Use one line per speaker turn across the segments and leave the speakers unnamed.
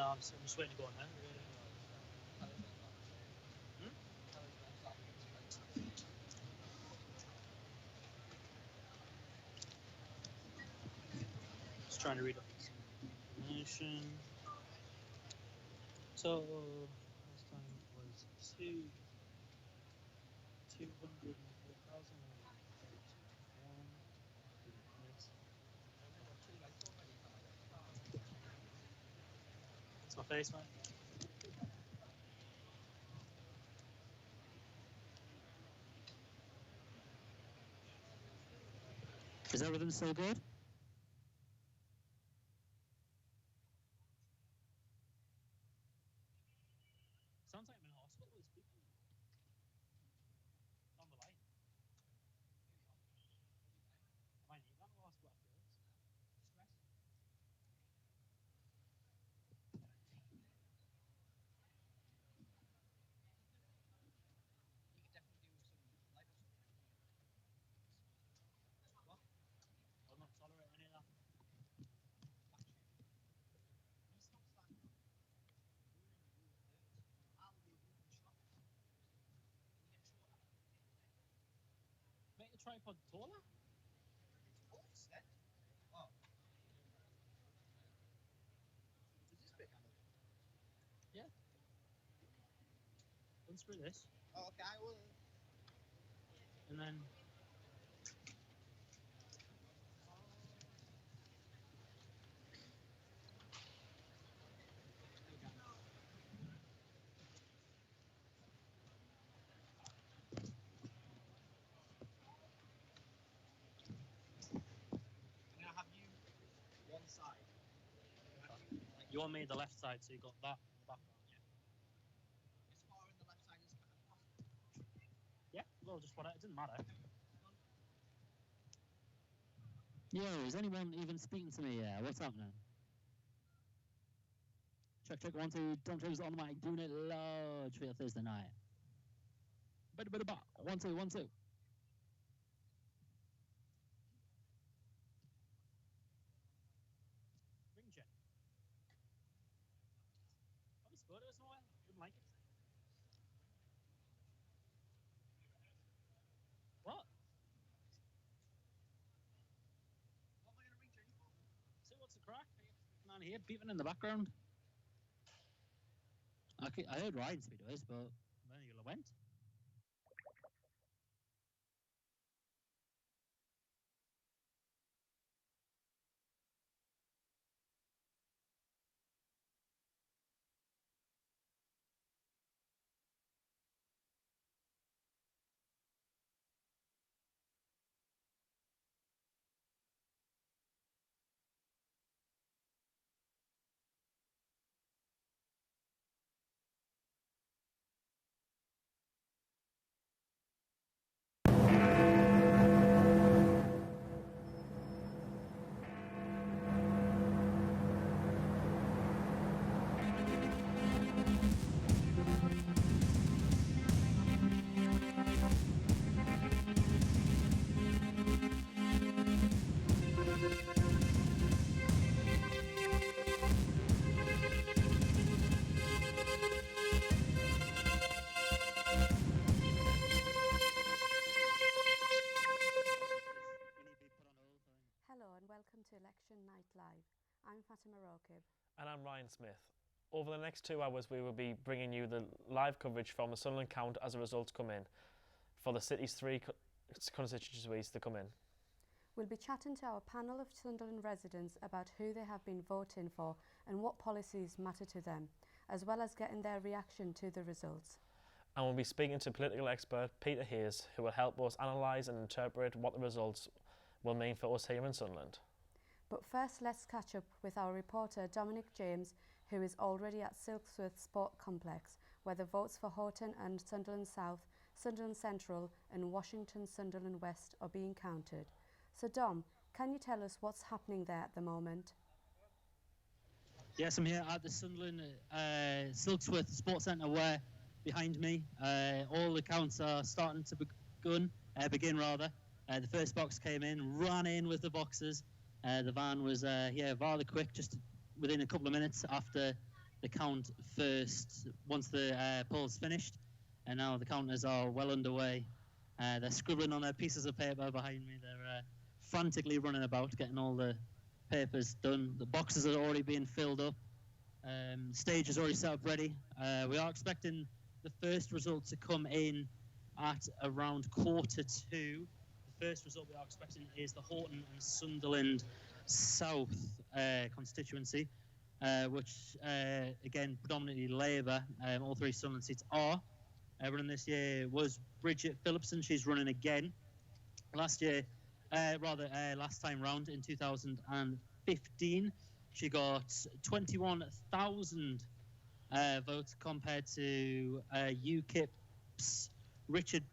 No, I'm just waiting to go on now. Just trying to read up some information. So last time was 204,000. It's my face, man. Is everything still good? Sounds like I'm in a hospital with people on the line. I might need that in the hospital after this. Stress. You could definitely do some light or something. What? I'll not tolerate any of that. Make the tripod taller? It's offset. Oh. Is this big, Anna? Yeah. Unscrew this. Oh, okay, I will. And then. I'm gonna have you one side. You want me the left side, so you got that in the background, yeah? As far in the left side as possible. Yeah, well, just whatever. It doesn't matter. Yo, is anyone even speaking to me? Yeah, what's happening? Check, 1, 2. Dom Travis on the mic, doing it large for your Thursday night. Bit 1, 2, 1, 2. Ring check. Have you spoken to us in a while? Wouldn't like it. What? What am I going to ring check for? So what's the crack? Man here beeping in the background. I heard Ryan speak to us, but then you went.
Hello and welcome to Election Night Live. I'm Fatima Rokib.
And I'm Ryan Smith. Over the next 2 hours we will be bringing you the live coverage from the Sunderland count as the results come in for the city's 3 constituencies to come in.
We'll be chatting to our panel of Sunderland residents about who they have been voting for and what policies matter to them, as well as getting their reaction to the results.
And we'll be speaking to political expert Peter Hayes, who will help us analyse and interpret what the results will mean for us here in Sunderland.
But first, let's catch up with our reporter Dominic James, who is already at Silksworth Sport Complex, where the votes for Houghton and Sunderland South, Sunderland Central and Washington Sunderland West are being counted. So Dom, can you tell us what's happening there at the moment?
Yes, I'm here at the Sunderland Silksworth Sports Centre, where behind me all the counts are starting to begin. The first box came in, ran in with the boxes. The van was rather quick, just within a couple of minutes after the count first once the polls finished, and now the counters are well underway. They're scribbling on their pieces of paper behind me. They're frantically running about, getting all the papers done. The boxes are already being filled up. Stage is already set up ready. We are expecting the first result to come in at around 2:15. The first result we are expecting is the Horton and Sunderland South constituency, which, again, predominantly Labour. All three Sunderland seats are. Running this year was Bridget Phillipson. She's running again. Last time round in 2015, she got 21,000 votes compared to UKIP's Richard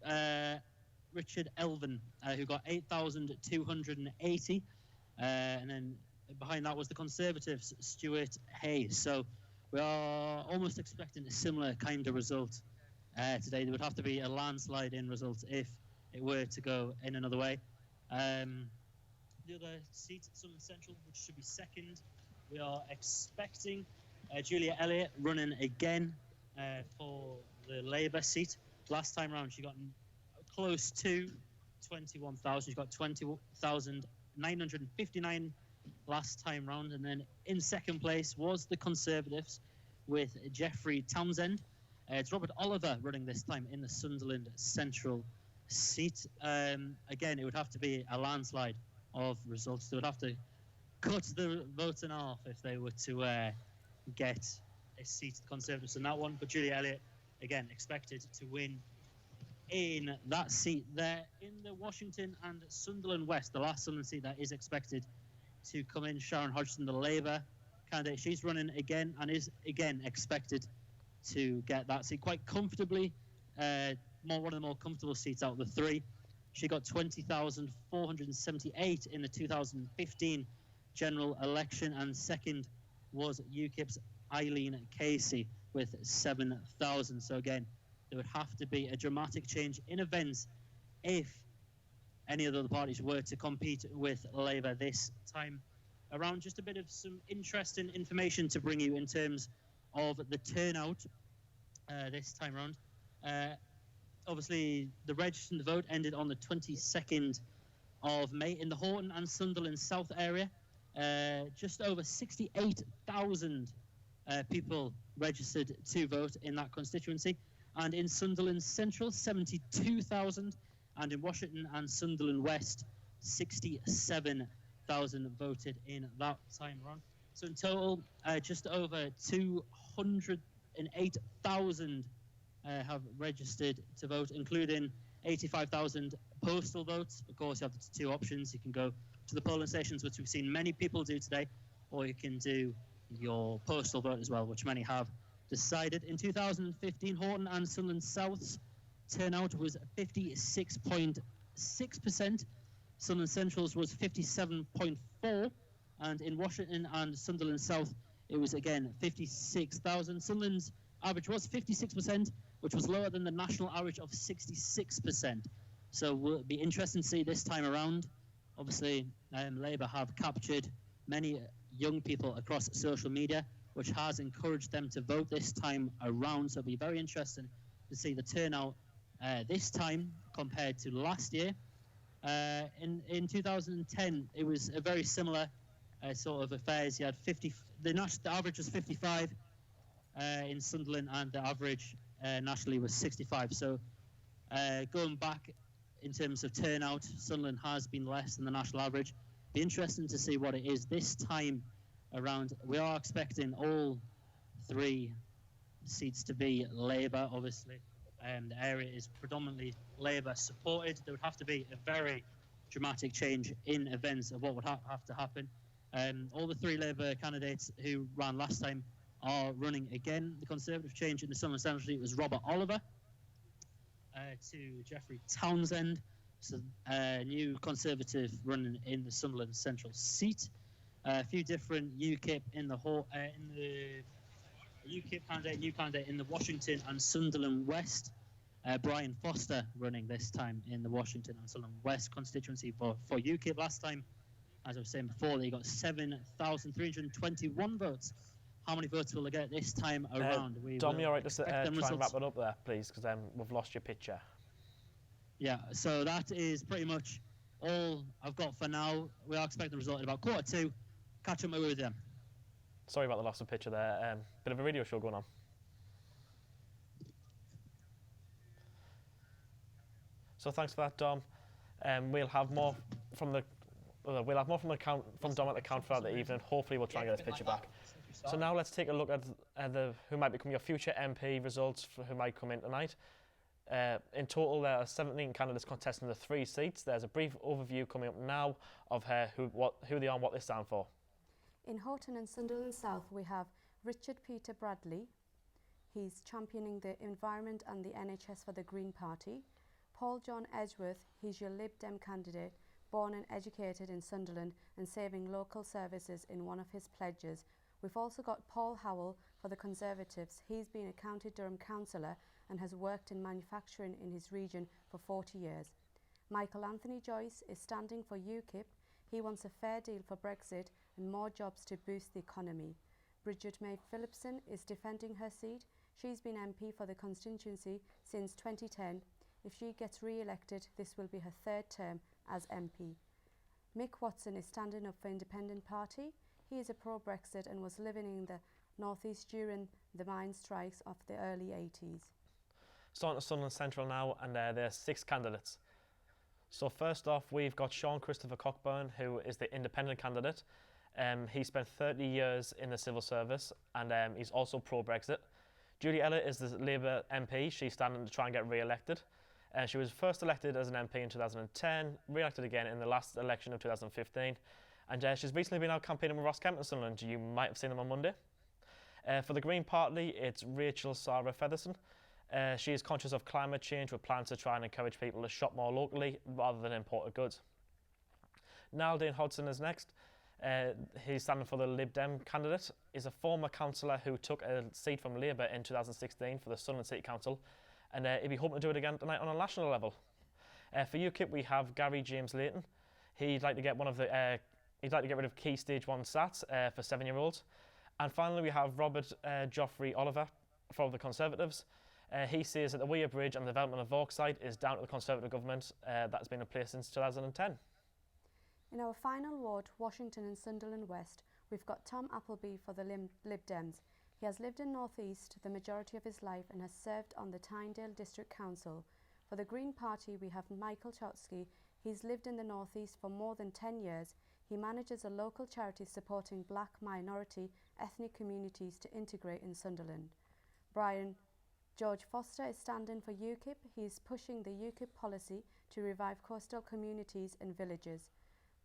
Elvin, who got 8,280, and then behind that was the Conservatives' Stuart Hayes. So we are almost expecting a similar kind of result today. There would have to be a landslide in results if it were to go in another way. The other seat, Sunderland Central, which should be second, we are expecting Julia Elliott running again for the Labour seat. Last time round, she got close to 21,000. She got 20,959 last time round. And then in second place was the Conservatives with Geoffrey Townsend. It's Robert Oliver running this time in the Sunderland Central seat. Again, it would have to be a landslide of results. They would have to cut the vote in half if they were to get a seat to the Conservatives in that one. But Julia Elliott, again, expected to win in that seat there. In the Washington and Sunderland West, the last Sunderland seat that is expected to come in, Sharon Hodgson, the Labour candidate, she's running again and is again expected to get that seat quite comfortably. One of the more comfortable seats out of the three. She got 20,478 in the 2015 general election, and second was UKIP's Eileen Casey with 7,000. So again, there would have to be a dramatic change in events if any of the other parties were to compete with Labour this time around. Just a bit of some interesting information to bring you in terms of the turnout this time around. Obviously, the registering the vote ended on the 22nd of May in the Horton and Sunderland South area. Just over 68,000 people registered to vote in that constituency. And in Sunderland Central, 72,000. And in Washington and Sunderland West, 67,000 voted in that time around. So in total, just over 208,000 have registered to vote, including 85,000 postal votes. Of course, you have the two options. You can go to the polling stations, which we've seen many people do today, or you can do your postal vote as well, which many have decided. In 2015, Horton and Sunderland South's turnout was 56.6%. Sunderland Central's was 57.4%. And in Washington and Sunderland South, it was again 56,000. Sunderland's average was 56%, which was lower than the national average of 66%. So will be interesting to see this time around. Obviously, Labour have captured many young people across social media, which has encouraged them to vote this time around. So it'll be very interesting to see the turnout this time compared to last year. In 2010, it was a very similar sort of affairs. You had 50. The average was 55 in Sunderland, and the average nationally was 65. So going back in terms of turnout, Sunderland has been less than the national average. Be interesting to see what it is this time around. We are expecting all three seats to be Labour, obviously. The area is predominantly Labour supported. There would have to be a very dramatic change in events of what would have to happen. All the three Labour candidates who ran last time are running again. The Conservative change in the Sunderland Central was Robert Oliver to Geoffrey Townsend. So new Conservative running in the Sunderland Central seat. A few different UKIP in the UKIP candidate, new candidate in the Washington and Sunderland West. Brian Foster running this time in the Washington and Sunderland West constituency for UKIP. Last time, as I was saying before, they got 7,321 votes. how many votes will they get this time around? We
Dom,
will
you're right to
expect
try
them
and wrap
results.
it up there, please, because we've lost your picture.
Yeah, so that is pretty much all I've got for now. We are expecting the result at about 2:15. Catch up with them.
Sorry about the loss of picture there. Bit of a radio show going on. So thanks for that, Dom. We'll have more from the from Dom at the count throughout the evening. Hopefully, we'll try and get this picture back. So now let's take a look at who might become your future MP results for who might come in tonight. In total, there are 17 candidates contesting the 3 seats. There's a brief overview coming up now of who they are and what they stand for.
In Houghton and Sunderland South, we have Richard Peter Bradley. He's championing the environment and the NHS for the Green Party. Paul John Edgeworth, he's your Lib Dem candidate, born and educated in Sunderland and saving local services in one of his pledges. We've also got Paul Howell for the Conservatives. He's been a County Durham councillor and has worked in manufacturing in his region for 40 years. Michael Anthony Joyce is standing for UKIP. He wants a fair deal for Brexit and more jobs to boost the economy. Bridget May Phillipson is defending her seat. She's been MP for the constituency since 2010. If she gets re-elected, this will be her 3rd term as MP. Mick Watson is standing up for Independent Party. He is a pro-Brexit and was living in the North East during the mine strikes of the early 80s.
Starting at Sunderland Central now, and there are 6 candidates. So first off, we've got Sean Christopher Cockburn, who is the independent candidate. He spent 30 years in the civil service, and he's also pro-Brexit. Julie Ellett is the Labour MP. She's standing to try and get re-elected. She was first elected as an MP in 2010, re-elected again in the last election of 2015. And she's recently been out campaigning with Ross Kemp in Sunderland. You might have seen them on Monday. For the Green Party, it's Rachel Sarah Featherson. She is conscious of climate change with plans to try and encourage people to shop more locally rather than imported goods. Niall Dane Hodgson is next. He's standing for the Lib Dem candidate. He's a former councillor who took a seat from Labour in 2016 for the Sunderland City Council, and he'll be hoping to do it again tonight on a national level. For UKIP, we have Gary James Layton. He'd like to get rid of key stage 1 SATs for 7-year-olds. And finally, we have Robert Geoffrey Oliver for the Conservatives. He says that the Weir Bridge and the development of Vauxhall is down to the Conservative government that's been in place since 2010.
In our final ward, Washington and Sunderland West, we've got Tom Appleby for the Lib Dems. He has lived in North East the majority of his life and has served on the Tynedale District Council. For the Green Party, we have Michael Chotsky. He's lived in the North East for more than 10 years. He manages a local charity supporting black minority ethnic communities to integrate in Sunderland. Brian George Foster is standing for UKIP. He is pushing the UKIP policy to revive coastal communities and villages.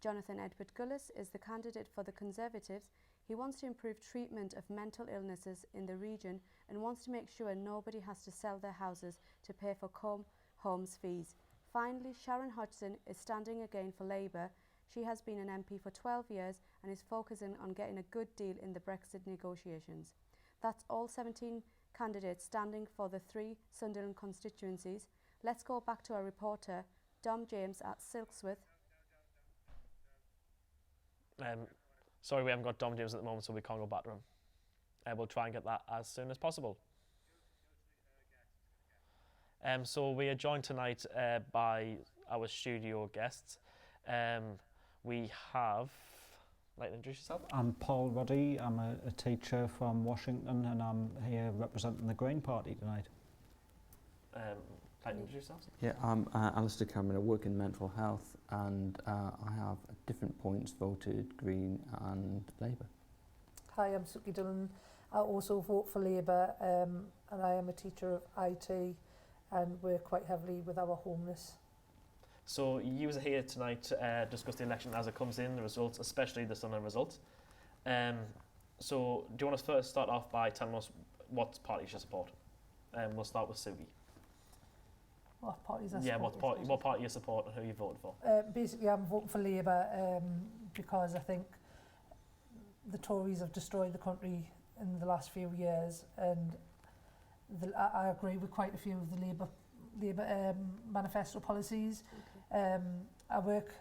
Jonathan Edward Gullis is the candidate for the Conservatives. He wants to improve treatment of mental illnesses in the region and wants to make sure nobody has to sell their houses to pay for homes fees. Finally, Sharon Hodgson is standing again for Labour. She has been an MP for 12 years and is focusing on getting a good deal in the Brexit negotiations. That's all 17 candidates standing for the 3 Sunderland constituencies. Let's go back to our reporter, Dom James at Silksworth.
Sorry, we haven't got Dom James at the moment, so we can't go back to him. We'll try and get that as soon as possible. So we are joined tonight by our studio guests. We have... Like to introduce yourself?
I'm Paul Roddy. I'm a teacher from Washington, and I'm here representing the Green Party tonight.
Like to introduce yourself?
Yeah, I'm Alistair Cameron. I work in mental health, and I have at different points voted Green and Labour.
Hi, I'm Suki Dillon. I also vote for Labour, and I am a teacher of IT and work quite heavily with our homeless.
So you are here tonight to discuss the election as it comes in, the results, especially the Sunderland results. So do you want to first start off by telling us what party you should support? We'll start with Sugi.
What parties I
Yeah,
support?
what party you support and who you voted for?
Basically, I'm voting for Labour because I think the Tories have destroyed the country in the last few years, and I agree with quite a few of the Labour manifesto policies.
Okay.
I work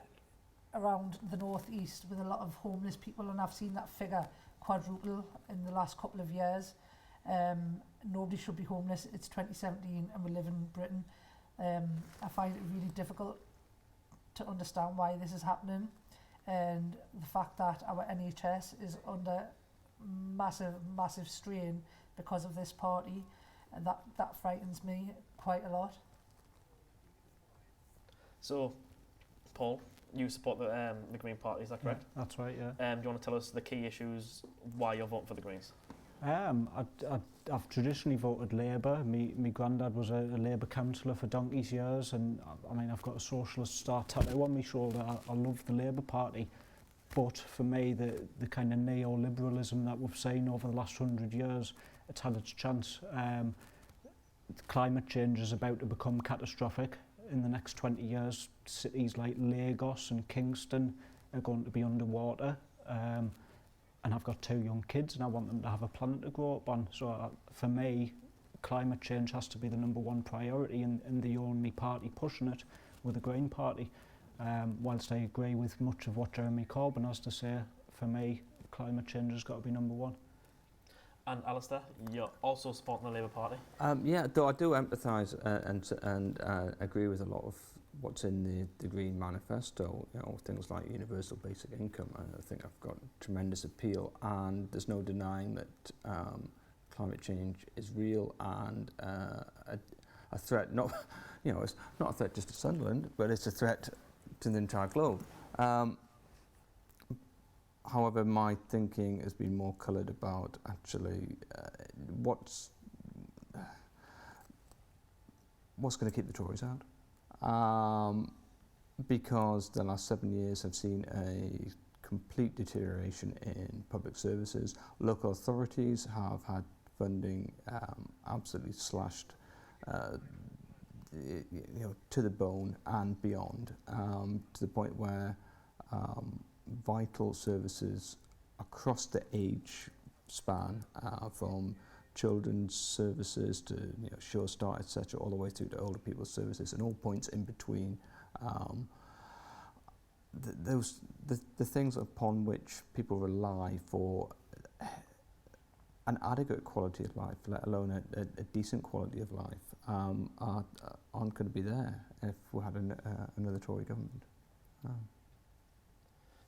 around the North East with a lot of homeless people, and I've seen that figure quadruple in the last couple of years. Nobody should be homeless. It's 2017 and we live in Britain. I find it really difficult to understand why this is happening, and the fact that our NHS is under massive strain because of this party, and that frightens me quite a lot.
So, Paul, you support the Green Party, is that correct?
Yeah, that's right, yeah.
Do you want to tell us the key issues why you're voting for the Greens?
I've traditionally voted Labour. My granddad was a Labour councillor for donkey's years, and I mean, I've got a socialist star tattoo on my shoulder. I love the Labour Party, but for me, the kind of neoliberalism that we've seen over the last 100 years, it's had its chance. Climate change is about to become catastrophic. In the next 20 years, cities like Lagos and Kingston are going to be underwater. And I've got 2 young kids and I want them to have a planet to grow up on. So for me, climate change has to be the #1 priority, and the only party pushing it with the Green Party. Whilst I agree with much of what Jeremy Corbyn has to say, for me, climate change has got to be #1.
And Alistair, you're also supporting the Labour Party?
Yeah, though I do empathise and agree with a lot of what's in the Green Manifesto, things like universal basic income. I think I've got tremendous appeal, and there's no denying that climate change is real and a threat. It's not a threat just to Sunderland, but it's a threat to the entire globe. However, my thinking has been more coloured about actually what's going to keep the Tories out. Because the last 7 years have seen a complete deterioration in public services. Local authorities have had funding absolutely slashed to the bone and beyond, to the point where vital services across the age span, from children's services to Sure Start, etc., all the way through to older people's services, and all points in between. The things upon which people rely for an adequate quality of life, let alone a decent quality of life, aren't going to be there if we had another Tory government.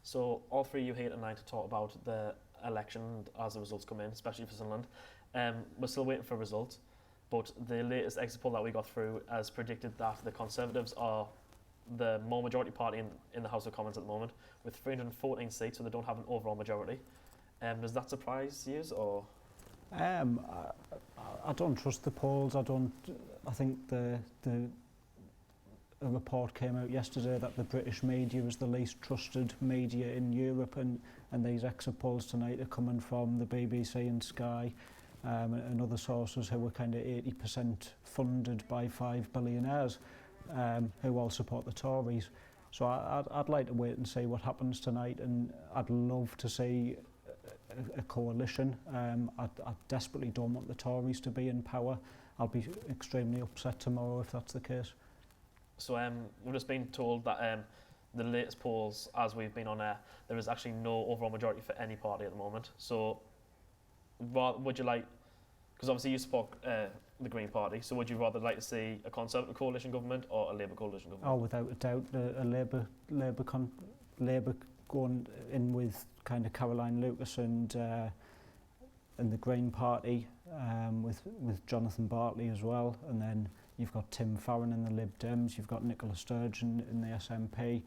So all three of you here tonight to talk about the election as the results come in, especially for Sunderland. We're still waiting for results, but the latest exit poll that we got through has predicted that the Conservatives are the more majority party in the House of Commons at the moment, with 314 seats, so they don't have an overall majority. Does that surprise you, or?
I don't trust the polls. I think a report came out yesterday that the British media is the least trusted media in Europe, and these exit polls tonight are coming from the BBC and Sky and other sources who were kind of 80% funded by 5 billionaires who all support the Tories. So I'd like to wait and see what happens tonight, and I'd love to see a coalition. I desperately don't want the Tories to be in power. I'll be extremely upset tomorrow if that's the case.
So we've just been told that the latest polls, as we've been on air, there is actually no overall majority for any party at the moment. So would you like, because obviously you support the Green Party, so would you rather like to see a Conservative coalition government or a Labour coalition government?
Oh, without a doubt, a Labour going in with kind of Caroline Lucas and the Green Party with Jonathan Bartley as well, and then you've got Tim Farron in the Lib Dems, you've got Nicola Sturgeon in the SNP,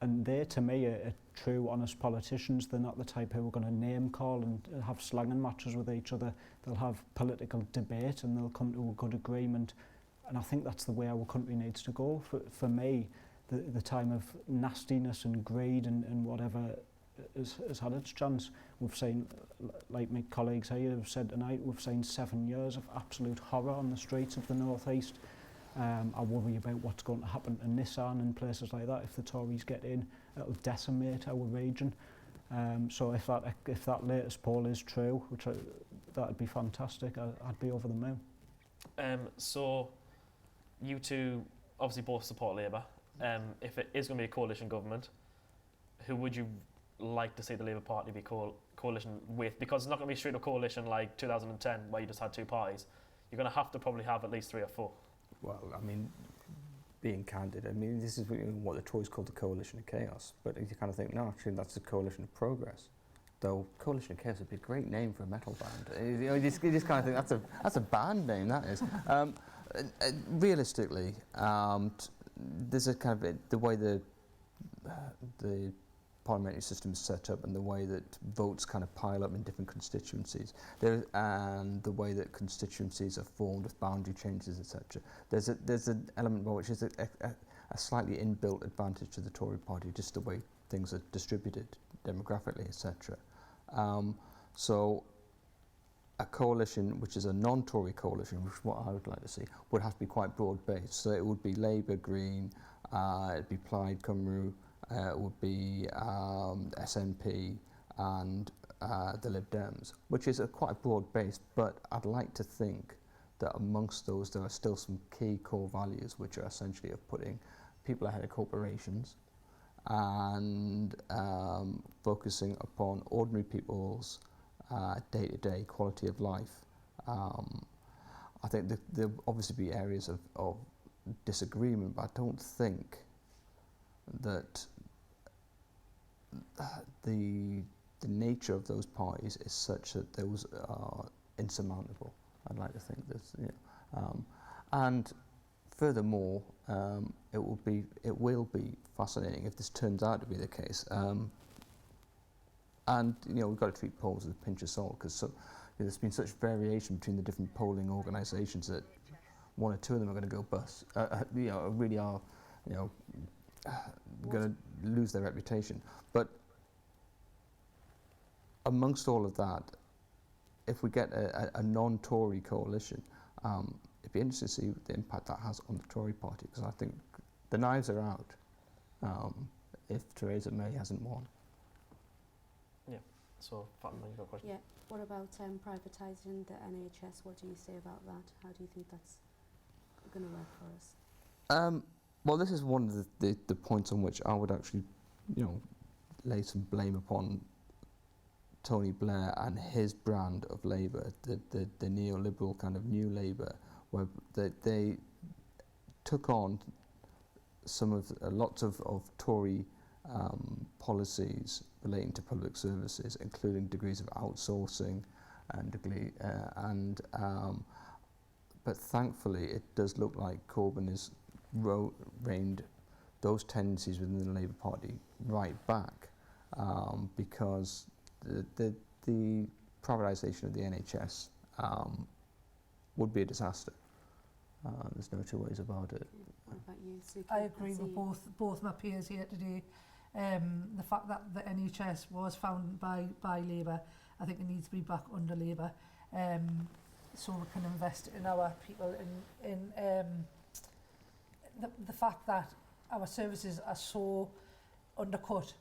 and they, to me, are true, honest politicians. They're not the type who are going to name call and have slanging matches with each other. They'll have political debate and they'll come to a good agreement, and I think that's the way our country needs to go. For me, the time of nastiness and greed and whatever has had its chance. We've seen, like my colleagues here have said tonight, we've seen 7 years of absolute horror on the streets of the North East. I worry about what's going to happen to Nissan and places like that if the Tories get in. It'll decimate our region. So if that latest poll is true, which that'd be fantastic, I'd be over the moon.
So you two obviously both support Labour. If it is going to be a coalition government, who would you like to see the Labour Party be coalition with, because it's not going to be straight up coalition like 2010 where you just had two parties. You're going to have to probably have at least 3 or 4.
Well, I mean, being candid, I mean, this is what the Tories call the coalition of chaos. But you kind of think, no, actually, that's the coalition of progress. Though coalition of chaos would be a great name for a metal band. You just kind of think that's a band name. That is. Realistically, there's a kind of the way the parliamentary system is set up and the way that votes kind of pile up in different constituencies, and the way that constituencies are formed with boundary changes, etc. There's an element which is a slightly inbuilt advantage to the Tory party, just the way things are distributed demographically, etc. So a coalition which is a non-Tory coalition, which is what I would like to see, would have to be quite broad-based. So it would be Labour, Green, it'd be Plaid Cymru, it would be SNP and the Lib Dems, which is quite broad-based, but I'd like to think that amongst those there are still some key core values which are essentially of putting people ahead of corporations and focusing upon ordinary people's day-to-day quality of life. I think there'll obviously be areas of disagreement, but I don't think that the nature of those parties is such that those are insurmountable. I'd like to think this, and furthermore, it will be fascinating if this turns out to be the case. And we've got to treat polls with a pinch of salt, because there's been such variation between the different polling organisations that one or two of them are going to go bust. Really are, going to lose their reputation. But amongst all of that, if we get a non-Tory coalition, it'd be interesting to see the impact that has on the Tory party, because I think the knives are out if Theresa May hasn't won.
Yeah. So, Fatima, you've got a question?
Yeah. What about privatising the NHS? What do you say about that? How do you think that's going to work for us?
Well, this is one of the points on which I would actually, lay some blame upon Tony Blair and his brand of Labour, the neoliberal kind of new Labour, where they took on lots of Tory policies relating to public services, including degrees of outsourcing and but thankfully it does look like Corbyn has reined those tendencies within the Labour Party right back, because the privatisation of the NHS would be a disaster. There's no two ways about it.
What about you, Suki?
I agree with both my peers here today. The fact that the NHS was founded by Labour, I think it needs to be back under Labour, so we can invest in our people. In the fact that our services are so undercut,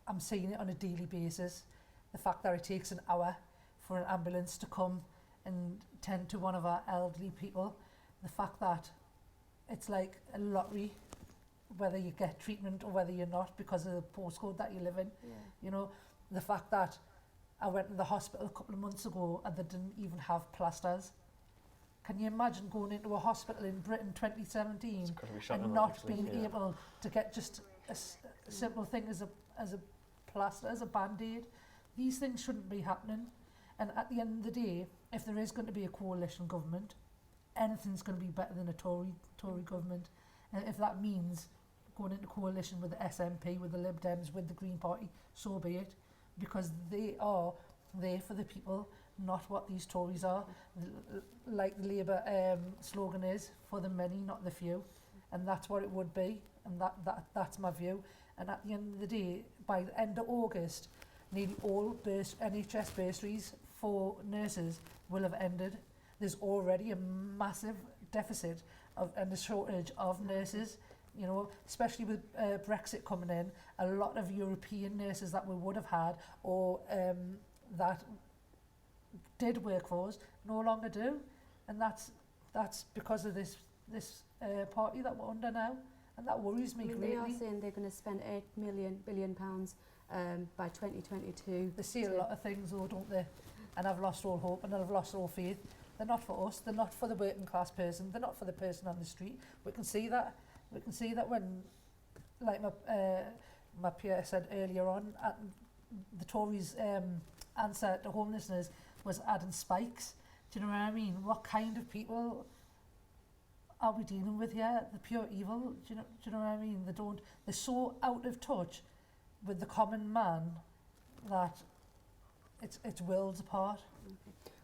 I'm seeing it on a daily basis. The fact that it takes an hour for an ambulance to come and tend to one of our elderly people. The fact that it's like a lottery whether you get treatment or whether you're not because of the postcode that you live in.
Yeah.
The fact that I went to the hospital a couple of months ago and they didn't even have plasters. Can you imagine going into a hospital in Britain 2017 and not being able to get just a simple thing as a plaster, as a band-aid? These things shouldn't be happening. And at the end of the day, if there is going to be a coalition government, anything's going to be better than a Tory government. And if that means going into coalition with the SNP, with the Lib Dems, with the Green Party, so be it, because they are there for the people, not what these Tories are. Like the Labour slogan is, for the many, not the few. And that's what it would be, and that's my view. And at the end of the day, by the end of August, nearly all NHS bursaries for nurses will have ended. There's already a massive deficit and a shortage of nurses, especially with Brexit coming in. A lot of European nurses that we would have had or that did work for us no longer do. And that's because of this party that we're under now. And that worries me greatly.
They are saying they're going to spend £8 billion by 2022.
They see a lot of things though, don't they? And I've lost all hope and I've lost all faith. They're not for us, they're not for the working class person, they're not for the person on the street. We can see that. We can see that when, like my peer said earlier on, the Tories' answer to homelessness was adding spikes. Do you know what I mean? What kind of people are we dealing with here? The pure evil. Do you know what I mean? They're so out of touch with the common man that it's worlds apart.
Okay.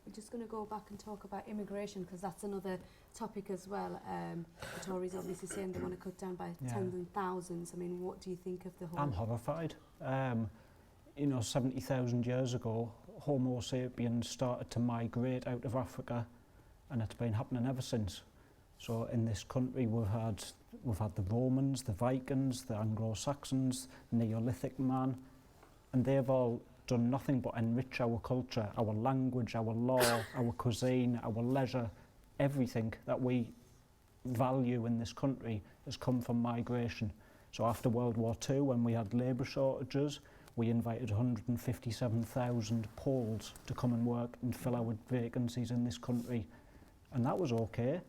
We're just going to go back and talk about immigration because that's another topic as well. The Tories obviously saying they want to cut down by tens and thousands. I mean, what do you think of the whole...
I'm horrified. 70,000 years ago, Homo sapiens started to migrate out of Africa, and it's been happening ever since. So in this country, we've had the Romans, the Vikings, the Anglo-Saxons, Neolithic man, and they've all done nothing but enrich our culture, our language, our law, our cuisine, our leisure. Everything that we value in this country has come from migration. So after World War II, when we had labour shortages, we invited 157,000 Poles to come and work and fill our vacancies in this country. And that was okay.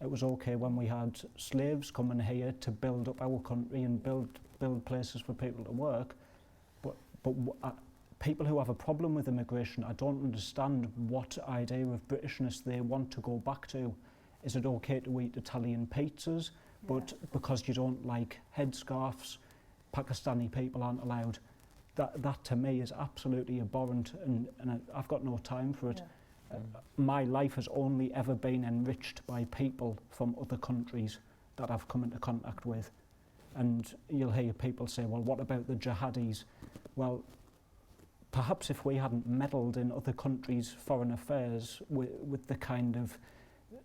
It was okay when we had slaves coming here to build up our country and build places for people to work. But people who have a problem with immigration, I don't understand what idea of Britishness they want to go back to. Is it okay to eat Italian pizzas, but because you don't like headscarves, Pakistani people aren't allowed? That to me is absolutely abhorrent, and I've got no time for it. My life has only ever been enriched by people from other countries that I've come into contact with. And you'll hear people say, well, what about the jihadis? Well, perhaps if we hadn't meddled in other countries' foreign affairs with the kind of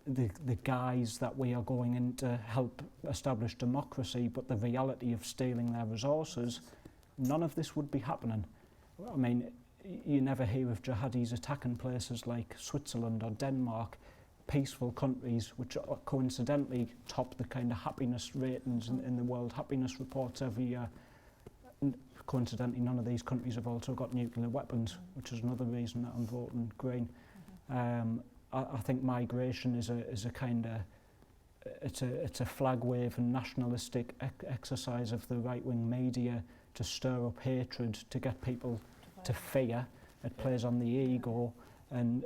the guise that we are going in to help establish democracy, but the reality of stealing their resources, none of this would be happening. I mean, you never hear of jihadis attacking places like Switzerland or Denmark, peaceful countries which coincidentally top the kind of happiness ratings in the World Happiness Reports every year. Coincidentally, none of these countries have also got nuclear weapons, which is another reason that I'm voting Green. I think migration is a kind of it's a flag wave and nationalistic exercise of the right-wing media to stir up hatred, to get people to fear. It plays on the ego, and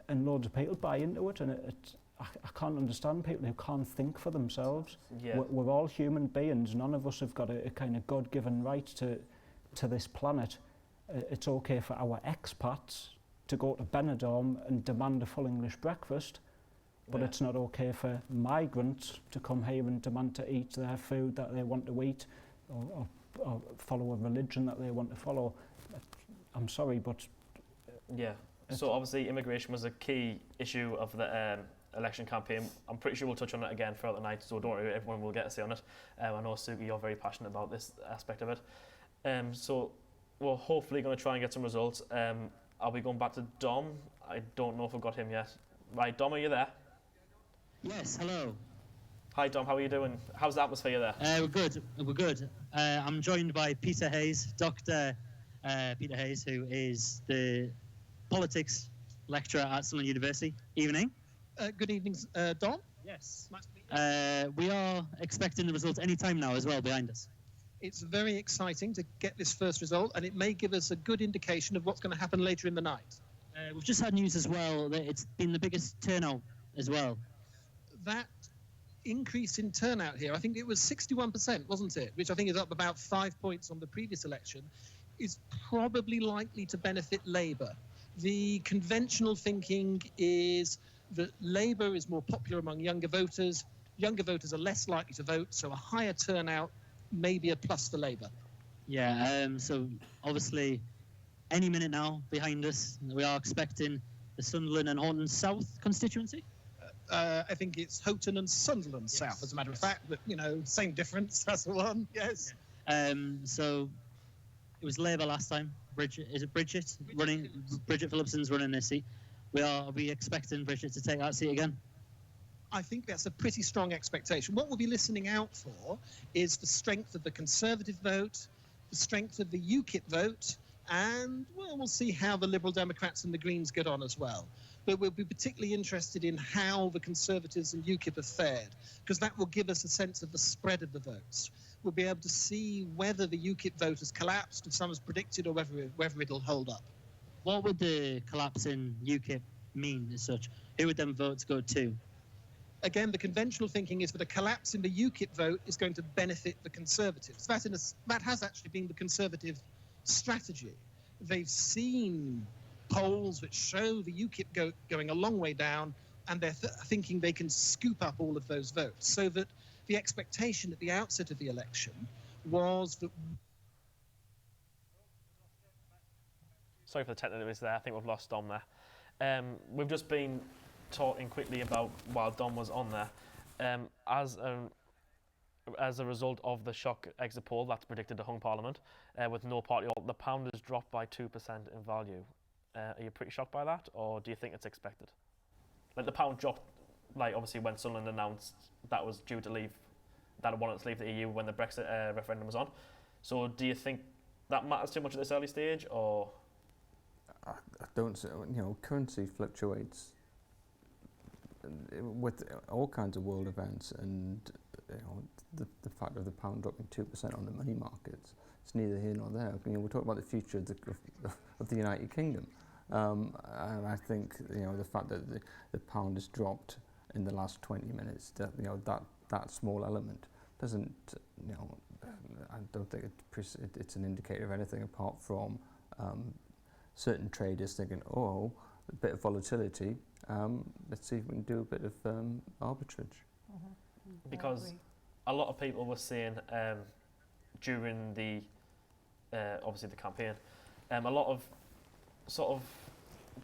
loads of people buy into it, and I can't understand people who can't think for themselves. We're all human beings. None of us have got a kind of God-given right to this planet. It's okay for our expats to go to Benidorm and demand a full English breakfast, but it's not okay for migrants to come here and demand to eat their food that they want to eat, or follow a religion that they want to follow. I'm sorry, but...
So obviously immigration was a key issue of the election campaign. I'm pretty sure we'll touch on it again throughout the night, so don't worry, everyone will get a say on it. I know, Suki, you're very passionate about this aspect of it. So we're hopefully going to try and get some results. I'll be going back to Dom. I don't know if we've got him yet. Right, Dom, are you there?
Yes, hello.
Hi, Dom, how are you doing? How's the atmosphere there?
We're good. I'm joined by Peter Hayes, Dr. Peter Hayes, who is the politics lecturer at Sunderland University. Evening.
Good evening, Dom.
Yes. Nice to meet you. We are expecting the results any time now as well behind us.
It's very exciting to get this first result, and it may give us a good indication of what's going to happen later in the night.
We've just had news as well that it's been the biggest turnout as well.
That increase in turnout here, I think it was 61%, wasn't it? Which I think is up about 5 points on the previous election, is probably likely to benefit Labour. The conventional thinking is that Labour is more popular among younger voters. Younger voters are less likely to vote, so a higher turnout may be a plus for Labour.
Yeah, so obviously any minute now behind us, we are expecting the Sunderland and Horton South constituency.
I think it's Houghton and Sunderland South, as a matter of fact, but, you know, same difference, that's the one, yes.
So it was Labour last time. Bridget Phillipson's running this seat. Are we expecting Bridget to take that seat again?
I think that's a pretty strong expectation. What we'll be listening out for is the strength of the Conservative vote, the strength of the UKIP vote, and well, we'll see how the Liberal Democrats and the Greens get on as well. But we'll be particularly interested in how the Conservatives and UKIP have fared, because that will give us a sense of the spread of the votes. We'll be able to see whether the UKIP vote has collapsed, as some has predicted, or whether it'll hold up.
What would the collapse in UKIP mean as such? Who would them votes go to?
Again, the conventional thinking is that a collapse in the UKIP vote is going to benefit the Conservatives. That has actually been the Conservative strategy. They've seen polls which show the UKIP going a long way down, and they're thinking they can scoop up all of those votes. So that the expectation at the outset of the election was that...
Sorry for the technical issues there. I think we've lost Dom there. We've just been talking quickly about while Dom was on there. As a result of the shock exit poll that's predicted to hung Parliament, with no party, the pound has dropped by 2% in value. Are you pretty shocked by that, or do you think it's expected? Like the pound dropped, like obviously when Sunderland announced that was due to leave, that it wanted to leave the EU when the Brexit referendum was on. So do you think that matters too much at this early stage, or?
I don't, currency fluctuates with all kinds of world events, and the fact of the pound dropping 2% on the money markets, it's neither here nor there. We're talking about the future of the United Kingdom, and I think the fact that the pound has dropped in the last 20 minutes, that small element doesn't, I don't think it's an indicator of anything apart from certain traders thinking, oh, a bit of volatility, let's see if we can do a bit of arbitrage.
Because a lot of people were saying during the obviously the campaign, a lot of sort of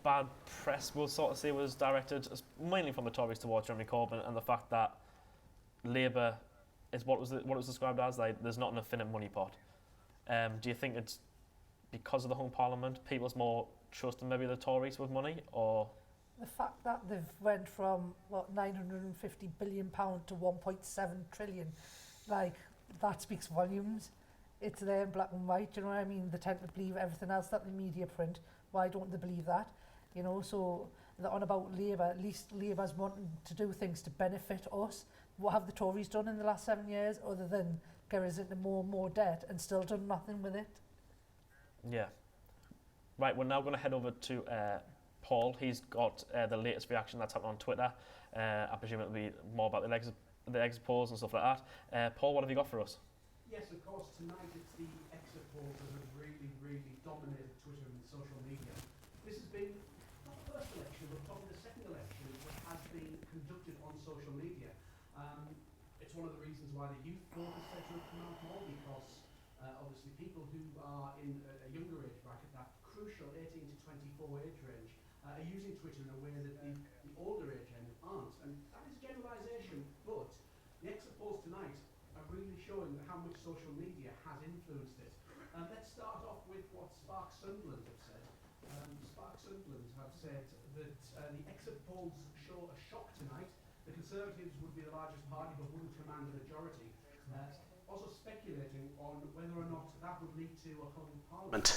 bad press we'll sort of say was directed mainly from the Tories towards Jeremy Corbyn, and the fact that Labour is what it was described as, like there's not an infinite money pot. Do you think it's because of the hung Parliament, people's more trust in maybe the Tories with money, or?
The fact that they've went from, what, £950 billion to 1.7 trillion, like, that speaks volumes. It's there in black and white, you know what I mean? They tend to believe everything else that the media print. Why don't they believe that? So they're on about Labour. At least Labour's wanting to do things to benefit us. What have the Tories done in the last 7 years other than get us into more and more debt and still done nothing with it?
Yeah. Right, we're now going to head over to Paul. He's got the latest reaction that's happened on Twitter. I presume it'll be more about the exit polls and stuff like that. Paul, what have you got for us?
Yes, of course, tonight it's the exit polls that have really, really dominated Twitter and social media. This has been not the first election, but probably the second election that has been conducted on social media. It's one of the reasons why the youth vote is said to have come out more, because obviously people who are in a younger age bracket, that crucial 18 to 24 age range, are using Twitter in a way that the older age end aren't. And that is a generalisation, but the exit polls tonight are really showing how much social media has influenced it. Let's start off with what Spark Sunderland have said. Spark Sunderland have said that the exit polls show a shock tonight. The Conservatives would be the largest party but wouldn't command a majority. Also speculating on whether or not that would lead to a hung Parliament. That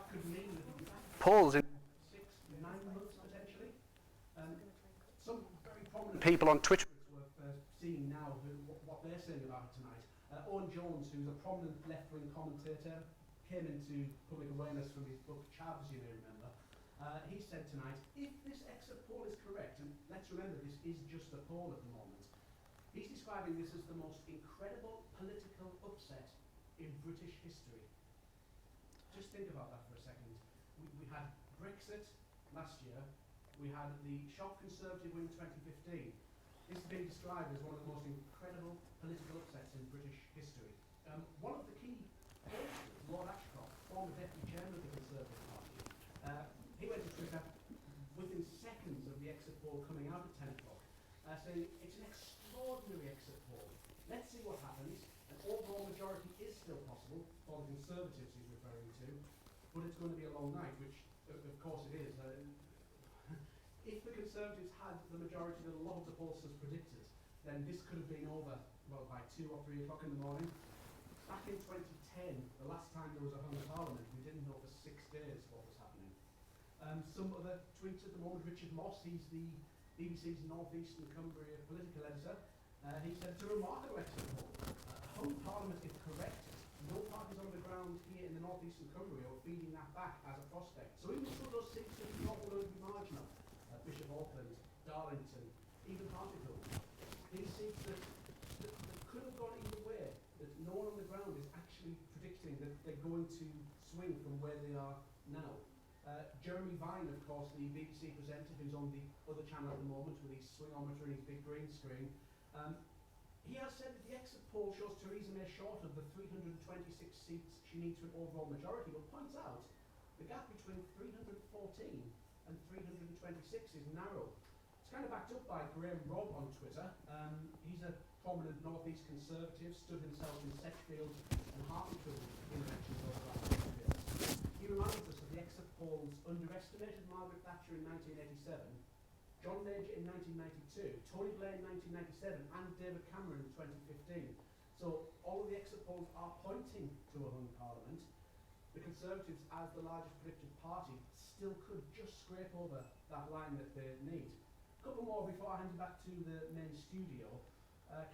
could mean that polls in 6-9 months potentially. Some very prominent people on Twitter it's worth seeing now what they're saying about it tonight. Owen Jones, who's a prominent left-wing commentator, came into public awareness from his book Chavs, you may remember. He said tonight, if this exit poll is correct, and let's remember this is just a poll at the moment, he's describing this as the most incredible political upset in British history. Just think about that for a second. We had Brexit last year. We had the shock Conservative win in 2015. This has been described as one of the most incredible political upsets in British history. One of the key pollsters, Lord Ashcroft, former deputy chairman of the Conservative Party, he went to Twitter within seconds of the exit poll coming out at 10 o'clock, saying it's an extraordinary exit poll. Let's see what happens. An overall majority is still possible for the Conservatives he's referring to, but it's going to be a long night, which of course it is. If the Conservatives had the majority that a lot of the pollsters predicted, then this could have been over by 2 or 3 o'clock in the morning. back in 2010, the last time there was a hung parliament, we didn't know for 6 days what was happening. Some other tweets at the moment, Richard Moss, he's the BBC's North East and Cumbria political editor. He said it's a remarkable exit poll. A hung parliament is correct. No parties on the ground here in the North East and Cumbria are feeding that back as a prospect. So even some of those seats that we thought were going to be marginal, Bishop Auckland, Darlington, even Hartlepool, these seats that could have gone either way, that no one on the ground is actually predicting that they're going to swing from where they are now. Jeremy Vine, of course, the BBC presenter who's on the other channel at the moment with his swingometer and his big green screen, he has said that the exit poll shows Theresa May short of the 326 seats she needs for an overall majority, but points out the gap between 314 and 326 is narrow. It's kind of backed up by Graham Robb on Twitter. He's a prominent North East Conservative, stood himself in Setchfield and Hartlepool in elections over the last 2 years. He reminds us that the exit polls underestimated Margaret Thatcher in 1987, John Major in 1992, Tony Blair in 1997, and David Cameron in 2015. So all of the exit polls are pointing to a hung parliament. The Conservatives, as the largest predicted party, still could just scrape over that line that they need. A couple more before I hand you back to the main studio.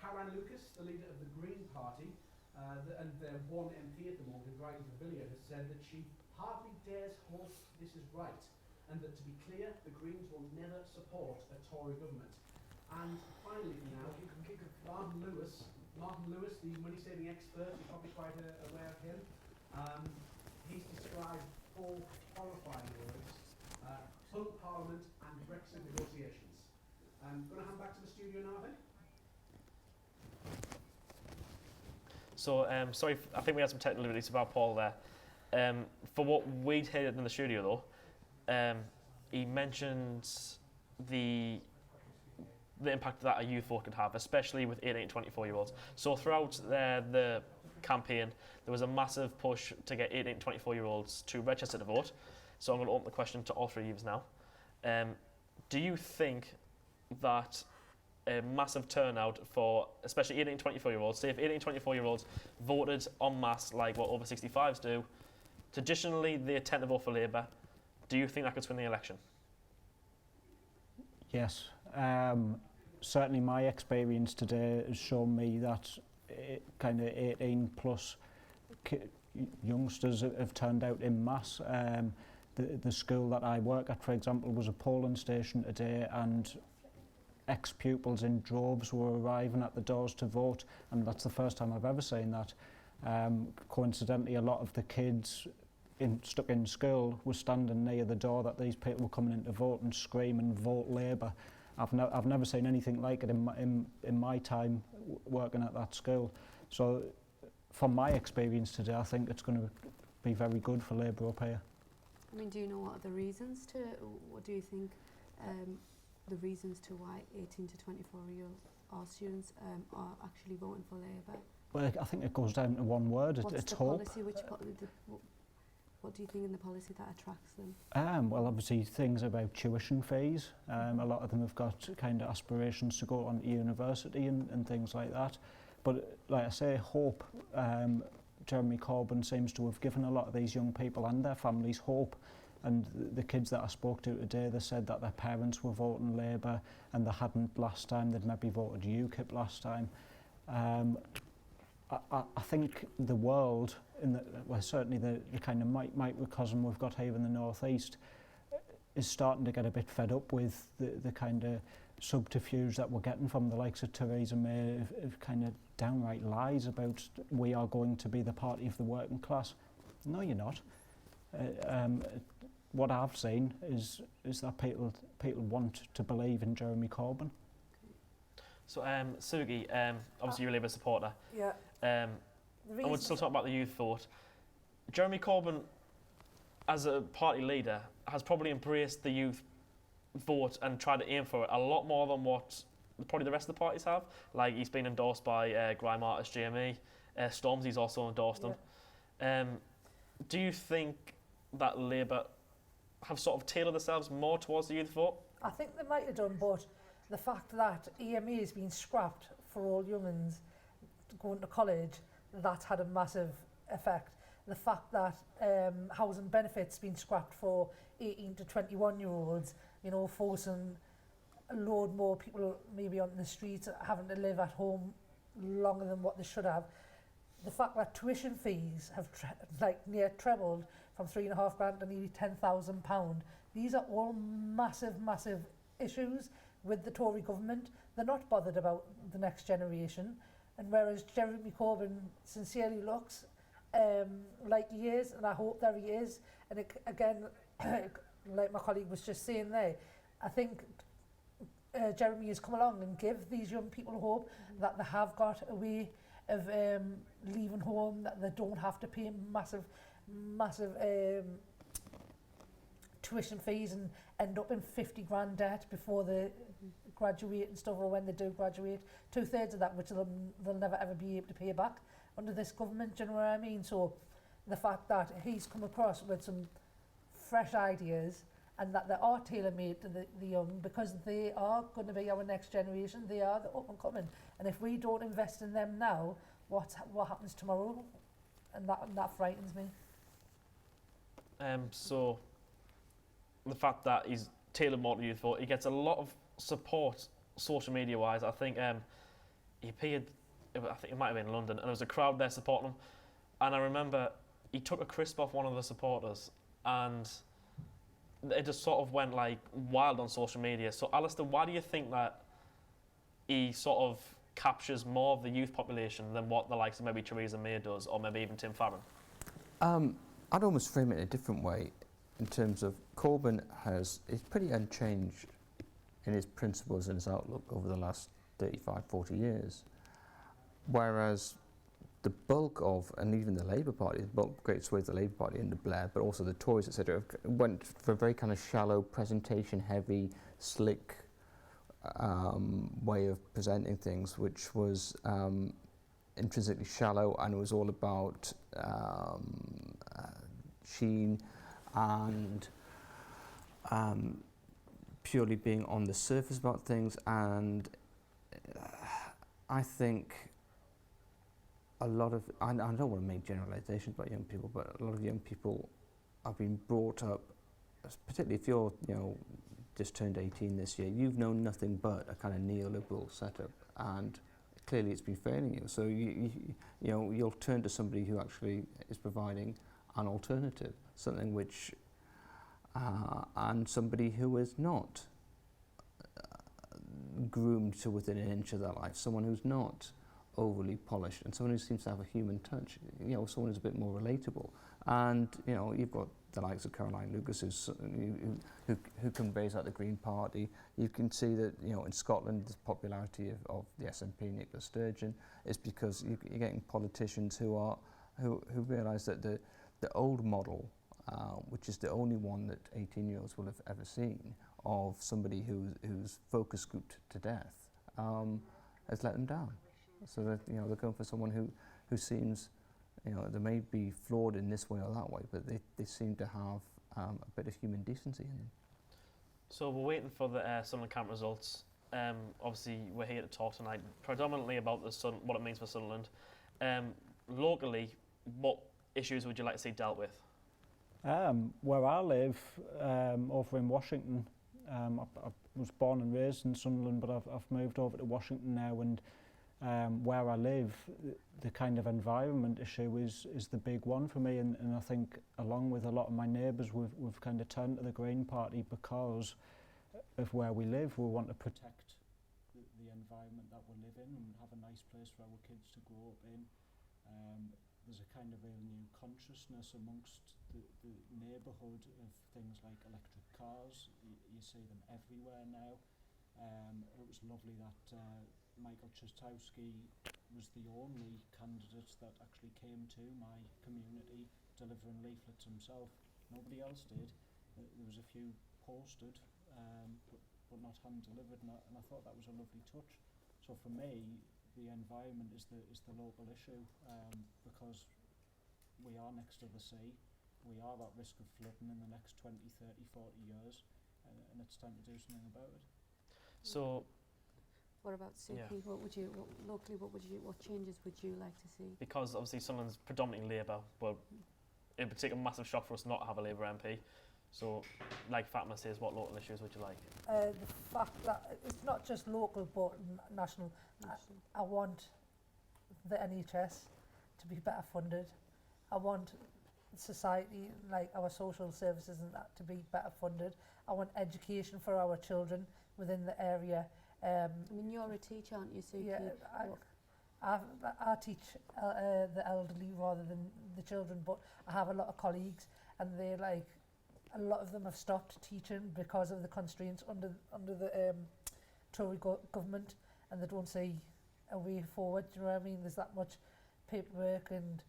Caroline Lucas, the leader of the Green Party, and their one MP at the moment, Bridie Villiers, has said that she hardly dares hope this is right, and that, to be clear, the Greens will never support a Tory government. And finally now, Martin Lewis, the money-saving expert, you're probably quite aware of him. He's described 4 qualifying words: hung parliament and Brexit negotiations. I'm going to hand back to the studio now, I think.
So, sorry, I think we had some technical difficulties about Paul there. For what we'd heard in the studio, though, he mentioned the impact that a youth vote could have, especially with 18 to 24-year-olds. So throughout the campaign, there was a massive push to get 18 to 24-year-olds to register to vote. So I'm going to open the question to all 3 of you now. Do you think that a massive turnout for especially 18 to 24-year-olds, say if 18 to 24-year-olds voted en masse like what over 65s do, traditionally they tend to vote for Labour, do you think that could win the election?
Yes. Certainly my experience today has shown me that kind of 18 plus youngsters have turned out en masse. The school that I work at, for example, was a polling station today, and ex-pupils in droves were arriving at the doors to vote, and that's the first time I've ever seen that. Coincidentally, a lot of the kids stuck in school were standing near the door that these people were coming in to vote and screaming, "Vote Labour." I've never seen anything like it in my time working at that school. So from my experience today, I think it's going to be very good for Labour up here.
I mean, do you know what are the reasons to, what do you think the reasons to why 18 to 24-year-old students are actually voting for Labour?
Well, I think it goes down to one word, it's hope.
What do you think in the policy that attracts them?
Well, obviously things about tuition fees. A lot of them have got kind of aspirations to go on to university and things like that. But like I say, hope. Jeremy Corbyn seems to have given a lot of these young people and their families hope. And the kids that I spoke to today, they said that their parents were voting Labour and they hadn't last time. They'd maybe voted UKIP last time. I think the world, well, certainly the kind of microcosm we've got here in the North East, is starting to get a bit fed up with the kind of subterfuge that we're getting from the likes of Theresa May, of kind of downright lies about we are going to be the party of the working class. No, you're not. What I've seen is that people want to believe in Jeremy Corbyn.
So, Sugi, obviously you're a Labour supporter.
Yeah.
I would still talk about the youth vote. Jeremy Corbyn, as a party leader, has probably embraced the youth vote and tried to aim for it a lot more than what probably the rest of the parties have. Like, he's been endorsed by grime artist JME, Stormzy's also endorsed him. Do you think that Labour have sort of tailored themselves more towards the youth vote?
I think they might have done, but the fact that EMA has been scrapped for all young'uns going to college that's had a massive effect. The fact that housing benefits been scrapped for 18 to 21-year-olds, you know, forcing a load more people maybe on the streets, having to live at home longer than what they should have. The fact that tuition fees have near trebled from £3,500 to nearly £10,000. These are all massive issues with the Tory government. They're not bothered about the next generation. And whereas Jeremy Corbyn sincerely looks like he is, and I hope that he is, and again, like my colleague was just saying there, I think Jeremy has come along and give these young people hope that they have got a way of leaving home, that they don't have to pay massive tuition fees and end up in 50 grand debt before they graduate and stuff, or when they do graduate, 2/3 of that which they'll never ever be able to pay back under this government. Do you know what I mean? So the fact that he's come across with some fresh ideas and that they are tailor-made to the young, because they are going to be our next generation, they are the up and coming, and if we don't invest in them now, what happens tomorrow? And that frightens me.
So the fact that he's tailored more to youth vote, he gets a lot of support social media wise. I think he appeared, I think it might have been in London, and there was a crowd there supporting him, and I remember he took a crisp off one of the supporters, and it just sort of went like wild on social media. So Alistair, why do you think that he sort of captures more of the youth population than what the likes of maybe Theresa May does, or maybe even Tim Farron?
I'd almost frame it in a different way, in terms of Corbyn is pretty unchanged in his principles and his outlook over the last 35, 40 years. Whereas the bulk of, and even the Labour Party, the bulk, great swathe of the Labour Party under Blair, but also the Tories, etc., went for a very kind of shallow, presentation-heavy, slick way of presenting things, which was intrinsically shallow, and it was all about sheen and purely being on the surface about things. And I think a lot of, I don't want to make generalizations about young people, but a lot of young people have been brought up, particularly if you're, you know, just turned 18 this year, you've known nothing but a kind of neoliberal setup, and clearly it's been failing you. So you'll turn to somebody who actually is providing an alternative, something which, and somebody who is not groomed to within an inch of their life, someone who's not overly polished, and someone who seems to have a human touch, you know, someone who's a bit more relatable. And, you know, you've got the likes of Caroline Lucas, who conveys at the Green Party. You can see that, you know, in Scotland, the popularity of the SNP, Nicola Sturgeon, is because you're getting politicians who realise that the old model, which is the only one that 18-year-olds will have ever seen, of somebody who's focus grouped to death, has let them down. So that, you know, they're going for someone who seems, you know, they may be flawed in this way or that way, but they seem to have a bit of human decency in them.
So we're waiting for the Sunderland camp results. Obviously, we're here to talk tonight predominantly about what it means for Sunderland. Locally, what issues would you like to see dealt with?
Where I live, over in Washington, I was born and raised in Sunderland, but I've moved over to Washington now, and where I live, the kind of environment issue is the big one for me, and I think along with a lot of my neighbours, we've kind of turned to the Green Party because of where we live. We want to protect the environment that we live in and have a nice place for our kids to grow up in. There's a kind of real new consciousness amongst the neighbourhood of things like electric cars. You see them everywhere now. It was lovely that Michael Czastowski was the only candidate that actually came to my community delivering leaflets himself. Nobody else did. There was a few posted, but not hand-delivered, and I thought that was a lovely touch. So for me, the environment is the local issue, because we are next to the sea. We are at risk of flooding in the next 20, 30, 40 years, and it's time to do something about it.
So
What about Suki?
Yeah.
What changes would you like to see?
Because obviously Sunderland's predominantly Labour, but it would take a massive shock for us not to have a Labour MP. So, like Fatma says, what local issues would you like?
The fact that it's not just local but national. I want the NHS to be better funded. I want society, like our social services and that, to be better funded. I want education for our children within the area.
I mean, you're a teacher, aren't you, Suki?
Yeah, I teach the elderly rather than the children, but I have a lot of colleagues, and they're like, a lot of them have stopped teaching because of the constraints under the Tory government, and they don't see a way forward. Do you know what I mean? There's that much paperwork and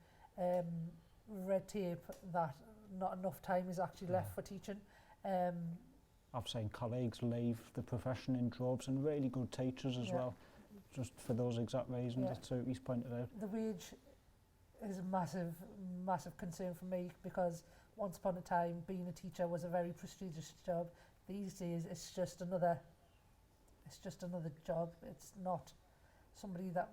red tape that not enough time is actually left for teaching.
I've seen colleagues leave the profession in droves, and really good teachers as well, just for those exact reasons that Suki's pointed out.
The wage is a massive, massive concern for me, because once upon a time being a teacher was a very prestigious job. These days it's just another job. It's not somebody that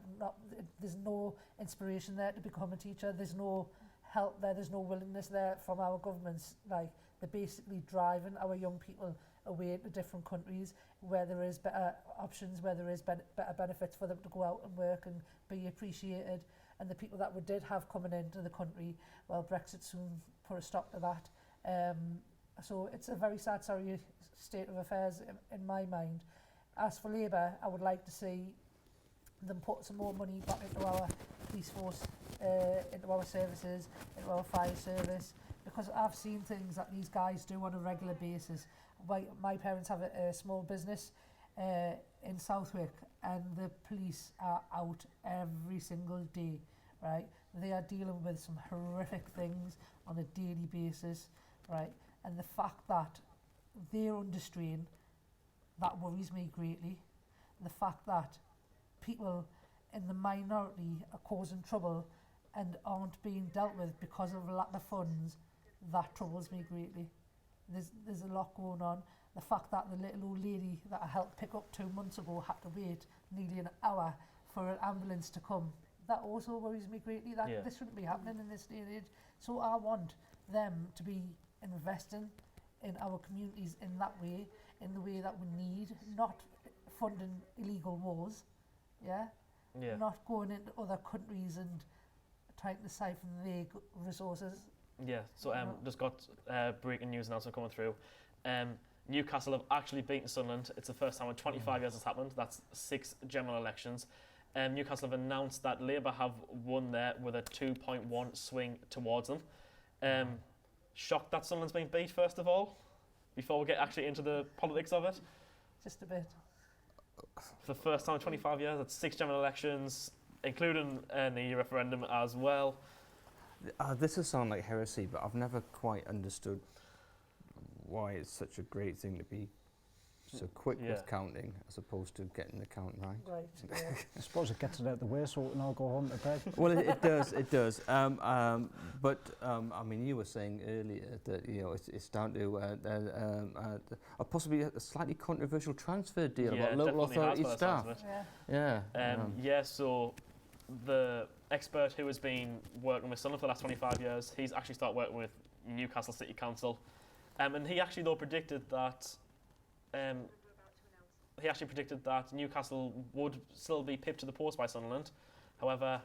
there's no inspiration there to become a teacher. There's no help there. There's no willingness there from our governments. Like, they're basically driving our young people away into different countries where there is better options, where there is better benefits for them to go out and work and be appreciated. And the people that we did have coming into the country, well, Brexit soon put a stop to that. So it's a very sad, sorry state of affairs in my mind. As for Labour, I would like to see them put some more money back into our police force, into our services, into our fire service, because I've seen things that these guys do on a regular basis. My parents have a small business in Southwick, and the police are out every single day, right? They are dealing with some horrific things on a daily basis, right? And the fact that they're under strain, that worries me greatly. The fact that people in the minority are causing trouble and aren't being dealt with because of lack of funds, that troubles me greatly. There's a lot going on. The fact that the little old lady that I helped pick up 2 months ago had to wait nearly an hour for an ambulance to come, that also worries me greatly. That this shouldn't be happening in this day and age. So I want them to be investing in our communities in that way, in the way that we need, not funding illegal wars, not going into other countries and trying to siphon their resources.
Yeah, so just got breaking news announcement coming through. Newcastle have actually beaten Sunderland. It's the first time in 25 years it's happened. That's 6 general elections. Newcastle have announced that Labour have won there with a 2.1 swing towards them. Shocked that Sunderland's been beat, first of all, before we get actually into the politics of it.
Just a bit.
For the first time in 25 years, that's 6 general elections, including the referendum as well.
This will sound like heresy, but I've never quite understood why it's such a great thing to be so quick with counting as opposed to getting the count right.
Right. Yeah.
I suppose it gets it out the way so we can all go home to bed.
Well, it does. But I mean, you were saying earlier that it's down to possibly a slightly controversial transfer deal about local authority staff.
So the expert who has been working with Sunderland for the last 25 years, he's actually started working with Newcastle City Council, and he actually predicted that. He actually predicted that Newcastle would still be pipped to the post by Sunderland. However,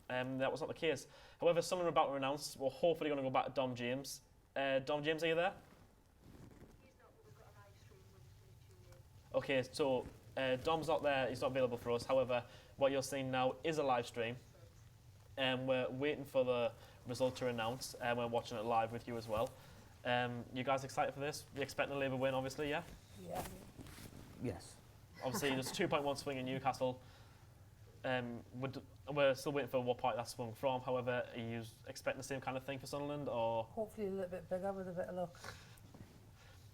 that was not the case. However, Sunderland are about to announce we're hopefully going to go back to Dom James. Dom James, are you there? Okay, so Dom's not there. He's not available for us. However, what you're seeing now is a live stream. We're waiting for the result to announce, and we're watching it live with you as well. You guys excited for this? You expecting a Labour win, obviously, yeah?
Yeah.
Yes.
Obviously, there's a 2.1 swing in Newcastle. We're still waiting for what part that swung from. However, are you expecting the same kind of thing for Sunderland, or?
Hopefully a little bit bigger with a bit of luck.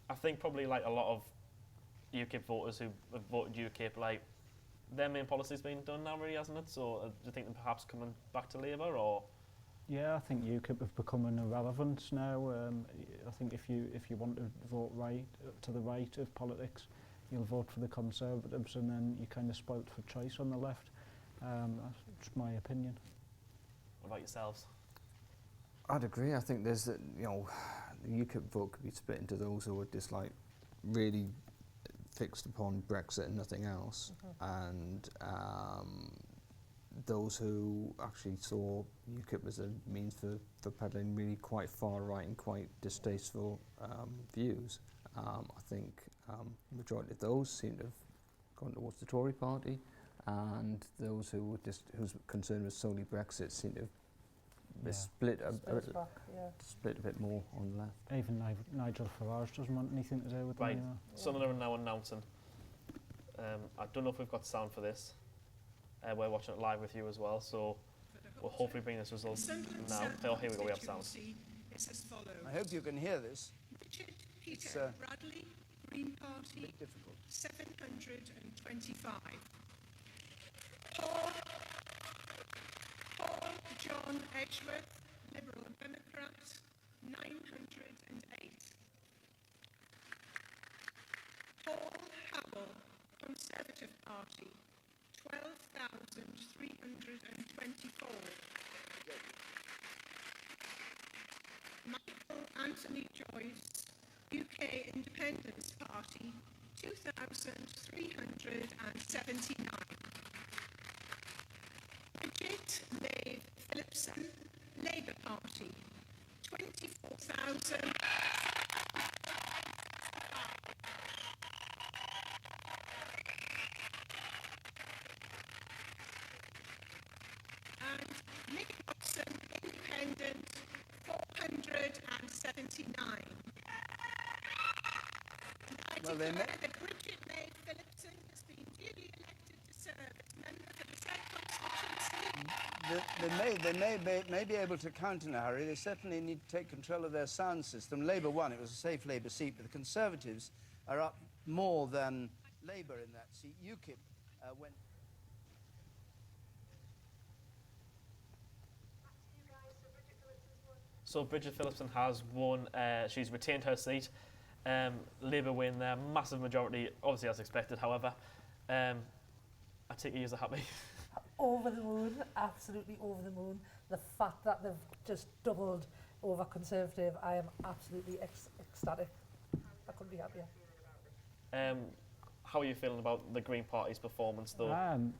I think probably like a lot of UKIP voters who have voted UKIP, like their main policy's been done now, really, hasn't it? So do you think they're perhaps coming back to Labour, or?
Yeah, I think UKIP have become irrelevant now. I think if you want to vote right to the right of politics, you'll vote for the Conservatives, and then you're kind of spoilt for choice on the left. That's my opinion.
What about yourselves?
I'd agree. I think there's, the UKIP vote could be split into those who are just like really fixed upon Brexit and nothing else, and those who actually saw UKIP as a means for peddling really quite far right and quite distasteful views. I think the majority of those seem to have gone towards the Tory party, and those who were just whose concern was solely Brexit seem to have split a bit more on the left.
Even Nigel Farage doesn't want anything to do with
Right.
them either.
Sunderland are now announcing. I don't know if we've got sound for this. We're watching it live with you as well, so we'll hopefully bring this result now. Oh, here we go, we have sound.
It's as follows.
I hope you can hear this.
Richard Peter Bradley, Green Party,
Difficult.
725. Paul John Edgeworth, Liberal Democrat, 908. Paul Howell, Conservative Party, 12,324. Michael Anthony Joyce, UK Independence Party, 2,379. Bridget Leigh Phillipson, Labour Party, 24,000. And Nick Watson, Independent, 479.
Well,
I
they
declare that Bridget Leigh Phillipson has been duly elected to serve as member for the said constituency.
They may be able to count in a hurry. They certainly need to take control of their sound system. Labour won. It was a safe Labour seat, but the Conservatives are up more than Labour in that seat. UKIP went...
So Bridget Phillipson has won. She's retained her seat. Labour win their massive majority, obviously as expected. However, I take you as a happy.
Over the moon, absolutely over the moon. The fact that they've just doubled over Conservative, I am absolutely ecstatic. I couldn't be happier.
How are you feeling about the Green Party's performance, though?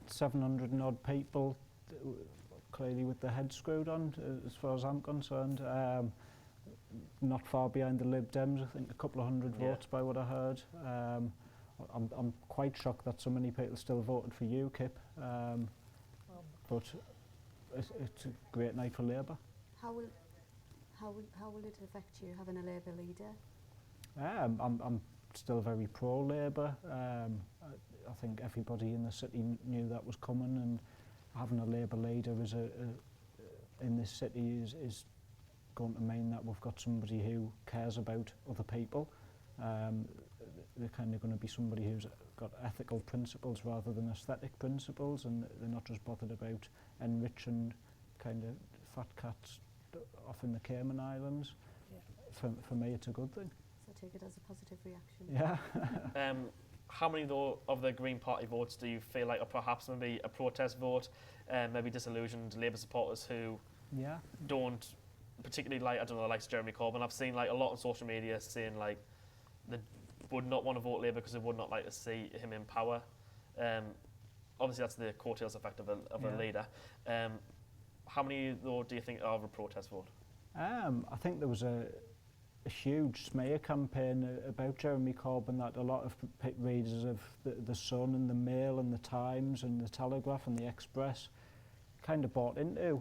700 and odd people, clearly with their heads screwed on, as far as I'm concerned. Not far behind the Lib Dems, I think a couple of hundred votes by what I heard. I'm quite shocked that so many people still voted for UKIP, but it's a great night for Labour.
How will it affect you having a Labour leader?
I'm still very pro-Labour. I think everybody in the city knew that was coming, and having a Labour leader is in this city is going to mean that we've got somebody who cares about other people. They're kind of going to be somebody who's got ethical principles rather than aesthetic principles, and they're not just bothered about enriching kind of fat cats off in the Cayman Islands. Yeah. For me, it's a good thing.
So take it as a positive reaction.
Yeah.
How many though of the Green Party votes do you feel like are perhaps maybe a protest vote, maybe disillusioned Labour supporters who don't particularly like, I don't know, like Jeremy Corbyn? I've seen like a lot on social media saying like they would not want to vote Labour because they would not like to see him in power. Obviously that's the coattails effect of a leader. How many though do you think are of a protest vote?
I think there was a huge smear campaign about Jeremy Corbyn that a lot of readers of the Sun and the Mail and the Times and the Telegraph and the Express kind of bought into.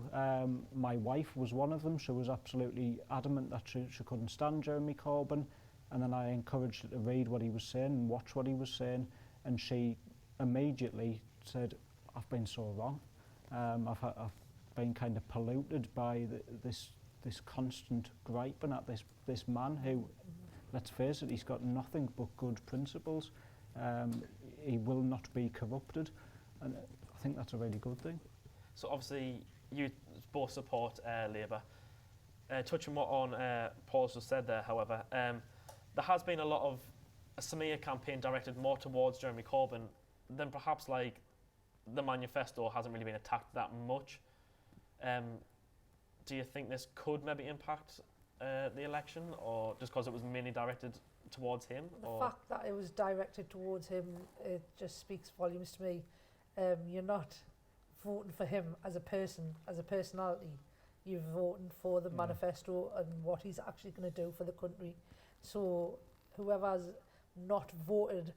My wife was one of them. She was absolutely adamant that she couldn't stand Jeremy Corbyn, and then I encouraged her to read what he was saying and watch what he was saying, and she immediately said, I've been so wrong. I've been kind of polluted by this constant griping at this man who, let's face it, he's got nothing but good principles. He will not be corrupted, and I think that's a really good thing.
So obviously you both support Labour. Touching what on Paul's just said there, however, there has been a lot of a smear campaign directed more towards Jeremy Corbyn, then perhaps like the manifesto hasn't really been attacked that much. Do you think this could maybe impact the election, or just because it was mainly directed towards him?
The fact that it was directed towards him, it just speaks volumes to me. You're not voting for him as a person, as a personality. You're voting for the manifesto and what he's actually going to do for the country. So whoever's not voted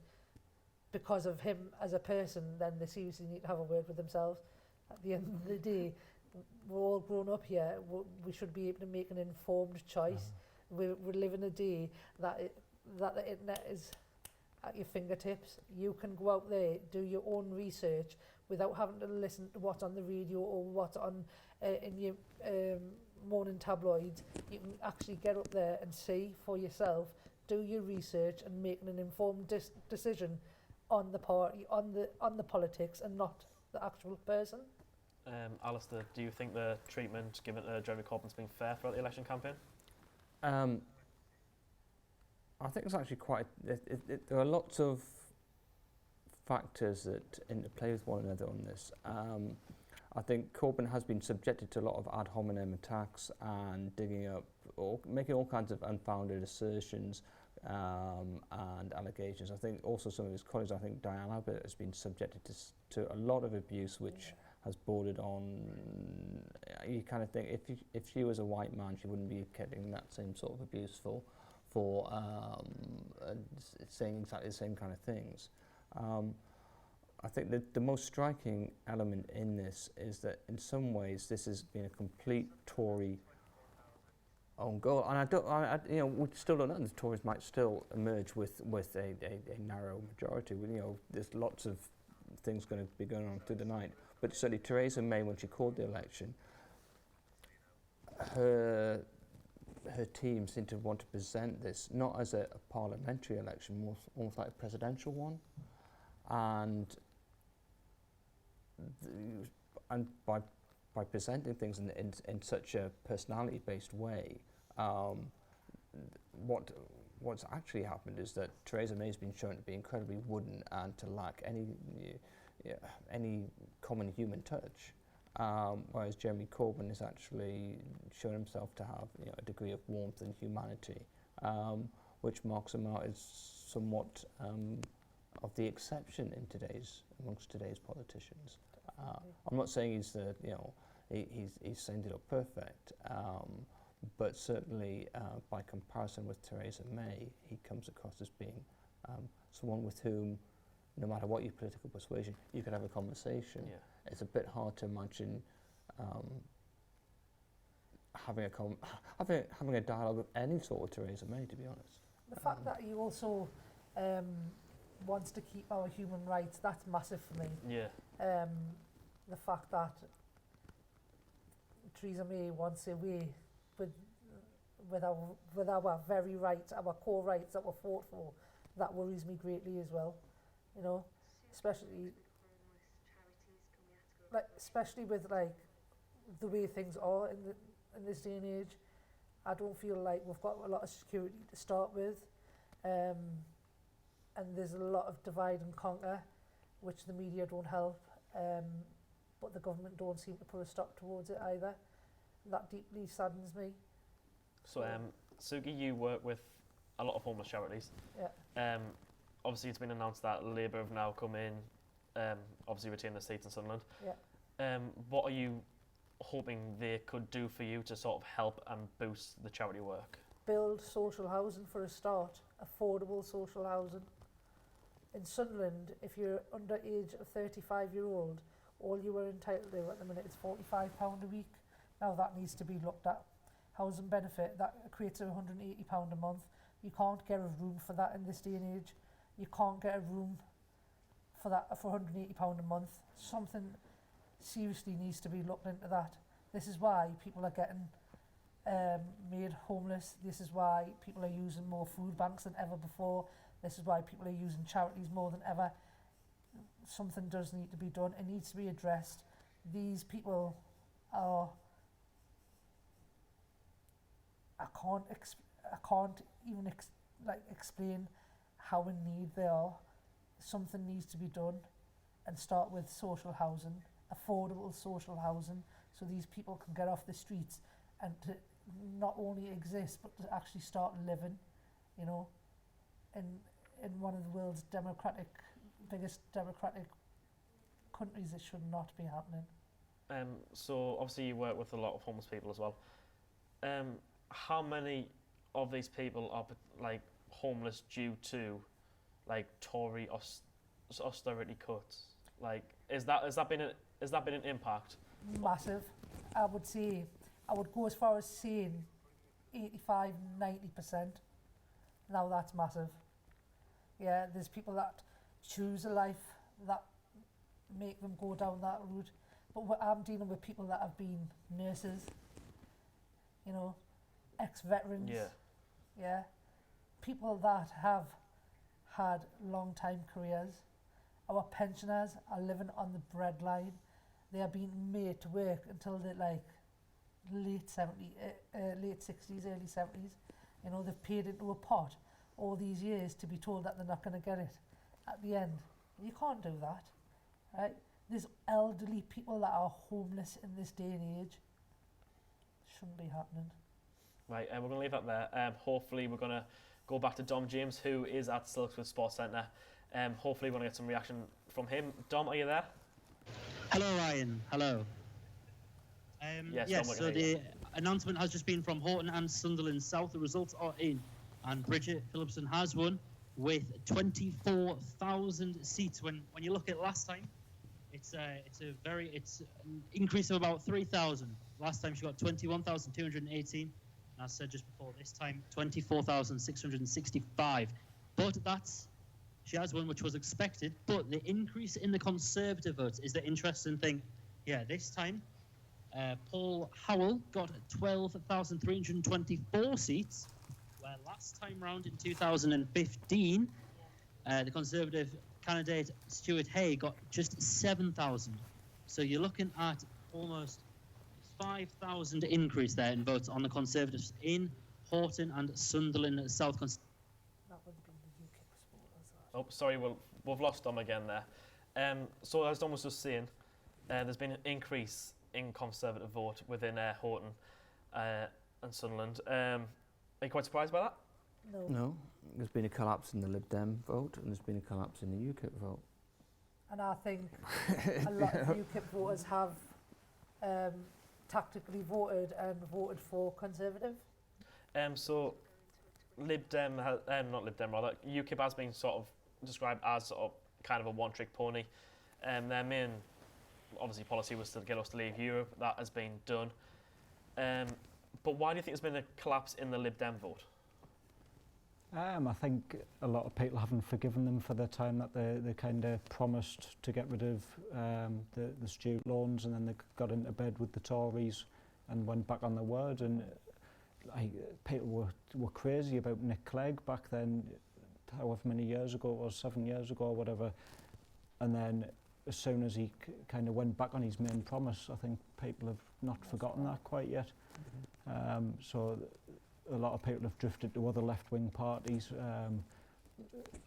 because of him as a person, then they seriously need to have a word with themselves. At the end of the day, we're all grown up here. We should be able to make an informed choice. We live in a day that the internet is at your fingertips. You can go out there, do your own research without having to listen to what's on the radio or what's on in your morning tabloids. You can actually get up there and see for yourself, do your research and make an informed decision on the party, on the politics, and not the actual person.
Alistair, do you think the treatment given to Jeremy Corbyn's been fair throughout the election campaign?
I think it's actually quite. There are lots of factors that interplay with one another on this. I think Corbyn has been subjected to a lot of ad hominem attacks and digging up or making all kinds of unfounded assertions and allegations. I think also some of his colleagues, I think Diane Abbott has been subjected to a lot of abuse, which has bordered on, you kind of think if she was a white man, she wouldn't be getting that same sort of abuse for saying exactly the same kind of things. I think that the most striking element in this is that in some ways this has been a complete Tory own goal, and we still don't know. The Tories might still emerge with a narrow majority. There's lots of things going to be going on through the night. But certainly Theresa May, when she called the election, her team seemed to want to present this not as a parliamentary election, more almost like a presidential one, and by presenting things in such a personality-based way, what's actually happened is that Theresa May has been shown to be incredibly wooden and to lack any common human touch, whereas Jeremy Corbyn has actually shown himself to have a degree of warmth and humanity, which marks him out as somewhat of the exception amongst today's politicians. I'm not saying he's ended up perfect, but certainly by comparison with Theresa May, he comes across as being someone with whom, no matter what your political persuasion, you could have a conversation.
Yeah.
It's a bit hard to imagine having a dialogue of any sort with Theresa May, to be honest.
The fact that he also wants to keep our human rights, that's massive for me.
Yeah.
The fact that Theresa May wants away with our very rights, our core rights that were fought for, that worries me greatly as well. Especially with the way things are in this day and age. I don't feel like we've got a lot of security to start with, and there's a lot of divide and conquer, which the media don't help, but the government don't seem to put a stop towards it either. That deeply saddens me.
So, Sugi, you work with a lot of homeless charities.
Yeah.
Obviously, it's been announced that Labour have now come in, obviously retain the seats in Sunderland.
Yeah.
What are you hoping they could do for you to sort of help and boost the charity work?
Build social housing for a start, affordable social housing. In Sunderland, if you're under age of 35-year-old, all you are entitled to at the minute is £45 a week. Now that needs to be looked at. Housing benefit, that equates to £180 a month. You can't get a room for that in this day and age. You can't get a room for that for £180 a month. Something seriously needs to be looked into that. This is why people are getting made homeless. This is why people are using more food banks than ever before. This is why people are using charities more than ever. Something does need to be done. It needs to be addressed. These people are... I can't even explain how in need they are. Something needs to be done, and start with social housing, affordable social housing, so these people can get off the streets and to not only exist but to actually start living, you know, in one of the world's biggest democratic countries. It should not be happening.
So obviously you work with a lot of homeless people as well. How many of these people are like homeless due to like Tory austerity cuts? Like, has that been an impact?
Massive. I would say, I would go as far as saying 85-90%. Now that's massive. Yeah, there's people that choose a life that make them go down that route. But I'm dealing with people that have been nurses, you know, ex-veterans.
Yeah.
Yeah. People that have had long time careers. Our pensioners are living on the breadline. They are being made to work until they're like late 60s, early 70s. You know, they've paid into a pot all these years to be told that they're not going to get it at the end. You can't do that, right? There's elderly people that are homeless in this day and age. Shouldn't be happening.
Right, and we're going to leave that there. Hopefully we're going to go back to Dom James, who is at Silksworth Sports Centre. Hopefully we're going to get some reaction from him. Dom, are you there?
Hello, Ryan. Hello. Yes, so the announcement has just been from Horton and Sunderland South. The results are in, and Bridget Phillipson has won with 24,000 seats. When you look at last time, it's an increase of about 3,000. Last time she got 21,218. As I said just before, this time 24,665. But she has won, which was expected. But the increase in the Conservative votes is the interesting thing. Yeah, this time Paul Howell got 12,324 seats, where last time round in 2015, the Conservative candidate Stuart Hay got just 7,000. So you're looking at almost 5,000 increase there in votes on the Conservatives in Horton and Sunderland South.
That would be the UKIP supporters.
Oh, sorry, we've lost Dom again there. So as Dom was just saying, there's been an increase in Conservative vote within Horton and Sunderland. Are you quite surprised by that?
No. There's been a collapse in the Lib Dem vote, and there's been a collapse in the UKIP vote.
And I think a lot of UKIP voters have tactically voted and voted for Conservative.
So Lib Dem, not Lib Dem rather, UKIP has been sort of described as sort of kind of a one-trick pony. Their main, obviously, policy was to get us to leave Europe. That has been done. But why do you think there's been a collapse in the Lib Dem vote?
I think a lot of people haven't forgiven them for the time that they kind of promised to get rid of the student loans, and then they got into bed with the Tories and went back on their word. And people were crazy about Nick Clegg back then, however many years ago it was, 7 years ago or whatever. And then as soon as he kind of went back on his main promise, I think people have not forgotten that quite yet. So a lot of people have drifted to other left-wing parties.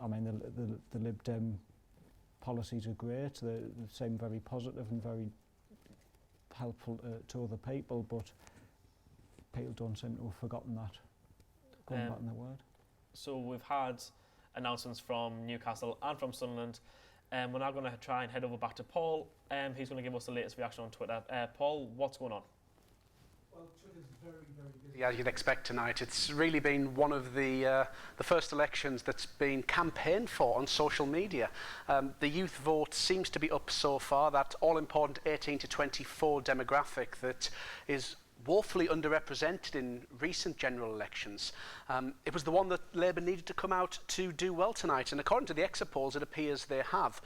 I mean, the Lib Dem policies are great. They seem very positive and very helpful to other people, but people don't seem to have forgotten that, going back on their word.
So we've had announcements from Newcastle and from Sunderland. We're now going to try and head over back to Paul. He's going to give us the latest reaction on Twitter. Paul, what's going on?
Well, Twitter's very, very busy, as you'd expect tonight. It's really been one of the first elections that's been campaigned for on social media. The youth vote seems to be up so far, that all-important 18 to 24 demographic that is woefully underrepresented in recent general elections. It was the one that Labour needed to come out to do well tonight, and according to the exit polls, it appears they have.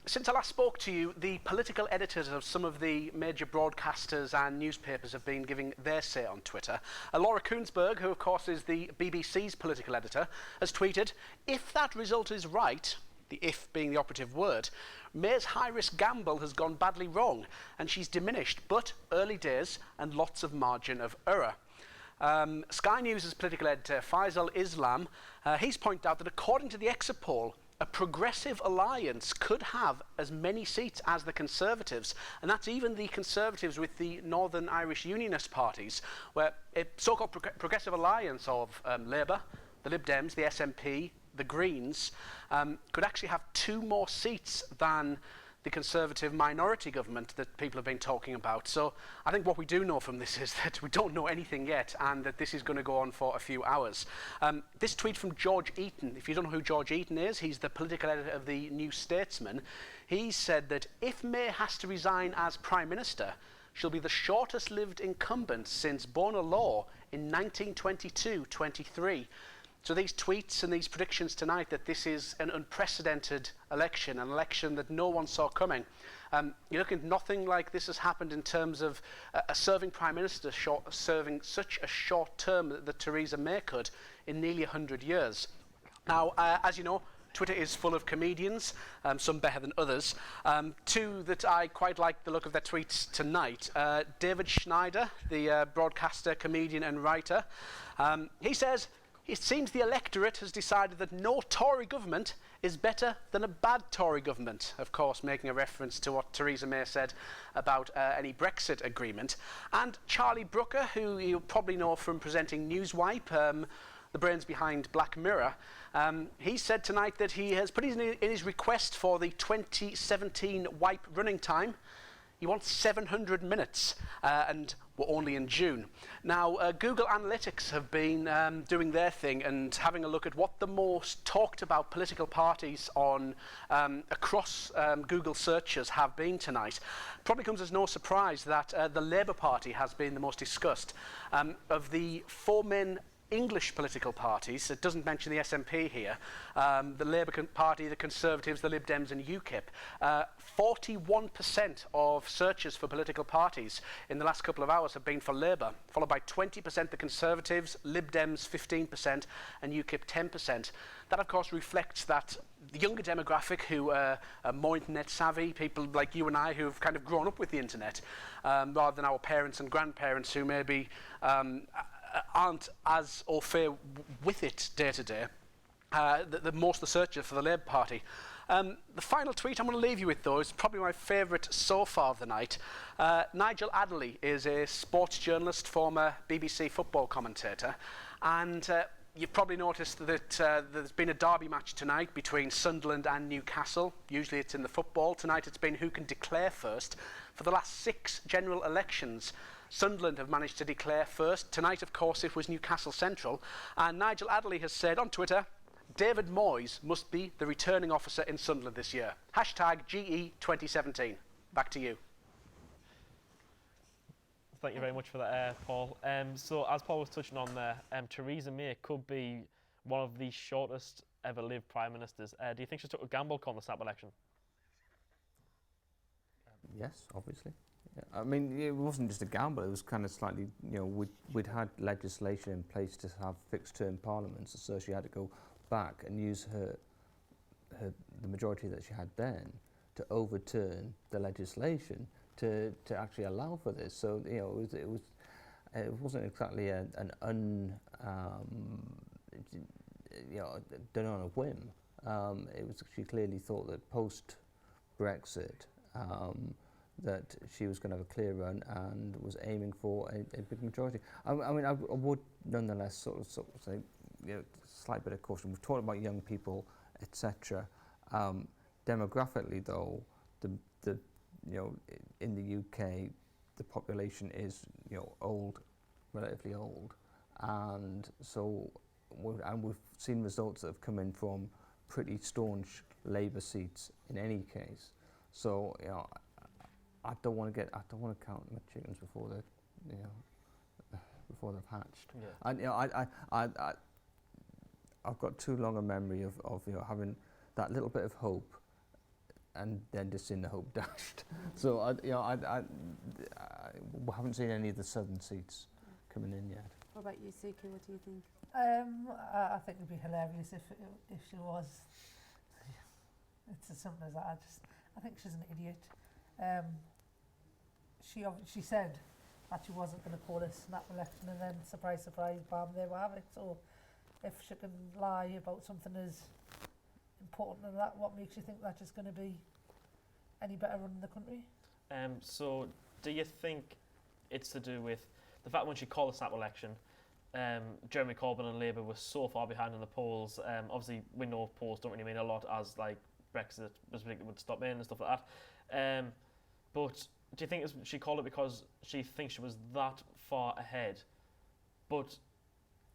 Since I last spoke to you, the political editors of some of the major broadcasters and newspapers have been giving their say on Twitter. Laura Koonsberg, who of course is the BBC's political editor, has tweeted, "If that result is right," the if being the operative word, "May's high-risk gamble has gone badly wrong, and she's diminished, but early days and lots of margin of error." Sky News' political editor Faisal Islam, he's pointed out that according to the exit poll, a progressive alliance could have as many seats as the Conservatives, and that's even the Conservatives with the Northern Irish Unionist parties, where a so-called progressive alliance of Labour, the Lib Dems, the SNP, the Greens, could actually have 2 more seats than the Conservative minority government that people have been talking about. So I think what we do know from this is that we don't know anything yet, and that this is going to go on for a few hours. This tweet from George Eaton, if you don't know who George Eaton is, he's the political editor of the New Statesman. He said that if May has to resign as Prime Minister, she'll be the shortest lived incumbent since Bonar Law in 1922-23. So these tweets and these predictions tonight that this is an unprecedented election, an election that no one saw coming. You're looking at nothing like this has happened in terms of a serving Prime Minister serving such a short term that Theresa May could in nearly 100 years. Now, as you know, Twitter is full of comedians, some better than others. 2 that I quite like the look of their tweets tonight. David Schneider, the broadcaster, comedian and writer, he says, "It seems the electorate has decided that no Tory government is better than a bad Tory government," of course making a reference to what Theresa May said about any Brexit agreement. And Charlie Brooker, who you probably know from presenting Newswipe, the brains behind Black Mirror, he said tonight that he has put in his request for the 2017 Wipe running time. He wants 700 minutes, and we're only in June. Now, Google Analytics have been doing their thing and having a look at what the most talked about political parties on across Google searches have been tonight. Probably comes as no surprise that the Labour Party has been the most discussed. Of the 4 main English political parties, it doesn't mention the SNP here, the Labour Party, the Conservatives, the Lib Dems and UKIP, 41% of searches for political parties in the last couple of hours have been for Labour, followed by 20% the Conservatives, Lib Dems 15% and UKIP 10%. That of course reflects that the younger demographic who are more internet savvy, people like you and I who have kind of grown up with the internet, rather than our parents and grandparents who maybe aren't as au fait with it day to day. Most of the searches for the Labour Party. The final tweet I'm going to leave you with, though, is probably my favourite so far of the night. Nigel Adderley is a sports journalist, former BBC football commentator, and you've probably noticed that there's been a derby match tonight between Sunderland and Newcastle. Usually it's in the football. Tonight it's been who can declare first. For the last 6 general elections, Sunderland have managed to declare first. Tonight, of course, it was Newcastle Central. And Nigel Adderley has said on Twitter, "David Moyes must be the returning officer in Sunderland this year. Hashtag GE 2017. Back to you.
Thank you very much for that, Paul. So, as Paul was touching on there, Theresa May could be one of the shortest ever lived Prime Ministers. Do you think she took a gamble calling the snap election?
Yes, obviously. Yeah. I mean, it wasn't just a gamble, it was kind of slightly, you know, we'd had legislation in place to have fixed-term parliaments, so she had to go back and use the majority that she had then to overturn the legislation to actually allow for this. So, you know, it wasn't exactly an you know, done on a whim. It was, she clearly thought that post-Brexit, that she was going to have a clear run and was aiming for a big majority. I mean, I would nonetheless sort of say, you know, slight bit of caution. We've talked about young people, etc. Demographically, though, the you know, in the UK, the population is, you know, old, relatively old, and so we've seen results that have come in from pretty staunch Labour seats in any case. So, you know, I don't want to count my chickens before they're, you know, before they've hatched. Yeah. And you know, I've got too long a memory of you know, having that little bit of hope, and then just seeing the hope dashed. So you know, we haven't seen any of the southern seats coming in yet.
What about you, Suki? What do you think?
I think it'd be hilarious if she was. It's as simple as that. I think she's an idiot. She said that she wasn't going to call a snap election, and then surprise, surprise, bam, there we have it. So if she can lie about something as important as that, what makes you think that she's going to be any better running the country?
So do you think it's to do with the fact when she called the snap election, Jeremy Corbyn and Labour were so far behind in the polls? Obviously, we know polls don't really mean a lot as like Brexit would stop in and stuff like that. But do you think she called it because she thinks she was that far ahead? But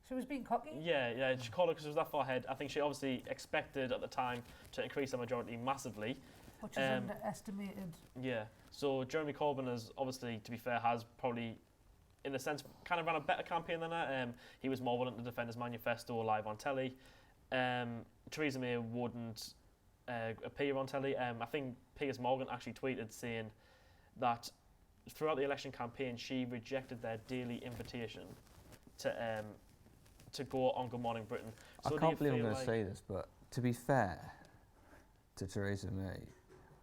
she was being cocky?
Yeah, she called it because she was that far ahead. I think she obviously expected at the time to increase the majority massively.
But she's underestimated.
Yeah, so Jeremy Corbyn has obviously, to be fair, has probably, in a sense, kind of ran a better campaign than her. He was more willing to defend his manifesto live on telly. Theresa May wouldn't appear on telly. I think Piers Morgan actually tweeted saying that throughout the election campaign, she rejected their daily invitation to go on Good Morning Britain. So
I can't believe I'm going to say this, but to be fair to Theresa May,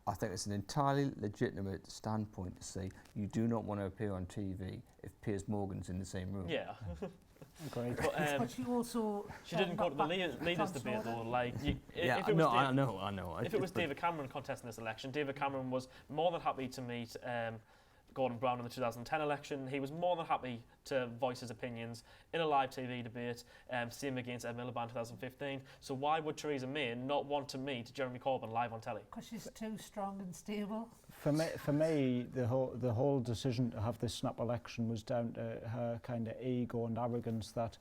I think it's an entirely legitimate standpoint to say you do not want to appear on TV if Piers Morgan's in the same room.
Yeah.
Great.
But she also...
She didn't go to the leaders' debate though. Like,
I know.
If it was David Cameron contesting this election, David Cameron was more than happy to meet Gordon Brown in the 2010 election. He was more than happy to voice his opinions in a live TV debate, same against Ed Miliband in 2015. So why would Theresa May not want to meet Jeremy Corbyn live on telly?
Because she's too strong and stable.
For me, the whole decision to have this snap election was down to her kind of ego and arrogance that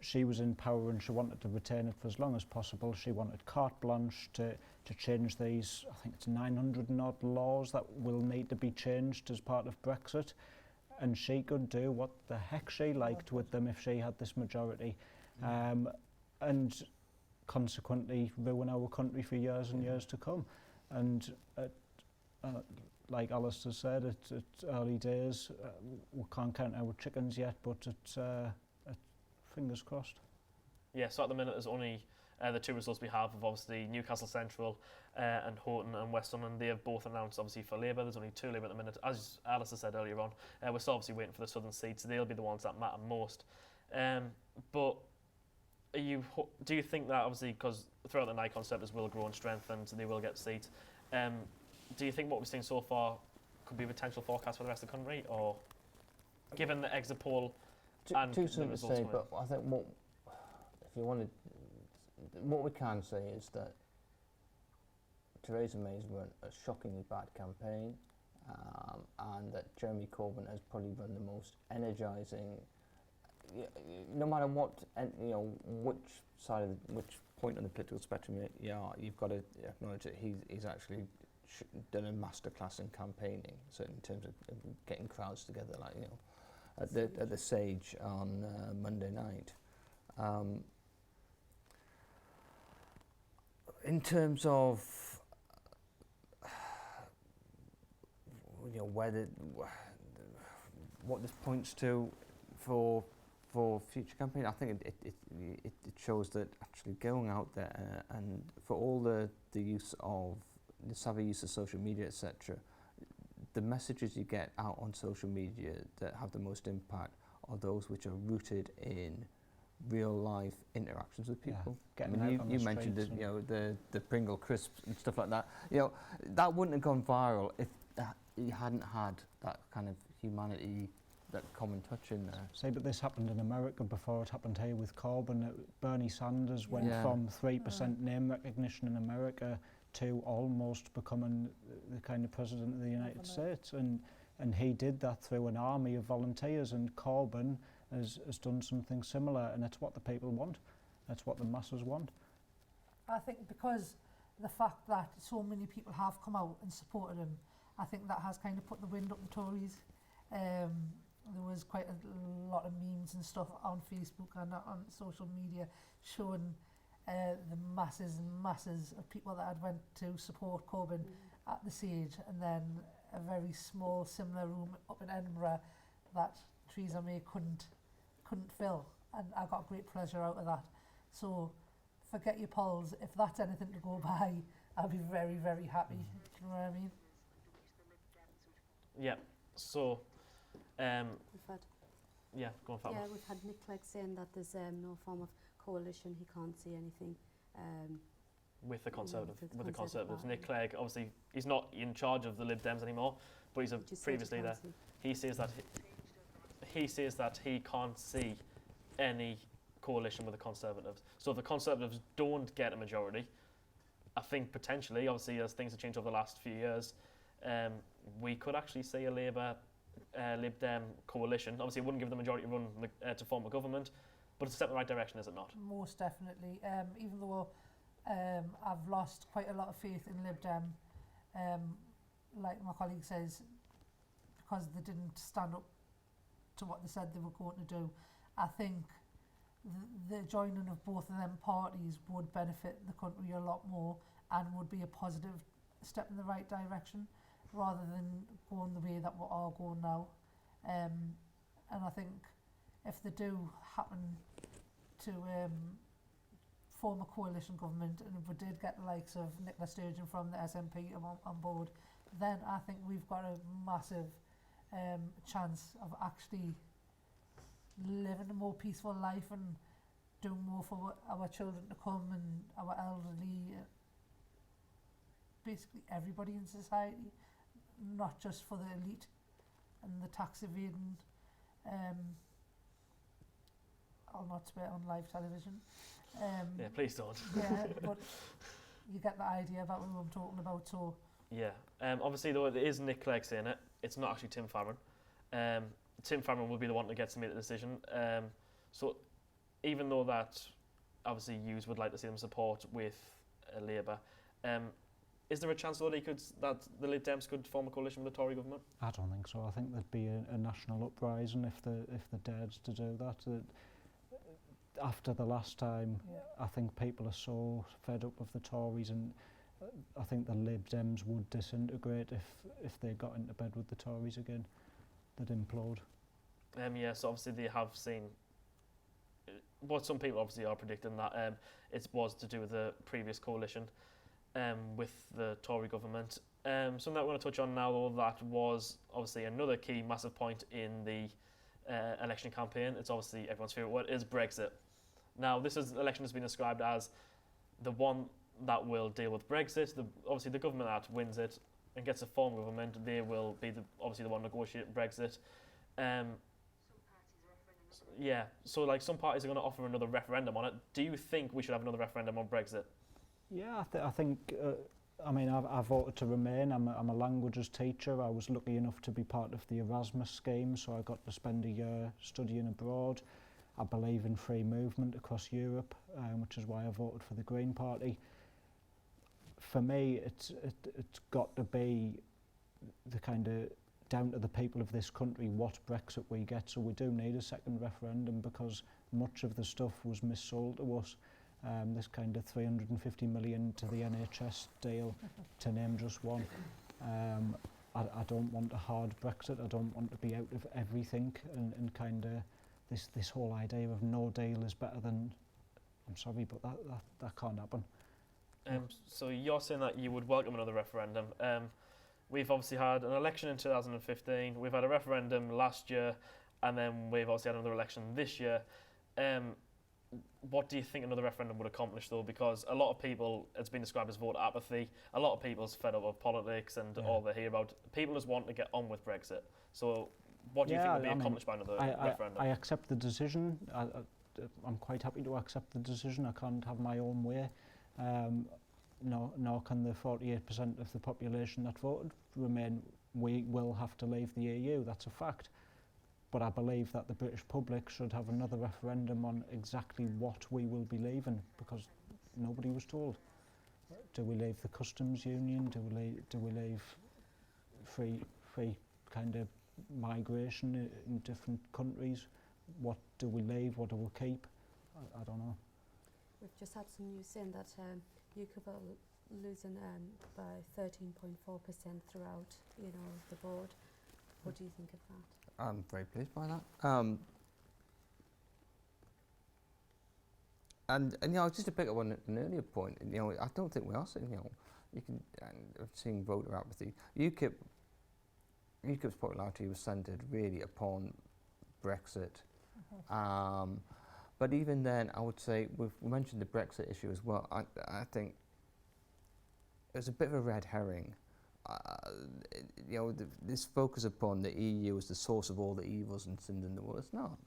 she was in power and she wanted to retain it for as long as possible. She wanted carte blanche to change these, I think it's 900 and odd laws that will need to be changed as part of Brexit. And she could do what the heck she liked with them if she had this majority. And consequently ruin our country for years and years to come. And like Alistair said, it's early days. We can't count our chickens yet, but it's fingers crossed.
Yeah, so at the minute there's only the two results we have of obviously Newcastle Central and Houghton and West London. They have both announced obviously for Labour. There's only two Labour at the minute. As Alistair said earlier on, we're still obviously waiting for the southern seats. They'll be the ones that matter most. But do you think that obviously because throughout the night Conservatives will grow in strength and they will get seats, do you think what we've seen so far could be a potential forecast for the rest of the country, or given the exit poll and
too
the
soon to
results?
say, but I think what we can say is that Theresa May's run a shockingly bad campaign, and that Jeremy Corbyn has probably run the most energising. No matter what, which point on the political spectrum you are, you've got to acknowledge that he's actually done a masterclass in campaigning. So in terms of getting crowds together, like at the Sage on Monday night. In terms of what this points to for future campaign, I think it shows that actually going out there and for all the use of the savvy use of social media, etc., the messages you get out on social media that have the most impact are those which are rooted in real life interactions with people.
Yeah,
I mean, you mentioned the Pringle crisps and stuff like that. That wouldn't have gone viral if you hadn't had that kind of humanity, that common touch in there.
Say, but this happened in America before it happened here with Corbyn. Bernie Sanders went from 3% name recognition in America to almost becoming the kind of president of the United States, and he did that through an army of volunteers, and Corbyn has done something similar, and it's what the people want. That's what the masses want.
I think because the fact that so many people have come out and supported him, I think that has kind of put the wind up the Tories. There was quite a lot of memes and stuff on Facebook and on social media showing the masses and masses of people that had went to support Corbyn at the Sage, and then a very small similar room up in Edinburgh that Theresa May couldn't fill, and I got great pleasure out of that. So forget your polls. If that's anything to go by, I'll be very, very happy. Do you know what I mean?
Yeah. So
We've had,
Yeah, go on, Fatima.
yeah, we've had Nick Clegg saying that there's no form of coalition. He can't see anything.
With the Conservatives.
with the
With the
Conservative
Conservatives.
Party.
Nick Clegg, obviously, he's not in charge of the Lib Dems anymore, but he's
Just said he
previously there.
can't see.
He says that he can't see any coalition with the Conservatives. So if the Conservatives don't get a majority, I think potentially, obviously, as things have changed over the last few years, we could actually see a Labour Lib Dem coalition. Obviously, it wouldn't give the majority run to form a government, but it's a step in the right direction, is it not?
Most definitely. Even though I've lost quite a lot of faith in Lib Dem, like my colleague says, because they didn't stand up to what they said they were going to do. I think the joining of both of them parties would benefit the country a lot more and would be a positive step in the right direction rather than going the way that we are going now. And I think if they do happen to form a coalition government, and if we did get the likes of Nicola Sturgeon from the SNP on board, then I think we've got a massive chance of actually living a more peaceful life and doing more for our children to come and our elderly, basically everybody in society, not just for the elite and the tax evading. I'll not swear on live television.
Yeah, please don't.
Yeah, but you get the idea about who I'm talking about. So
Yeah. Obviously, though, it is Nick Clegg saying it. It's not actually Tim Farron. Tim Farron will be the one that gets to make the decision. So even though that, obviously, yous would like to see them support with Labour, is there a chance though that the Lib Dems could form a coalition with the Tory government?
I don't think so. I think there'd be a national uprising if they dared to do that. After the last time, I think people are so fed up with the Tories, and I think the Lib Dems would disintegrate if they got into bed with the Tories again. They'd implode.
Yes, obviously they have seen. But some people obviously are predicting that it was to do with the previous coalition with the Tory government. Something that I want to touch on now, though, that was obviously another key massive point in the election campaign. It's obviously everyone's favourite word, is Brexit. Now, this election has been described as the one that will deal with Brexit. Obviously, the government that wins it and gets a form government, they will be obviously the one negotiating Brexit. Yeah, so like some parties are going to offer another referendum on it. Do you think we should have another referendum on Brexit?
Yeah, I think. I mean, I voted to remain. I'm a languages teacher. I was lucky enough to be part of the Erasmus scheme, so I got to spend a year studying abroad. I believe in free movement across Europe, which is why I voted for the Green Party. For me, it's got to be the kind of down to the people of this country what Brexit we get. So we do need a second referendum because much of the stuff was missold to us. This kind of 350 million to the NHS deal, to name just one. I don't want a hard Brexit. I don't want to be out of everything, and kind of this whole idea of no deal is better than. I'm sorry, but that can't happen.
So you're saying that you would welcome another referendum. We've obviously had an election in 2015. We've had a referendum last year, and then we've obviously had another election this year. What do you think another referendum would accomplish, though? Because a lot of people, it's been described as voter apathy. A lot of people's fed up with politics and all they hear about. People just want to get on with Brexit. So what do you think would be accomplished by another referendum?
I accept the decision. I'm quite happy to accept the decision. I can't have my own way. Nor can the 48% of the population that voted remain. We will have to leave the EU, that's a fact. But I believe that the British public should have another referendum on exactly what we will be leaving, because nobody was told. Do we leave the customs union? Do we leave free kind of migration in different countries? What do we leave? What do we keep? I don't know.
We've just had some news saying that UKIP are losing by 13.4% throughout, the board. What do you think of that?
I'm very pleased by that. And just to pick up on an earlier point, I don't think we are seeing, you can, I've seen voter apathy. UKIP, UKIP's popularity was centred really upon Brexit. But even then, I would say, we mentioned the Brexit issue as well. I think it was a bit of a red herring. This focus upon the EU as the source of all the evils and sins in the world. It's not.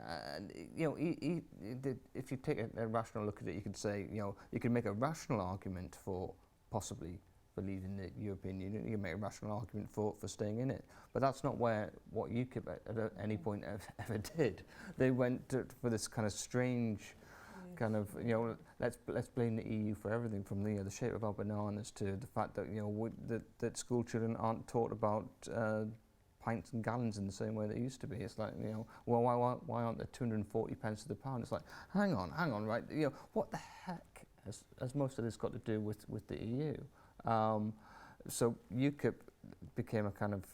And if you take a rational look at it, you could say, you can make a rational argument for possibly for leaving the European Union. You can make a rational argument for staying in it. But that's not what UKIP at any point ever did. They went for this kind of strange kind of, let's blame the EU for everything, from the shape of our bananas to the fact that that school children aren't taught about pints and gallons in the same way they used to be. It's like, well, why aren't there 240 pence to the pound? It's like, hang on, right? What the heck has most of this got to do with the EU? So UKIP became a kind of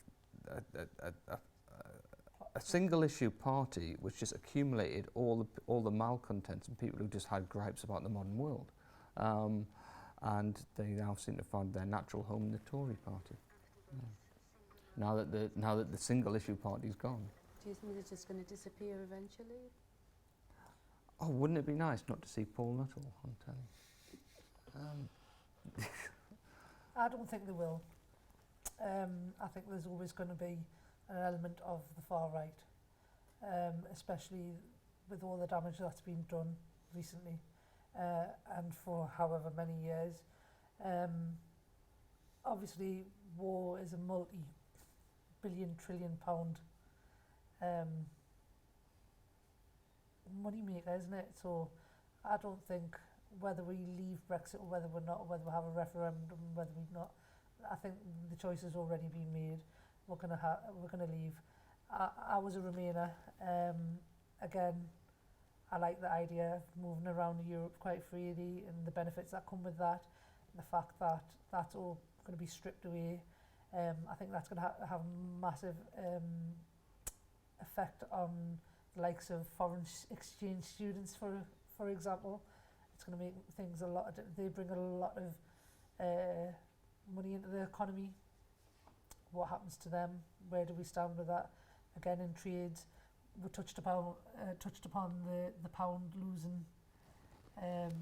a single issue party which just accumulated all the malcontents and people who just had gripes about the modern world, and they now seem to find their natural home in the Tory party. Now that the single issue party's gone.
Do you think it's just going to disappear eventually?
Oh, wouldn't it be nice not to see Paul Nuttall on telly?
I don't think they will. I think there's always going to be an element of the far right, especially with all the damage that's been done recently, and for however many years. Obviously, war is a multi-billion, trillion-pound money maker, isn't it? So I don't think whether we leave Brexit or whether we're not, or whether we have a referendum, whether we're not, I think the choice has already been made. We're gonna leave. I was a Remainer. Again, I like the idea of moving around Europe quite freely and the benefits that come with that. And the fact that that's all going to be stripped away. I think that's going to have a massive effect on the likes of foreign exchange students, for example. It's going to make things a lot. They bring a lot of money into the economy. What happens to them? Where do we stand with that? Again, in trades, we touched upon the pound losing
2%.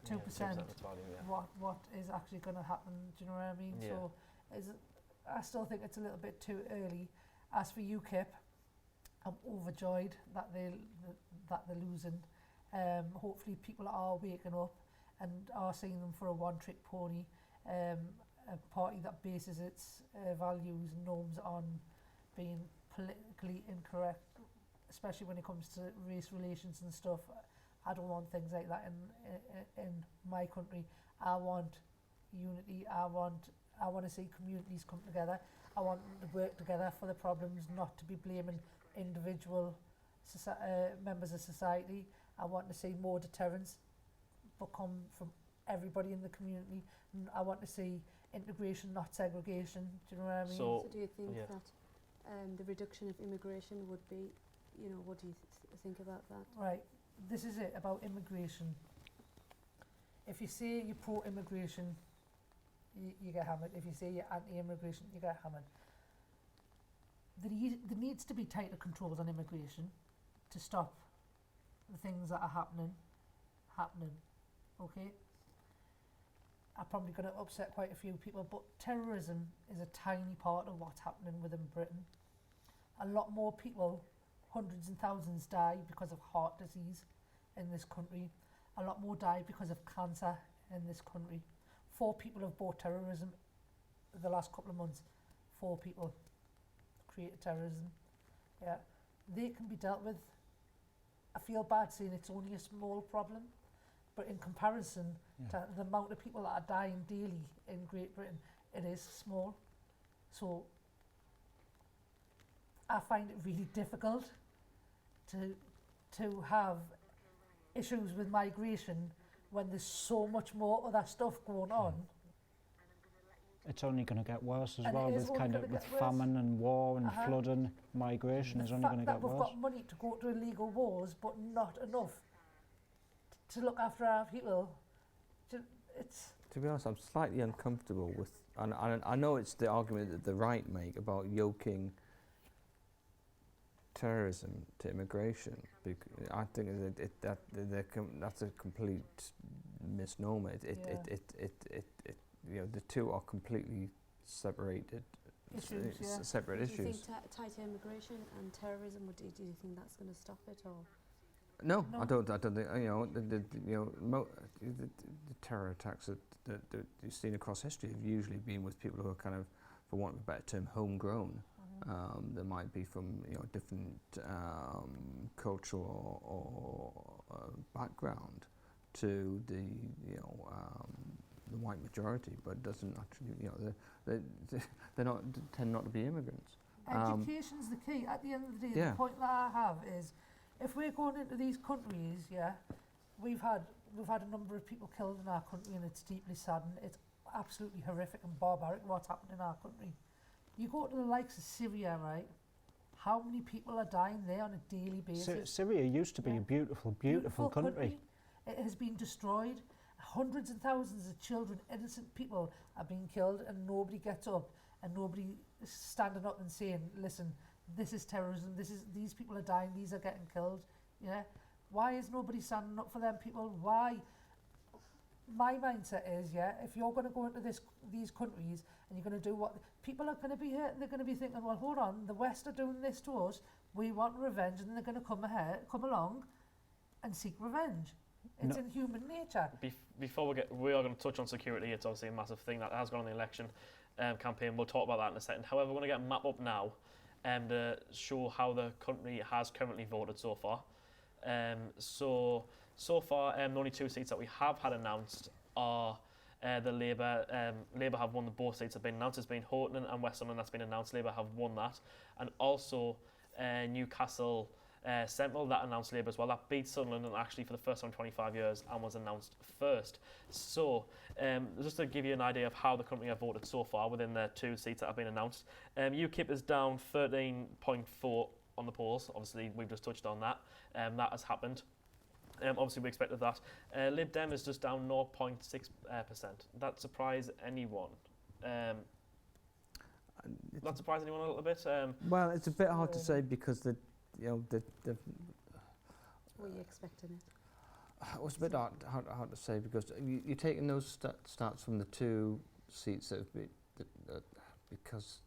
2%. What is actually going to happen? Do you know what I mean?
Yeah.
So, I still think it's a little bit too early. As for UKIP, I'm overjoyed that they're losing. Hopefully, people are waking up and are seeing them for a one-trick pony. A party that bases its values and norms on being politically incorrect, especially when it comes to race relations and stuff. I don't want things like that in my country. I want unity. I want to see communities come together. I want them to work together for the problems, not to be blaming individual members of society. I want to see more deterrence, but come from everybody in the community. I want to see integration, not segregation. Do you know what I mean?
So do you think that the reduction of immigration would be, what do you think about that?
Right, this is it about immigration. If you say you're pro-immigration, you get hammered. If you say you're anti-immigration, you get hammered. There needs to be tighter controls on immigration to stop the things that are happening. Okay? I'm probably going to upset quite a few people, but terrorism is a tiny part of what's happening within Britain. A lot more people, hundreds and thousands, die because of heart disease in this country. A lot more die because of cancer in this country. 4 people have bought terrorism in the last couple of months. 4 people created terrorism. Yeah, they can be dealt with. I feel bad saying it's only a small problem, but in comparison to the amount of people that are dying daily in Great Britain, it is small. So I find it really difficult to have issues with migration when there's so much more other stuff going on.
It's only going to get worse as
And
well,
it is
with
only gonna
with
get worse.
famine and war and flooding. Migration is only going to get
The fact that we've
worse.
got money to go to illegal wars, but not enough to look after our people, it's
To be honest, I'm slightly uncomfortable with, and I know it's the argument that the right make about yoking terrorism to immigration. I think that's a complete misnomer. The two are completely separated.
Issues, yeah.
Separate
Do you
issues.
think tight immigration and terrorism, do you think that's going to stop it, or?
No,
No.
I don't think the terror attacks that you've seen across history have usually been with people who are kind of, for want of a better term, homegrown. There might be from different cultural or background to the white majority, but it doesn't actually they tend not to be immigrants.
Education's the key. At the end of the day,
Yeah.
the point that I have is, if we're going into these countries, yeah, we've had a number of people killed in our country, and it's deeply saddened. It's absolutely horrific and barbaric what's happened in our country. You go to the likes of Syria, right? How many people are dying there on a daily basis?
Syria used to be a beautiful country.
It has been destroyed. Hundreds and thousands of children, innocent people, are being killed, and nobody gets up, and nobody is standing up and saying, listen, this is terrorism, these people are dying, these are getting killed. Yeah, why is nobody standing up for them people? Why? My mindset is, yeah, if you're going to go into these countries and you're going to do what people are going to be here, and they're going to be thinking, well, hold on, the West are doing this to us, we want revenge, and they're going to come along and seek revenge. It's in human nature.
Before we are going to touch on security. It's obviously a massive thing that has gone on the election campaign. We'll talk about that in a second. However, we're going to get a map up now to show how the country has currently voted so far. So far, the only two seats that we have had announced are the Labour. Labour have won both seats have been announced. It's been Houghton and Westmoreland that's been announced. Labour have won that, and also Newcastle Central that announced Labour as well. That beat Sunderland, and actually for the first time in 25 years, and was announced first. So just to give you an idea of how the country have voted so far within the two seats that have been announced, UKIP is down 13.4 on the polls. Obviously, we've just touched on that. That has happened. Obviously, we expected that. Lib Dem is just down 0.6%. That surprised anyone? That surprised anyone a little bit?
Well, it's a bit hard to say because the
Were you expecting it?
it was a bit hard to say because you're taking those stats from the two seats that have been, because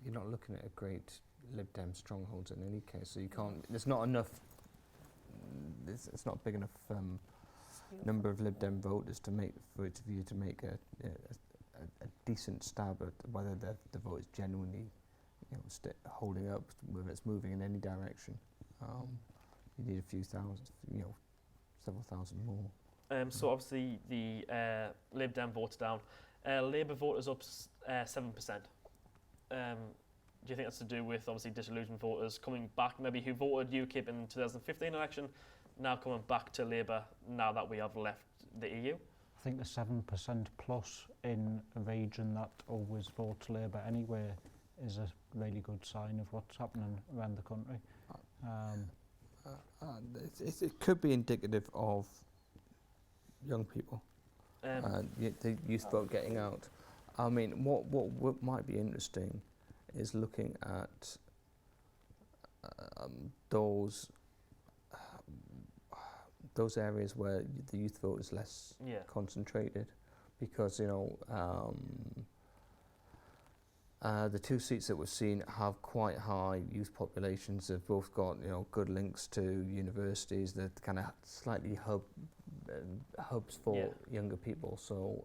you're not looking at a great Lib Dem strongholds in any case, so you can't. There's not enough. It's not a big enough number of Lib Dem voters to make for you to make a decent stab at whether the vote is genuinely holding up, whether it's moving in any direction. You need a few thousand, several thousand more.
So obviously the Lib Dem votes down. Labour voters up 7%. Do you think that's to do with obviously disillusioned voters coming back, maybe who voted UKIP in 2015 election, now coming back to Labour now that we have left the EU?
I think the 7% plus in a region that always votes Labour anyway is a really good sign of what's happening around the country.
It could be indicative of young people, the youth vote getting out. I mean, what might be interesting is looking at those areas where the youth vote is less concentrated, because the two seats that we've seen have quite high youth populations. They've both got good links to universities. They're kind of slightly hubs for younger people. So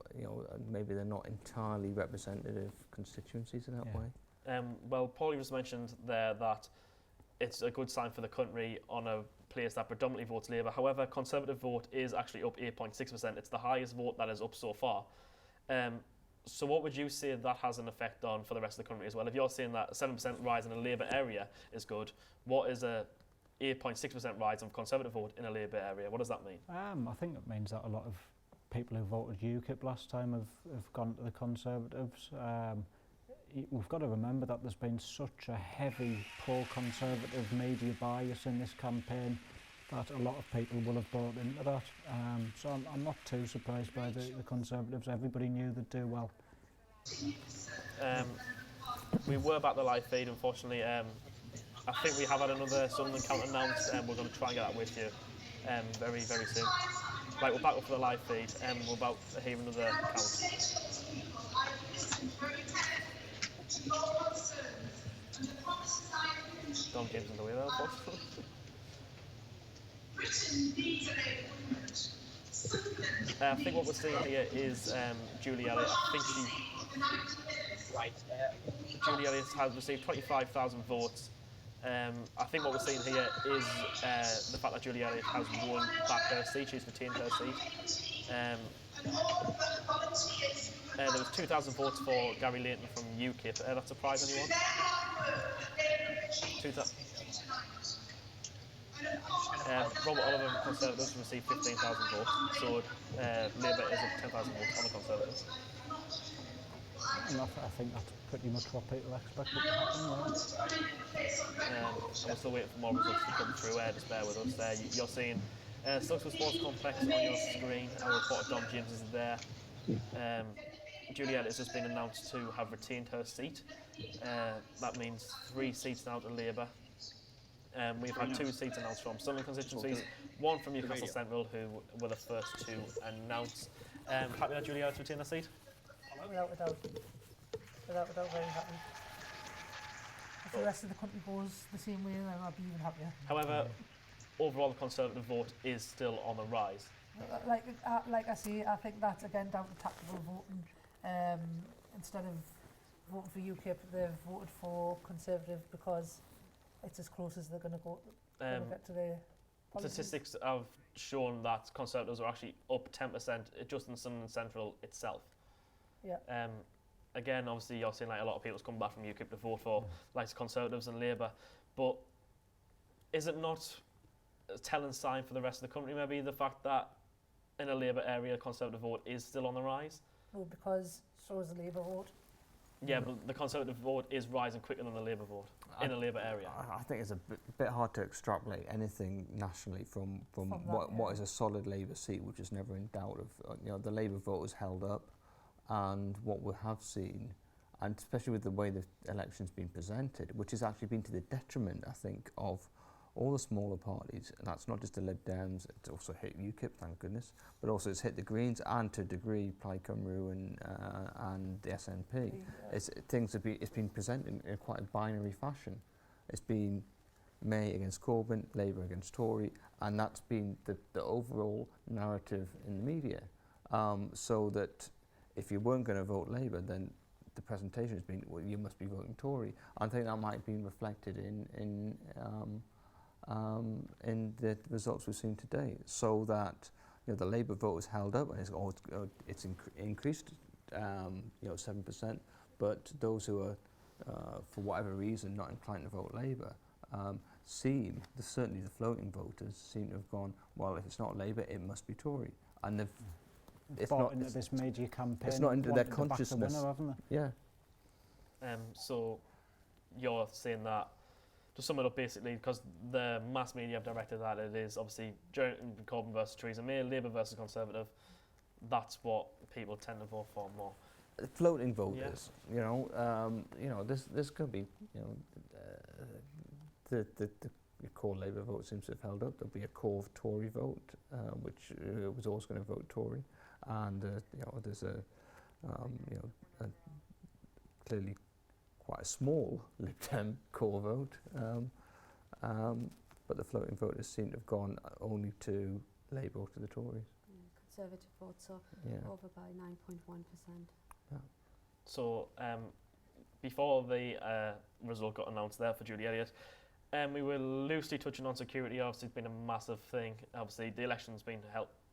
maybe they're not entirely representative constituencies in that way.
Well, Paul, you just mentioned there that it's a good sign for the country on a place that predominantly votes Labour. However, Conservative vote is actually up 8.6%. It's the highest vote that is up so far. So what would you say that has an effect on for the rest of the country as well? If you're saying that a 7% rise in a Labour area is good, what is a 8.6% rise of Conservative vote in a Labour area? What does that mean?
I think it means that a lot of people who voted UKIP last time have gone to the Conservatives. We've got to remember that there's been such a heavy pro-Conservative media bias in this campaign. that a lot of people will have bought into that. So I'm not too surprised by the Conservatives. Everybody knew they'd do well.
We were back the live feed, unfortunately. I think we have had another Sunderland count announced, and we're going to try and get that with you very, very soon. Right, we're back up for the live feed, and we're about to hear another count. Dom James in the way there, of course. I think what we're seeing here is Julie Elliott. I think Julie Elliott has received 25,000 votes. I think what we're seeing here is the fact that Julie Elliott has won back her seat. She's retained her seat. There was 2,000 votes for Gary Layton from UKIP. That surprised anyone? 2,000. Robert Oliver from Conservatives received 15,000 votes, so Labour is at 10,000 votes on the Conservatives.
And I think that's pretty much what people expected to happen.
We're still waiting for more results to come through. Just bear with us there. You're seeing Slugsworth Sports Complex on your screen. Our reporter Dom James is there. Juliette has just been announced to have retained her seat. That means 3 seats now to Labour. We've had 2 seats announced from Sunderland constituencies, 1 from Newcastle Central, who were the first to announce. Happy that Juliette has retained her seat?
Without a doubt. Without a doubt, very happy. If the rest of the country goes the same way, then I'll be even happier.
However, overall the Conservative vote is still on the rise.
Like I say, I think that's again down to tactical voting. Instead of voting for UKIP, they've voted for Conservative because it's as close as they're going to get to their policies.
Statistics have shown that Conservatives are actually up 10% just in Sunderland Central itself.
Yeah.
Again, obviously, you're seeing like a lot of people's come back from UKIP to vote for like Conservatives and Labour, but is it not a telling sign for the rest of the country? Maybe the fact that in a Labour area, Conservative vote is still on the rise.
No, because so is the Labour vote.
Yeah, but the Conservative vote is rising quicker than the Labour vote in a Labour area.
I think it's a bit hard to extrapolate anything nationally from what is a solid Labour seat, which is never in doubt of. The Labour vote is held up, and what we have seen, and especially with the way the election's been presented, which has actually been to the detriment, I think, of all the smaller parties, and that's not just the Lib Dems, it's also hit UKIP, thank goodness, but also it's hit the Greens and to a degree Plaid Cymru and the SNP. It's been presented in quite a binary fashion. It's been May against Corbyn, Labour against Tory, and that's been the overall narrative in the media. So that if you weren't going to vote Labour, then the presentation has been, well, you must be voting Tory. I think that might have been reflected in the results we've seen today, so that the Labour vote is held up and it's increased 7%, but those who are for whatever reason not inclined to vote Labour certainly the floating voters seem to have gone, well, if it's not Labour it must be Tory, and they've
bought into this media campaign.
It's not into their consciousness.
The winner, haven't they?
Yeah.
So you're saying that, to sum it up basically, because the mass media have directed that it is obviously Jeremy Corbyn versus Theresa May, Labour versus Conservative, that's what people tend to vote for more.
Floating voters, there's going to be, the core Labour vote seems to have held up. There'll be a core Tory vote, which was always going to vote Tory, and there's a clearly quite a small Lib Dem core vote, but the floating voters seem to have gone only to Labour or to the Tories.
Conservative votes are over by 9.1%.
Yeah.
So before the result got announced there for Julie Elliott, we were loosely touching on security. Obviously, it's been a massive thing. Obviously, the election's been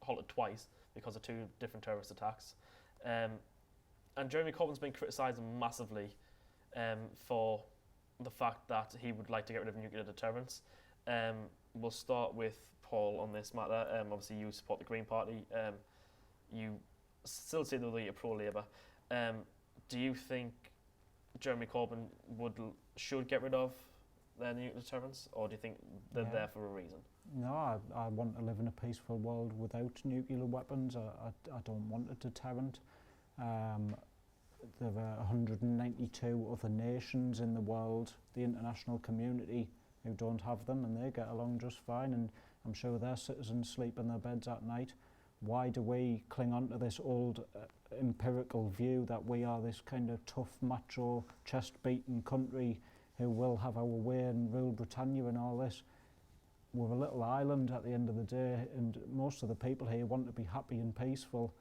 halted twice because of 2 different terrorist attacks. And Jeremy Corbyn's been criticised massively for the fact that he would like to get rid of nuclear deterrence. We'll start with Paul on this matter. Obviously, you support the Green Party. You still say that you're pro-Labour. Do you think Jeremy Corbyn should get rid of their nuclear deterrence, or do you think they're there for a reason?
No, I want to live in a peaceful world without nuclear weapons. I don't want a deterrent. There are 192 other nations in the world, the international community, who don't have them, and they get along just fine, and I'm sure their citizens sleep in their beds at night. Why do we cling on to this old empirical view that we are this kind of tough, macho, chest-beating country who will have our way and rule Britannia and all this? We're a little island at the end of the day, and most of the people here want to be happy and peaceful.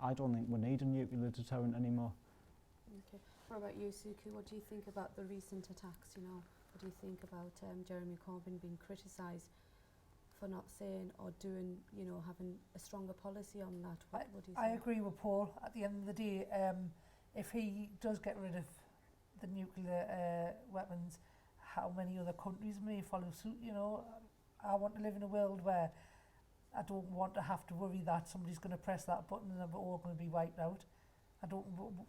I don't think we need a nuclear deterrent anymore.
Okay. What about you, Suku? What do you think about the recent attacks, you know? What do you think about Jeremy Corbyn being criticised for not saying or doing, you know, having a stronger policy on that? What do you think?
I agree with Paul. At the end of the day, if he does get rid of the nuclear weapons, how many other countries may follow suit, you know? I want to live in a world where I don't want to have to worry that somebody's going to press that button and we're all going to be wiped out.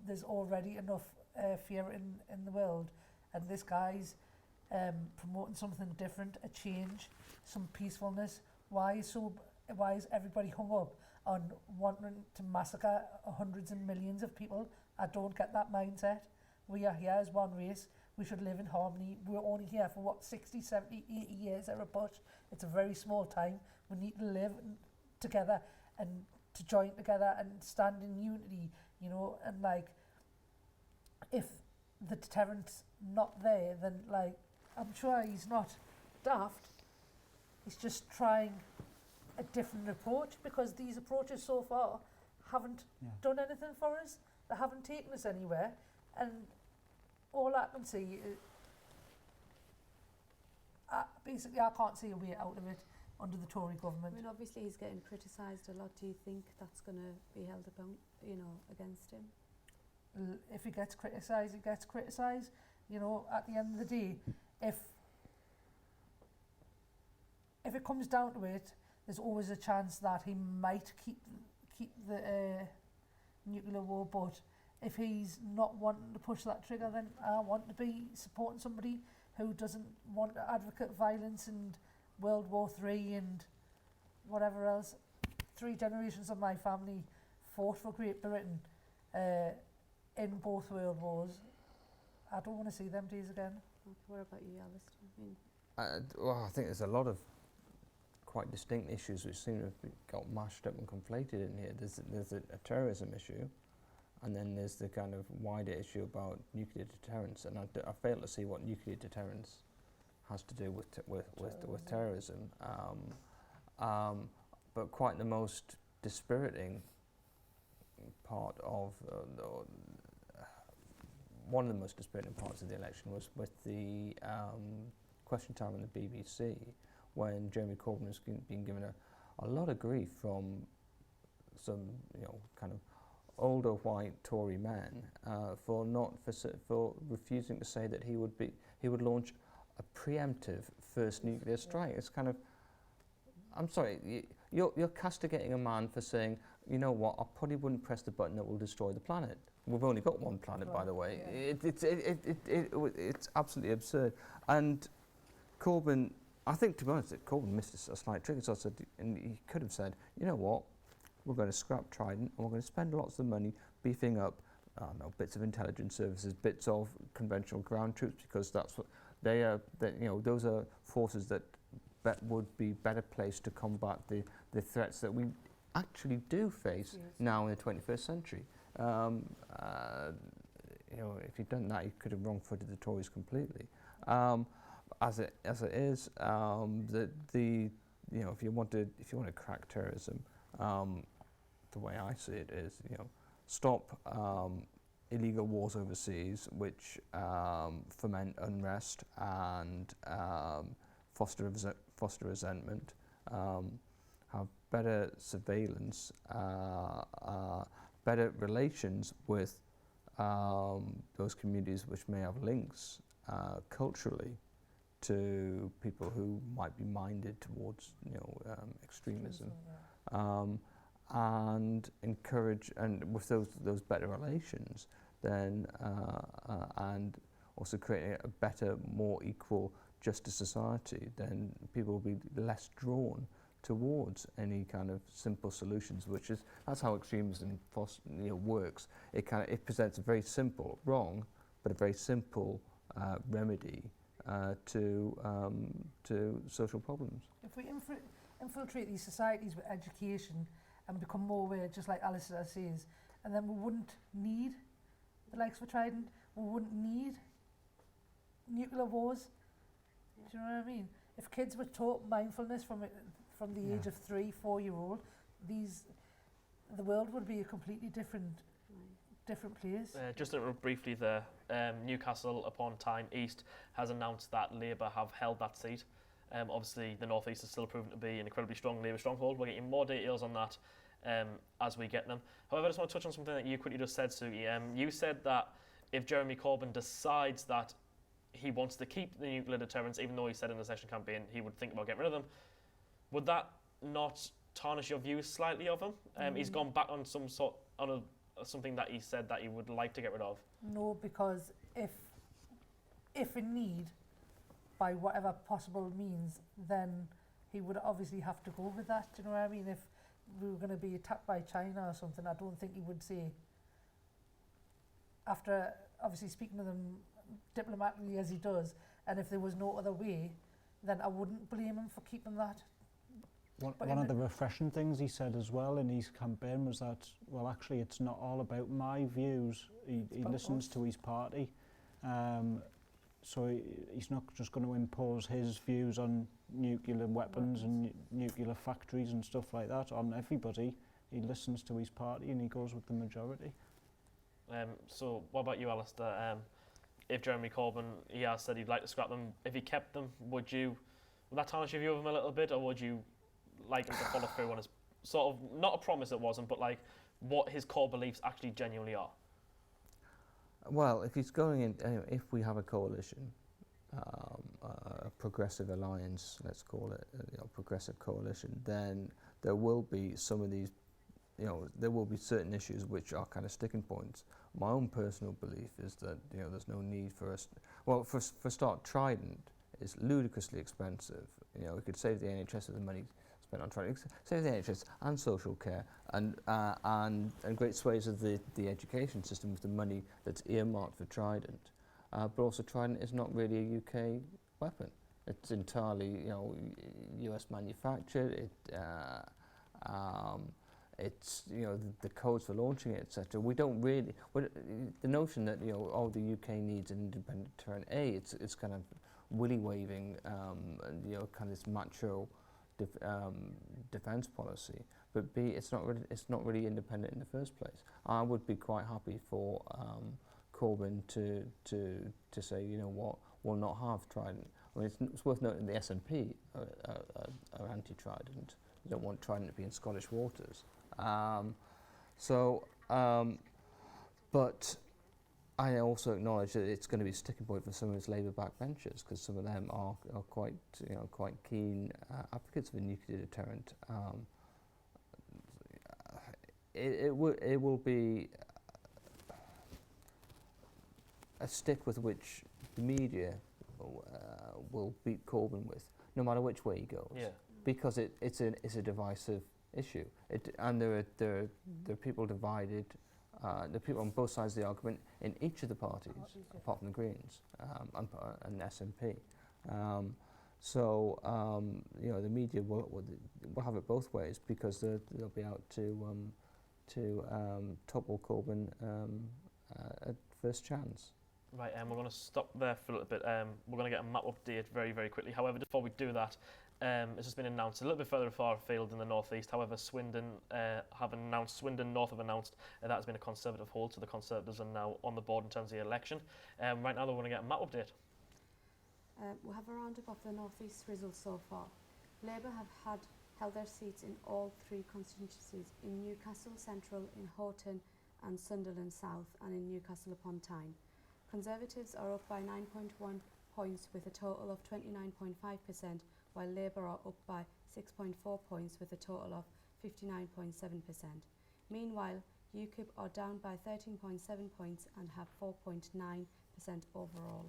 There's already enough fear in the world, and this guy's promoting something different, a change, some peacefulness. Why is everybody hung up on wanting to massacre hundreds and millions of people? I don't get that mindset. We are here as one race. We should live in harmony. We're only here for 60, 70, 80 years at a push. It's a very small time. We need to live together and to join together and stand in unity, you know, and like, if the deterrent's not there, then like, I'm sure he's not daft. He's just trying a different approach, because these approaches so far haven't done anything for us. They haven't taken us anywhere, and all I can see is, basically, I can't see a way out of it under the Tory government.
I mean, obviously he's getting criticised a lot. Do you think that's going to be held upon, you know, against him?
If he gets criticised, he gets criticised. You know, at the end of the day, if it comes down to it, there's always a chance that he might keep the nuclear war. But if he's not wanting to push that trigger, then I want to be supporting somebody who doesn't want to advocate violence and World War III and whatever else. 3 generations of my family fought for Great Britain in both World Wars. I don't want to see them days again.
Okay, what about you, Alistair? I mean,
Well, I think there's a lot of quite distinct issues which seem to have got mashed up and conflated in here. There's a terrorism issue, and then there's the kind of wider issue about nuclear deterrence, and I fail to see what nuclear deterrence has to do with terrorism. But quite the most dispiriting part of one of the most dispiriting parts of the election was with the question time on the BBC, when Jeremy Corbyn was being given a lot of grief from some, you know, kind of older white Tory men for refusing to say that he would launch a preemptive first nuclear strike. It's kind of, I'm sorry, you're castigating a man for saying, you know what, I probably wouldn't press the button that will destroy the planet. We've only got one planet, by the way. Yeah. It's absolutely absurd. And Corbyn, I think, to be honest, Corbyn missed a slight trick. So I said, and he could have said, you know what, we're going to scrap Trident and we're going to spend lots of money beefing up, bits of intelligence services, bits of conventional ground troops, because that's what they are. You know, those are forces that would be better placed to combat the threats that we actually do face now in the 21st century. You know, if he'd done that, he could have wrong-footed the Tories completely. As it is, you know, if you want to crack terrorism, the way I see it is, you know, stop illegal wars overseas, which foment unrest and foster resentment. Have better surveillance, better relations with those communities which may have links culturally to people who might be minded towards, you know, extremism, and encourage, and with those better relations, then and also creating a better, more equal justice society, then people will be less drawn towards any kind of simple solutions, that's how extremism works. It presents a very simple, wrong, but a very simple remedy to social problems.
If we infiltrate these societies with education and become more aware, just like Alistair says, and then we wouldn't need the likes of Trident, we wouldn't need nuclear wars. Do you know what I mean? If kids were taught mindfulness from the age of 3, 4-year-old, the world would be a completely different place.
Just briefly there, Newcastle upon Tyne East has announced that Labour have held that seat. Obviously, the North East is still proven to be an incredibly strong Labour stronghold. We'll get you more details on that as we get them. However, I just want to touch on something that you quickly just said, Suki. You said that if Jeremy Corbyn decides that he wants to keep the nuclear deterrents, even though he said in the election campaign he would think about getting rid of them, would that not tarnish your views slightly of him? He's gone back on something that he said that he would like to get rid of.
No, because if in need, by whatever possible means, then he would obviously have to go with that. Do you know what I mean? If we were going to be attacked by China or something, I don't think he would say, after obviously speaking to them diplomatically as he does, and if there was no other way, then I wouldn't blame him for keeping that.
One of the refreshing things he said as well in his campaign was that, well, actually, it's not all about my views. He listens to his party. So he's not just going to impose his views on nuclear weapons and nuclear factories and stuff like that on everybody. He listens to his party and he goes with the majority.
So what about you, Alistair? If Jeremy Corbyn, he has said he'd like to scrap them, if he kept them, would that tarnish your view of him a little bit, or would you like him to follow through on his sort of, not a promise it wasn't, but like what his core beliefs actually genuinely are?
Well, if he's going in, anyway, if we have a coalition, a progressive alliance, let's call it, progressive coalition, then there will be some of these, there will be certain issues which are kind of sticking points. My own personal belief is that there's no need for us. Well, for start, Trident is ludicrously expensive. We could save the NHS with the money spent on Trident, save the NHS and social care, and great swathes of the education system with the money that's earmarked for Trident. But also, Trident is not really a UK weapon. It's entirely US manufactured. It's the codes for launching it, etc. We don't really. The notion that the UK needs an independent deterrent. It's kind of willy waving, kind of this macho defence policy. But B, it's not really independent in the first place. I would be quite happy for Corbyn to say, we'll not have Trident. I mean, it's worth noting the SNP are anti-Trident. They don't want Trident to be in Scottish waters. But I also acknowledge that it's going to be a sticking point for some of his Labour backbenchers, because some of them are quite keen advocates of a nuclear deterrent. It will be a stick with which the media will beat Corbyn with, no matter which way he goes. Yeah. Because it's a divisive issue, and there are people divided. There are people on both sides of the argument in each of the parties, apart from the Greens and SNP. The media will have it both ways, because they'll be out to topple Corbyn at first chance.
Right, we're going to stop there for a little bit. We're going to get a map update very, very quickly. However, before we do that, it's just been announced a little bit further far afield in the northeast. However, Swindon North have announced that has been a Conservative hold, so the Conservatives are now on the board in terms of the election. Right now, they want to get a map update.
We have a roundup of the northeast results so far. Labour have held their seats in all 3 constituencies, in Newcastle Central, in Houghton and Sunderland South, and in Newcastle upon Tyne. Conservatives are up by 9.1 points with a total of 29.5%, while Labour are up by 6.4 points with a total of 59.7%. Meanwhile, UKIP are down by 13.7 points and have 4.9% overall.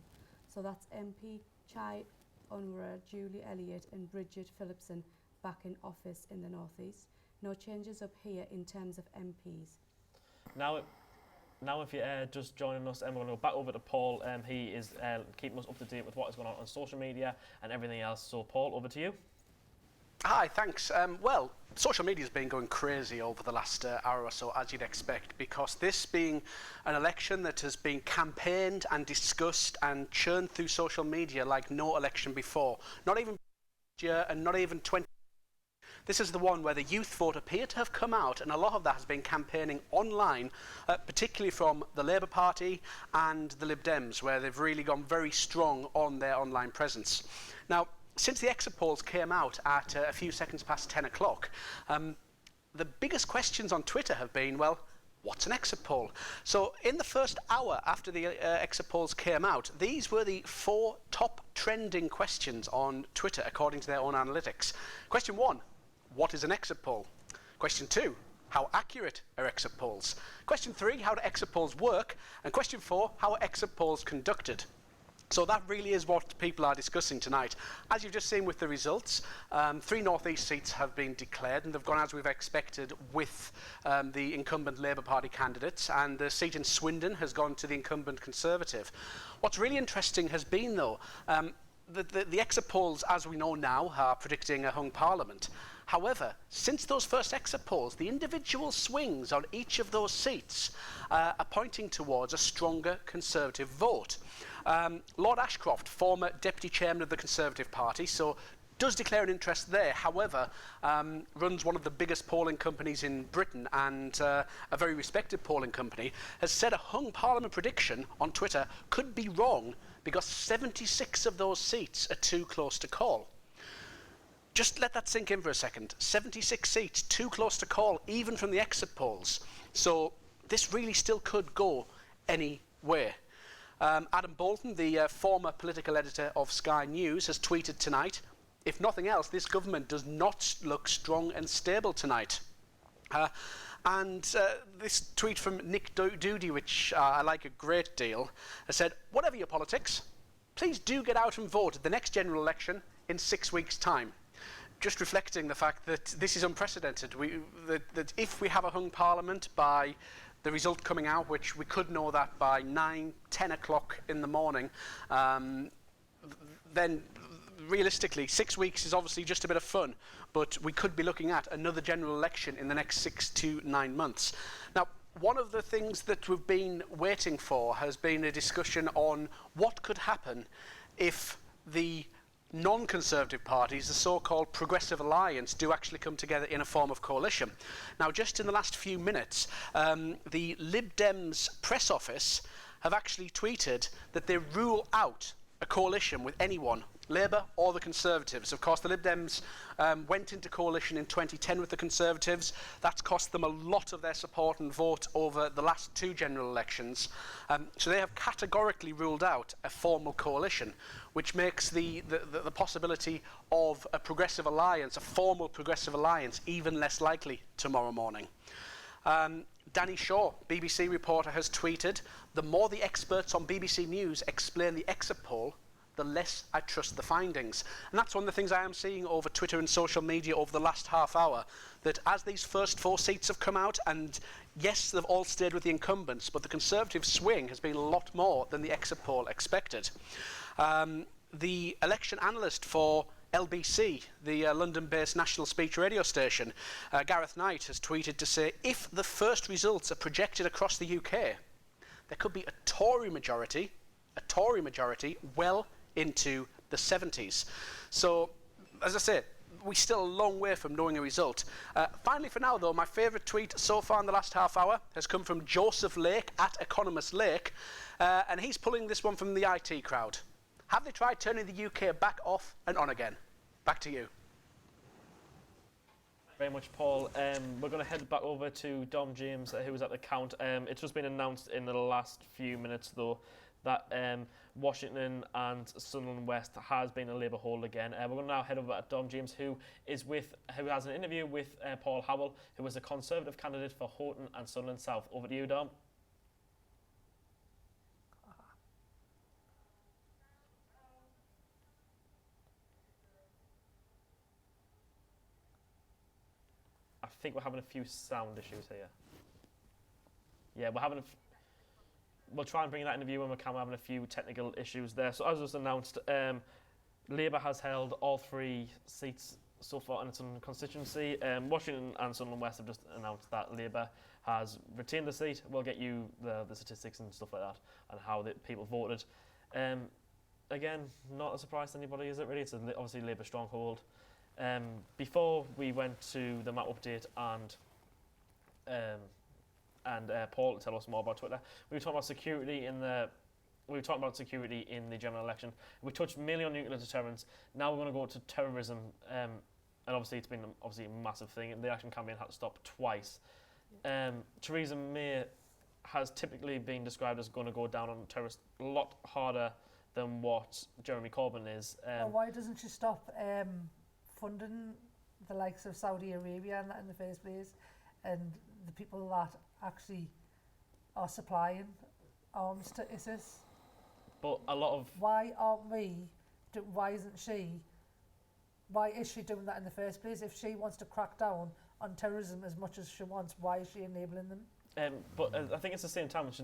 So that's MP Chai Unwra, Julie Elliott and Bridget Phillipson back in office in the North East. No changes up here in terms of MPs.
Now if you're just joining us, we're going to go back over to Paul. He is keeping us up to date with what is going on social media and everything else. So Paul, over to you.
Hi, thanks. Well, social media has been going crazy over the last hour or so, as you'd expect, because this being an election that has been campaigned and discussed and churned through social media like no election before, not even last year and not even 20. This is the one where the youth vote appear to have come out, and a lot of that has been campaigning online, particularly from the Labour Party and the Lib Dems, where they've really gone very strong on their online presence. Now, since the exit polls came out at a few seconds past 10 o'clock, the biggest questions on Twitter have been, well, what's an exit poll? So in the first hour after the exit polls came out, these were the 4 top trending questions on Twitter, according to their own analytics. Question 1, what is an exit poll? Question 2, how accurate are exit polls? Question 3, how do exit polls work? And question 4, how are exit polls conducted? So that really is what people are discussing tonight. As you've just seen with the results, 3 North East seats have been declared, and they've gone as we've expected with the incumbent Labour Party candidates, and the seat in Swindon has gone to the incumbent Conservative. What's really interesting has been, though, the exit polls, as we know now, are predicting a hung parliament. However, since those first exit polls, the individual swings on each of those seats are pointing towards a stronger Conservative vote. Lord Ashcroft, former Deputy Chairman of the Conservative Party, so does declare an interest there, however, runs one of the biggest polling companies in Britain and a very respected polling company, has said a hung parliament prediction on Twitter could be wrong because 76 of those seats are too close to call. Just let that sink in for a second. 76 seats, too close to call, even from the exit polls. So this really still could go anywhere. Adam Bolton, the former political editor of Sky News, has tweeted tonight, if nothing else, this government does not look strong and stable tonight. This tweet from Nick Doody, which I like a great deal, has said, whatever your politics, please do get out and vote at the next general election in 6 weeks' time. Just reflecting the fact that this is unprecedented. That if we have a hung parliament by the result coming out, which we could know that by 9, 10 o'clock in the morning, then realistically 6 weeks is obviously just a bit of fun, but we could be looking at another general election in the next 6 to 9 months. Now, one of the things that we've been waiting for has been a discussion on what could happen if the non-Conservative parties, the so-called Progressive Alliance, do actually come together in a form of coalition. Now, just in the last few minutes, the Lib Dems press office have actually tweeted that they rule out a coalition with anyone, Labour or the Conservatives. Of course, the Lib Dems went into coalition in 2010 with the Conservatives. That's cost them a lot of their support and vote over the last 2 general elections. So they have categorically ruled out a formal coalition, which makes the possibility of a progressive alliance, a formal progressive alliance, even less likely tomorrow morning. Danny Shaw, BBC reporter, has tweeted, the more the experts on BBC News explain the exit poll, the less I trust the findings. And that's one of the things I am seeing over Twitter and social media over the last half hour, that as these first 4 seats have come out, and yes, they've all stayed with the incumbents, but the Conservative swing has been a lot more than the exit poll expected. The election analyst for LBC, the London-based national speech radio station, Gareth Knight, has tweeted to say, if the first results are projected across the UK, there could be a Tory majority well into the 70s. So, as I say, we're still a long way from knowing a result. Finally, for now, though, my favourite tweet so far in the last half hour has come from Joseph Lake, at Economist Lake, and he's pulling this one from the IT crowd. Have they tried turning the UK back off and on again? Back to you.
Very much, Paul. We're going to head back over to Dom James, who was at the count. It's just been announced in the last few minutes, though, that Washington and Sunderland West has been a Labour hold again. We're going to now head over to Dom James, who has an interview with Paul Howell, who is a Conservative candidate for Houghton and Sunderland South. Over to you, Dom. think we're having a few sound issues here. Yeah, we're having we'll try and bring that interview when we can. We're having a few technical issues there. So as was announced, Labour has held all 3 seats so far in its own constituency. Washington and Sunderland West have just announced that Labour has retained the seat. We'll get you the statistics and stuff like that and how the people voted. Again, not a surprise to anybody, is it really? It's obviously Labour stronghold. Before we went to the map update and Paul to tell us more about Twitter, we were talking about security in the general election. We touched mainly on nuclear deterrence. Now we're going to go to terrorism, and obviously it's been a massive thing. The election campaign had to stop twice. Theresa May has typically been described as going to go down on terrorists a lot harder than what Jeremy Corbyn is.
Well, why doesn't she stop funding the likes of Saudi Arabia and that in the first place, and the people that actually are supplying arms to ISIS?
But a lot of...
Why is she doing that in the first place? If she wants to crack down on terrorism as much as she wants, why is she enabling them?
But I think it's the same time, she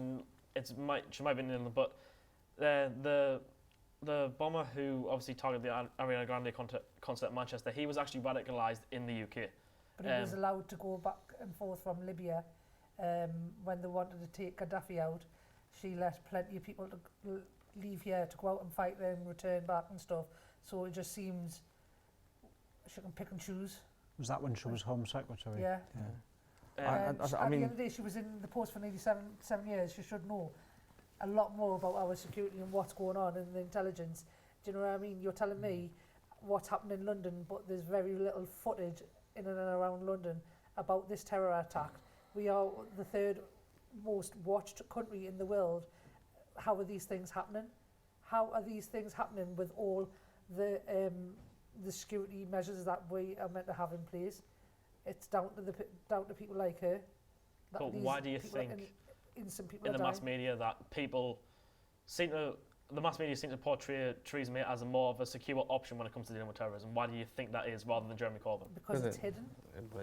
might be enabling them, but the bomber who obviously targeted the Ariana Grande concert at Manchester, he was actually radicalised in the UK.
But he was allowed to go back and forth from Libya when they wanted to take Gaddafi out. She let plenty of people to leave here to go out and fight there and return back and stuff. So it just seems she can pick and choose.
Was that when she was Home Secretary?
Yeah.
I
At the
mean,
end of the day, she was in the post for nearly seven years. She should know a lot more about our security and what's going on in the intelligence. Do you know what I mean? You're telling me what's happened in London, but there's very little footage in and around London about this terror attack. We are the 3rd most watched country in the world. How are these things happening? How are these things happening with all the security measures that we are meant to have in place? It's down to people like her.
But why do you think
in
the mass media that the mass media seem to portray Theresa May as more of a secure option when it comes to dealing with terrorism? Why do you think that is rather than Jeremy Corbyn?
Because it's hidden.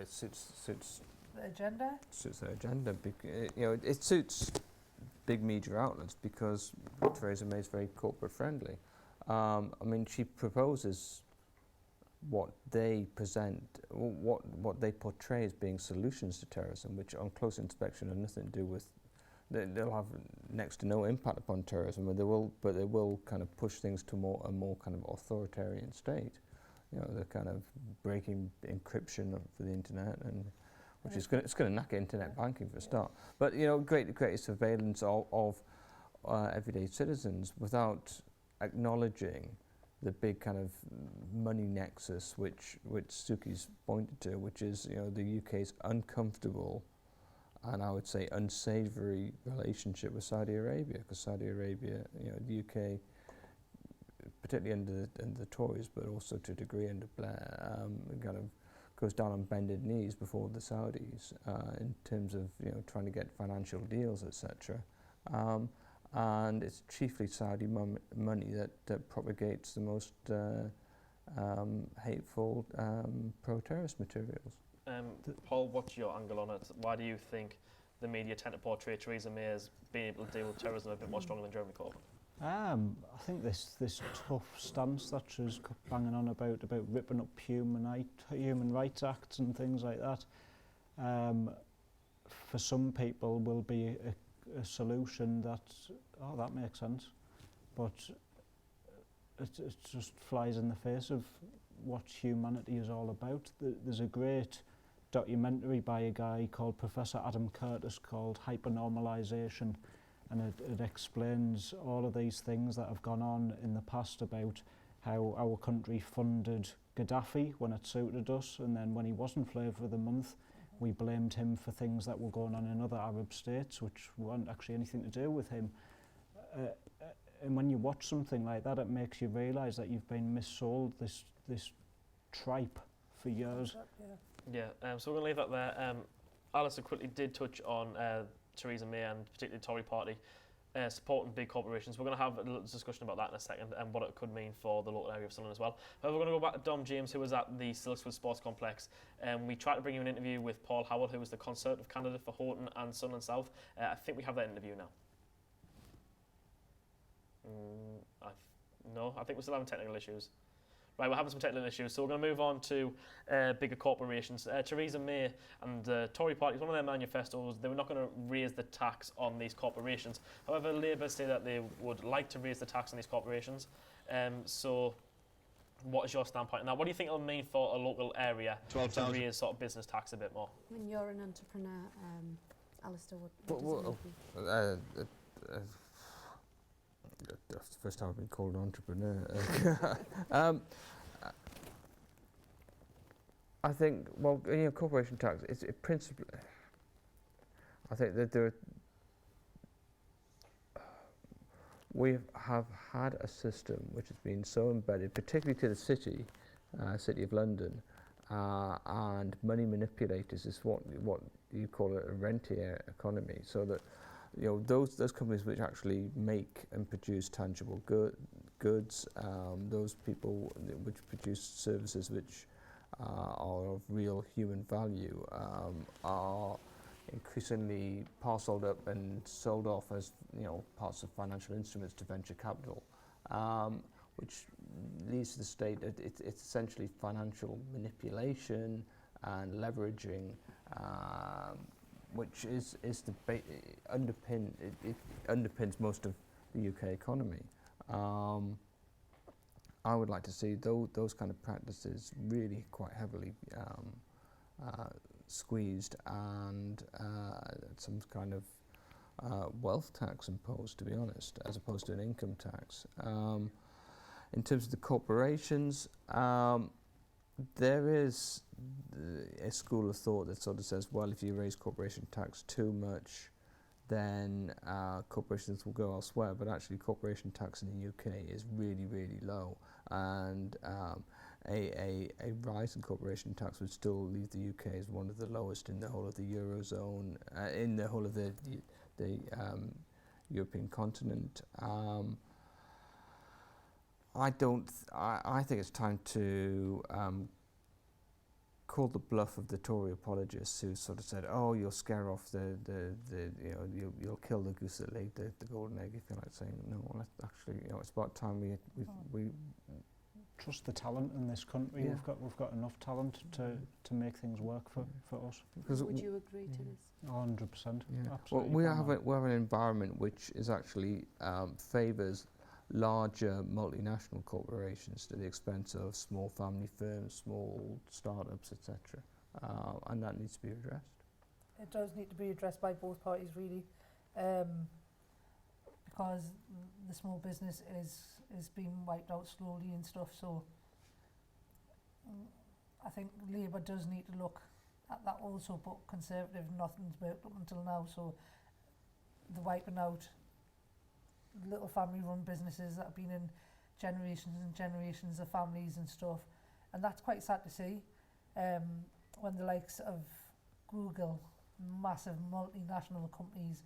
It suits
the agenda.
Suits their agenda. It suits big media outlets because Theresa May is very corporate friendly. I mean, she proposes what they present, what they portray as being solutions to terrorism, which on close inspection have nothing to do with. They'll have next to no impact upon terrorism, but they will kind of push things to a more kind of authoritarian state. You know, the kind of breaking encryption for the internet, and which is going to knock internet banking for a start. But you know, great surveillance of everyday citizens without acknowledging the big kind of money nexus which Suki's pointed to, which is, you know, the UK's uncomfortable and I would say unsavoury relationship with Saudi Arabia, because Saudi Arabia, you know, the UK, particularly under the Tories, but also to a degree under Blair, kind of goes down on bended knees before the Saudis in terms of, you know, trying to get financial deals, etc. And it's chiefly Saudi money that propagates the most hateful pro-terrorist materials.
Paul, what's your angle on it? Why do you think the media tend to portray Theresa May as being able to deal with terrorism a bit more strongly than Jeremy Corbyn?
I think this tough stance that she's banging on about ripping up human rights acts and things like that, for some people will be a solution that makes sense, but it just flies in the face of what humanity is all about. There's a great documentary by a guy called Professor Adam Curtis called Hypernormalization, and it explains all of these things that have gone on in the past about how our country funded Gaddafi when it suited us, and then when he wasn't Flavour of the Month, we blamed him for things that were going on in other Arab states which weren't actually anything to do with him. And when you watch something like that, it makes you realise that you've been missold this tripe for years.
Yeah, so we're going to leave that there. Alistair quickly did touch on Theresa May and particularly the Tory party supporting big corporations. We're going to have a little discussion about that in a second and what it could mean for the local area of Sunderland as well. However, we're going to go back to Dom James, who was at the Silkswood Sports Complex. We tried to bring you an interview with Paul Howell, who was the Conservative candidate for Houghton and Sunderland South. I think we have that interview now. No, I think we're still having technical issues. Right, we're having some technical issues, so we're going to move on to bigger corporations. Theresa May and the Tory party, one of their manifestos, they were not going to raise the tax on these corporations. However, Labour say that they would like to raise the tax on these corporations. So what is your standpoint on that? What do you think it'll mean for a local area to raise sort of business tax a bit more?
I mean, you're an entrepreneur, Alistair, what does it mean?
That's the first time I've been called an entrepreneur. I think, well, corporation tax, it's principally, I think that we have had a system which has been so embedded, particularly to the City of London, and money manipulators is what you call a rentier economy, so that those companies which actually make and produce tangible goods, those people which produce services which are of real human value, are increasingly parcelled up and sold off as parts of financial instruments to venture capital, which leads to the state that it's essentially financial manipulation and leveraging, which is the it underpins most of the UK economy. I would like to see those kind of practices really quite heavily squeezed, and some kind of wealth tax imposed, to be honest, as opposed to an income tax. In terms of the corporations, there is a school of thought that sort of says, well, if you raise corporation tax too much, then corporations will go elsewhere. But actually, corporation tax in the UK is really, really low, and a rise in corporation tax would still leave the UK as one of the lowest in the whole of the Eurozone, in the whole of the European continent. I think it's time to call the bluff of the Tory apologists who sort of said, "Oh, you'll scare off you'll kill the goose that laid the golden egg." If you like saying, no, actually, it's about time we
trust the talent in this country.
Yeah.
We've got enough talent to make things work for us.
Would you agree to this?
100%.
Yeah.
Absolutely.
Well, we have an environment which is actually favours larger multinational corporations to the expense of small family firms, small startups, etc. And that needs to be addressed.
It does need to be addressed by both parties, really, because the small business is being wiped out slowly and stuff. So I think Labour does need to look at that also, but Conservative, nothing's worked up until now. So the wiping out little family-run businesses that have been in generations and generations of families and stuff, and that's quite sad to see. When the likes of Google, massive multinational companies,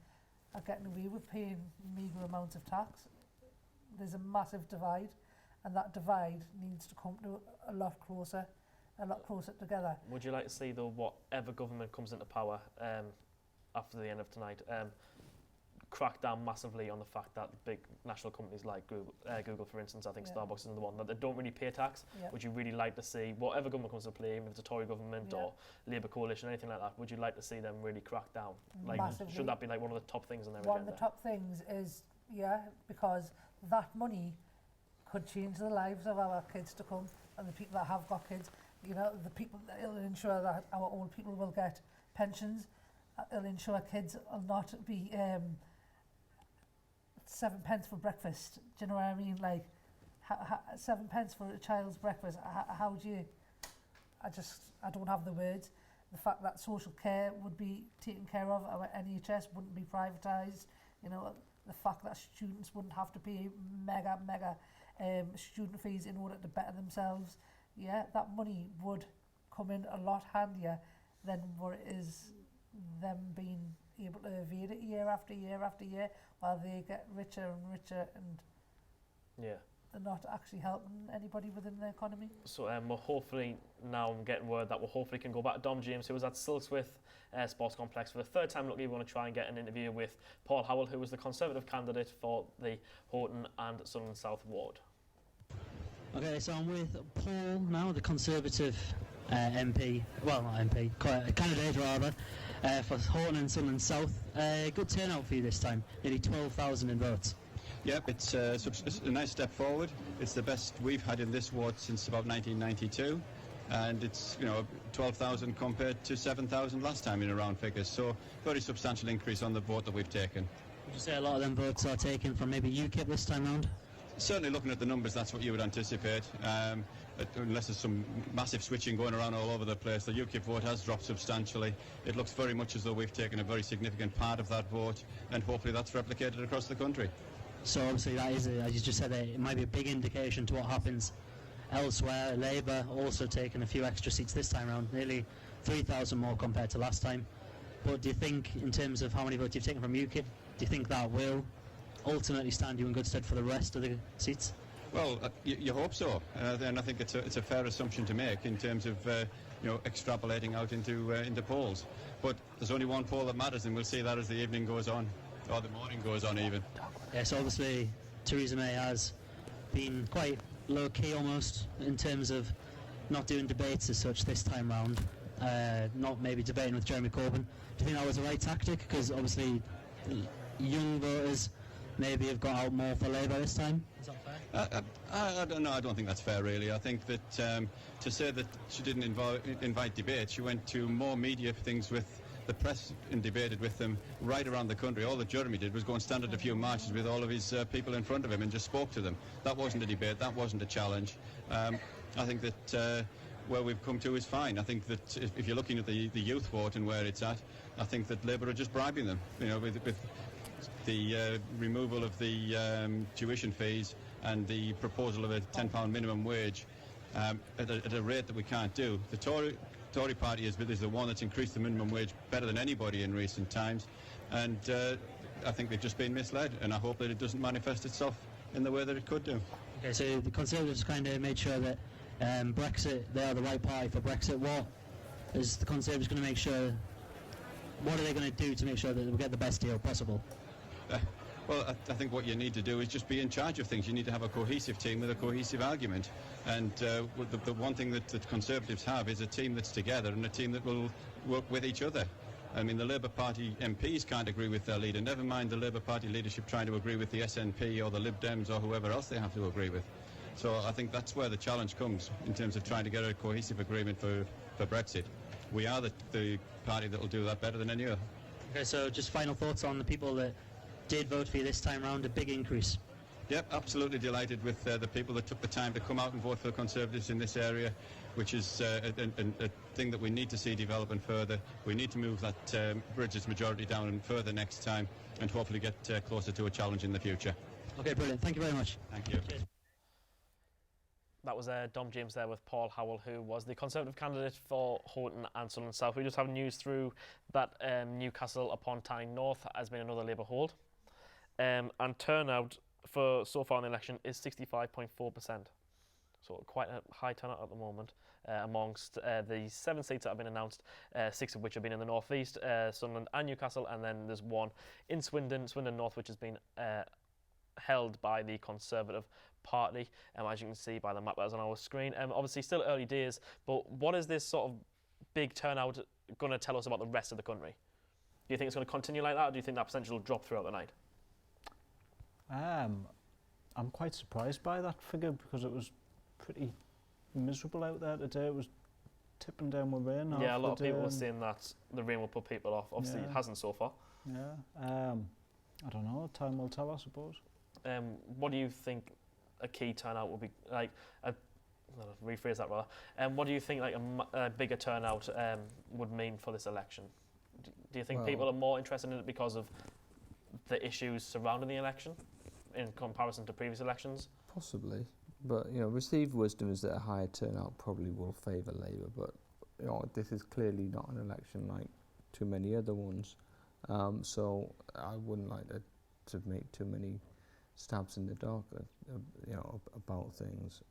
are getting away with paying meagre amounts of tax, there's a massive divide, and that divide needs to come to a lot closer together.
Would you like to see, though, whatever government comes into power after the end of tonight, crack down massively on the fact that big national companies like Google, for instance, I think Starbucks is the one, that they don't really pay tax?
Yeah.
Would you really like to see, whatever government comes to play, if it's a Tory government or Labour coalition, anything like that, would you like to see them really crack down? Like,
massively.
should that be like one of the top things on their
One
agenda?
of the top things is, because that money could change the lives of our kids to come, and the people that have got kids. The people that will ensure that our old people will get pensions. It'll ensure kids will not be 7 pence for breakfast. Do you know what I mean? Like, 7 pence for a child's breakfast. How do you? I don't have the words. The fact that social care would be taken care of, our NHS wouldn't be privatised. The fact that students wouldn't have to pay mega student fees in order to better themselves. Yeah, that money would come in a lot handier than what it is them being able to evade it year after year after year, while they get richer and richer, and
Yeah.
they're not actually helping anybody within the economy.
So we're hopefully, now I'm getting word that we hopefully can go back to Dom James, who was at Silksworth Sports Complex for the third time. Luckily, we want to try and get an interview with Paul Howell, who was the Conservative candidate for the Houghton and Sunderland South ward.
Okay, so I'm with Paul now, the Conservative MP, well not MP, candidate rather, for Houghton and Sunderland South. Good turnout for you this time, nearly 12,000 in votes.
Yep, it's a nice step forward. It's the best we've had in this ward since about 1992, and it's 12,000 compared to 7,000 last time in round figures. So very substantial increase on the vote that we've taken.
Would you say a lot of them votes are taken from maybe UKIP this time round?
Certainly, looking at the numbers, that's what you would anticipate. Unless there's some massive switching going around all over the place, the UKIP vote has dropped substantially. It looks very much as though we've taken a very significant part of that vote, and hopefully that's replicated across the country.
So obviously that is, as you just said, it might be a big indication to what happens elsewhere. Labour also taking a few extra seats this time around, nearly 3,000 more compared to last time. But do you think, in terms of how many votes you've taken from UKIP, do you think that will ultimately stand you in good stead for the rest of the seats?
Well, you hope so, and I think it's a fair assumption to make in terms of extrapolating out into polls. But there's only one poll that matters, and we'll see that as the evening goes on, or the morning goes on even.
Yes, obviously Theresa May has been quite low-key almost in terms of not doing debates as such this time round, not maybe debating with Jeremy Corbyn. Do you think that was the right tactic? Because obviously young voters maybe have got out more for Labour this time. Is that fair?
I don't know. I don't think that's fair, really. I think that to say that she didn't invite debate, she went to more media things with the press and debated with them right around the country. All that Jeremy did was go and stand at a few marches with all of his people in front of him and just spoke to them. That wasn't a debate. That wasn't a challenge. I think that where we've come to is fine. I think that if you're looking at the youth vote and where it's at, I think that Labour are just bribing them. With the removal of the tuition fees and the proposal of a £10 minimum wage at a rate that we can't do. The Tory party is the one that's increased the minimum wage better than anybody in recent times, and I think they've just been misled, and I hope that it doesn't manifest itself in the way that it could do.
Okay, so the Conservatives kind of made sure that Brexit, they are the right party for Brexit. What is the Conservatives going to make sure, what are they going to do to make sure that we get the best deal possible?
Well, I think what you need to do is just be in charge of things. You need to have a cohesive team with a cohesive argument. And the one thing that the Conservatives have is a team that's together and a team that will work with each other. I mean, the Labour Party MPs can't agree with their leader, never mind the Labour Party leadership trying to agree with the SNP or the Lib Dems or whoever else they have to agree with. So I think that's where the challenge comes in terms of trying to get a cohesive agreement for Brexit. We are the party that will do that better than any other.
Okay, so just final thoughts on the people that did vote for you this time round, a big increase.
Yep, absolutely delighted with the people that took the time to come out and vote for the Conservatives in this area, which is a thing that we need to see developing further. We need to move that Brexit majority down further next time and hopefully get closer to a challenge in the future.
Okay, brilliant. Thank you very much.
Thank you.
Cheers.
That was Dom James there with Paul Howell, who was the Conservative candidate for Houghton and Sunderland South. We just have news through that Newcastle upon Tyne North has been another Labour hold. And turnout for so far in the election is 65.4%. So quite a high turnout at the moment amongst the 7 seats that have been announced, 6 of which have been in the North East, Sunderland and Newcastle, and then there's one in Swindon North, which has been held by the Conservative Party, as you can see by the map that's on our screen. Obviously still early days, but what is this sort of big turnout going to tell us about the rest of the country? Do you think it's going to continue like that, or do you think that percentage will drop throughout the night?
I'm quite surprised by that figure because it was pretty miserable out there today. It was tipping down with rain.
Yeah, a lot of people were saying that the rain will put people off. Obviously, it hasn't so far.
Yeah. I don't know. Time will tell, I suppose.
What do you think a key turnout will be like? Rephrase that rather. What do you think like a bigger turnout would mean for this election? Do you think people are more interested in it because of the issues surrounding the election in comparison to previous elections?
Possibly, but received wisdom is that a higher turnout probably will favour Labour, but this is clearly not an election like too many other ones. So I wouldn't like to make too many stabs in the dark, about things.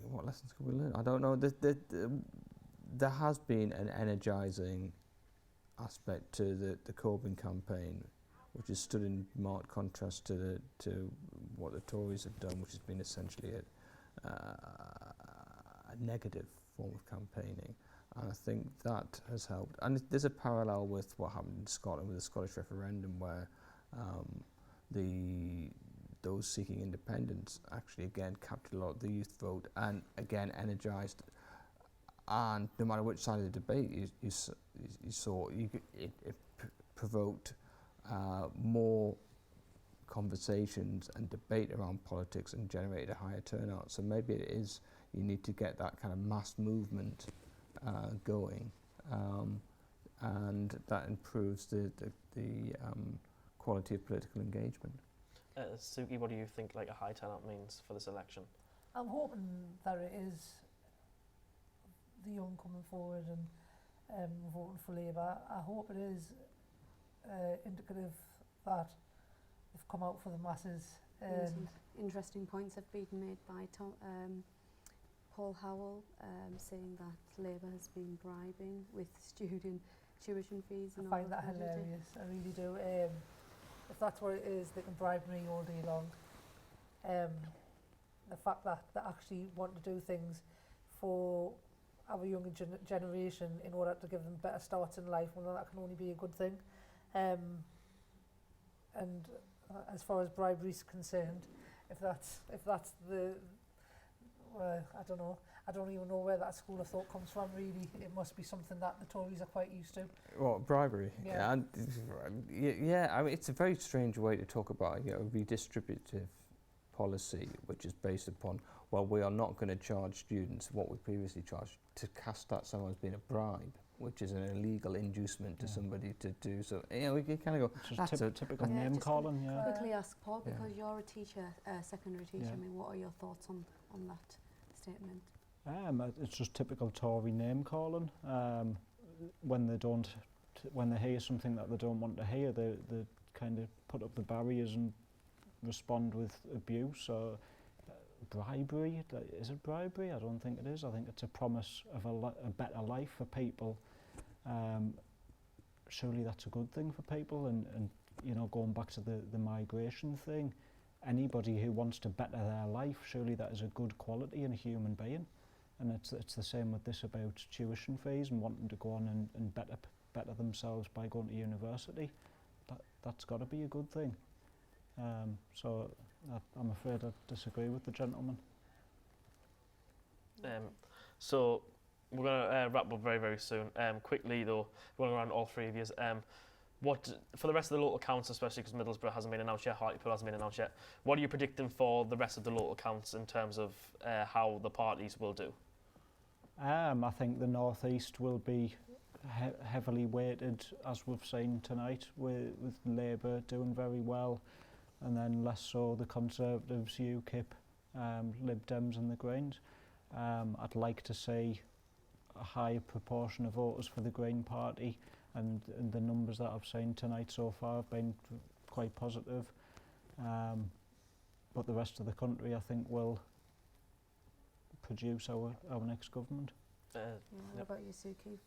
What lessons can we learn? I don't know. There has been an energising aspect to the Corbyn campaign, which is stood in marked contrast to what the Tories have done, which has been essentially a negative form of campaigning. And I think that has helped. And there's a parallel with what happened in Scotland with the Scottish referendum, where those seeking independence actually again captured a lot of the youth vote and again energised. And no matter which side of the debate you saw, it provoked more conversations and debate around politics and generated a higher turnout. So maybe it is you need to get that kind of mass movement going, and that improves the quality of political engagement.
Suki, what do you think like a high turnout means for this election?
I'm hoping that it is the young coming forward and voting for Labour. I hope it is indicative that they've come out for the masses.
Some interesting points have been made by Paul Howell, saying that Labour has been bribing with student tuition fees and all
I find that hilarious, I really do. If that's what it is, they can bribe me all day long. The fact that they actually want to do things for our younger generation in order to give them better starts in life, well, that can only be a good thing. And as far as bribery is concerned, if that's the I don't know. I don't even know where that school of thought comes from, really. It must be something that the Tories are quite used to.
What, bribery?
Yeah.
Yeah, I mean, it's a very strange way to talk about a redistributive policy, which is based upon, well, we are not going to charge students what we previously charged, to cast that someone as being a bribe, which is an illegal inducement to somebody to do so. We kind of go,
that's a typical name calling. Yeah.
Quickly ask Paul, because you're a teacher, secondary teacher. I mean, what are your thoughts on that statement?
It's just typical Tory name calling. When they hear something that they don't want to hear, they kind of put up the barriers and respond with abuse. So bribery, is it bribery? I don't think it is. I think it's a promise of a better life for people. Surely that's a good thing for people. And going back to the migration thing, anybody who wants to better their life, surely that is a good quality in a human being. And it's the same with this about tuition fees and wanting to go on and better themselves by going to university. That's got to be a good thing. So I'm afraid I disagree with the gentleman.
So we're going to wrap up very, very soon. Quickly though, we're going around all three of you. What for the rest of the local counts, especially because Middlesbrough hasn't been announced yet, Hartlepool hasn't been announced yet, what are you predicting for the rest of the local counts in terms of how the parties will do?
I think the North East will be heavily weighted, as we've seen tonight, with Labour doing very well, and then less so the Conservatives, UKIP, Lib Dems and the Greens. I'd like to see a higher proportion of voters for the Green Party, and the numbers that I've seen tonight so far have been quite positive. But the rest of the country, I think, will produce our next government.
What about you, Suki?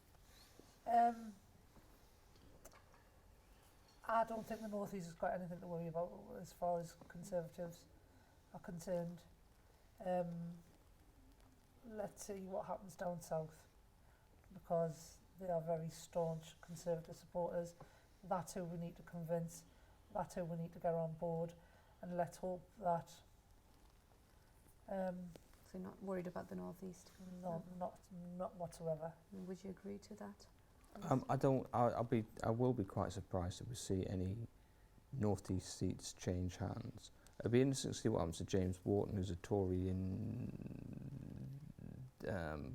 I don't think the North East has got anything to worry about as far as Conservatives are concerned. Let's see what happens down south, because they are very staunch Conservative supporters. That's who we need to convince. That's who we need to get on board, and let's hope that.
So you're not worried about the North East?
No, not whatsoever.
Would you agree to that?
I will be quite surprised if we see any North East seats change hands. It'd be interesting to see what happens to James Wharton, who's a Tory in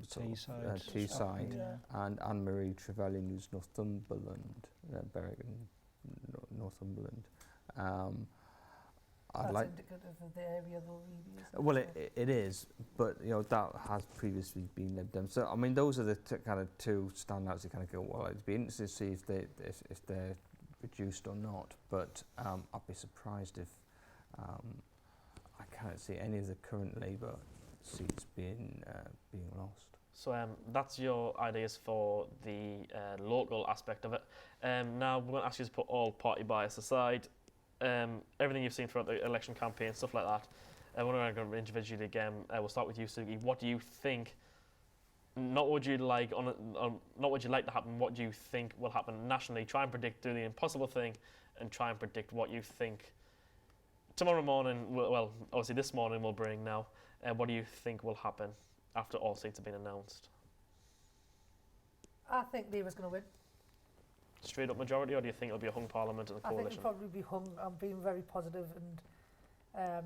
Teesside, and Anne-Marie Trevelyan, who's Northumberland, Berwick and Northumberland. I'd
That's
like.
indicative of the area though, really, isn't it?
Well,
So-
it is, but that has previously been Lib Dem. So I mean, those are the kind of two standouts. You kind of go, well, it'd be interesting to see if they're reduced or not. But I'd be surprised if I can't see any of the current Labour seats being lost.
So that's your ideas for the local aspect of it. Now we're going to ask you to put all party bias aside. Everything you've seen throughout the election campaign, stuff like that. We're going to go individually again. We'll start with you, Suki. What do you think? Not what you'd like not what you'd like to happen. What do you think will happen nationally? Try and predict. Do the impossible thing, and try and predict what you think. Tomorrow morning, well, obviously this morning we'll bring now. What do you think will happen after all seats have been announced?
I think Labour's going to win.
Straight up majority, or do you think it'll be a hung parliament and a
I think
coalition?
it'll probably be hung. I'm being very positive, and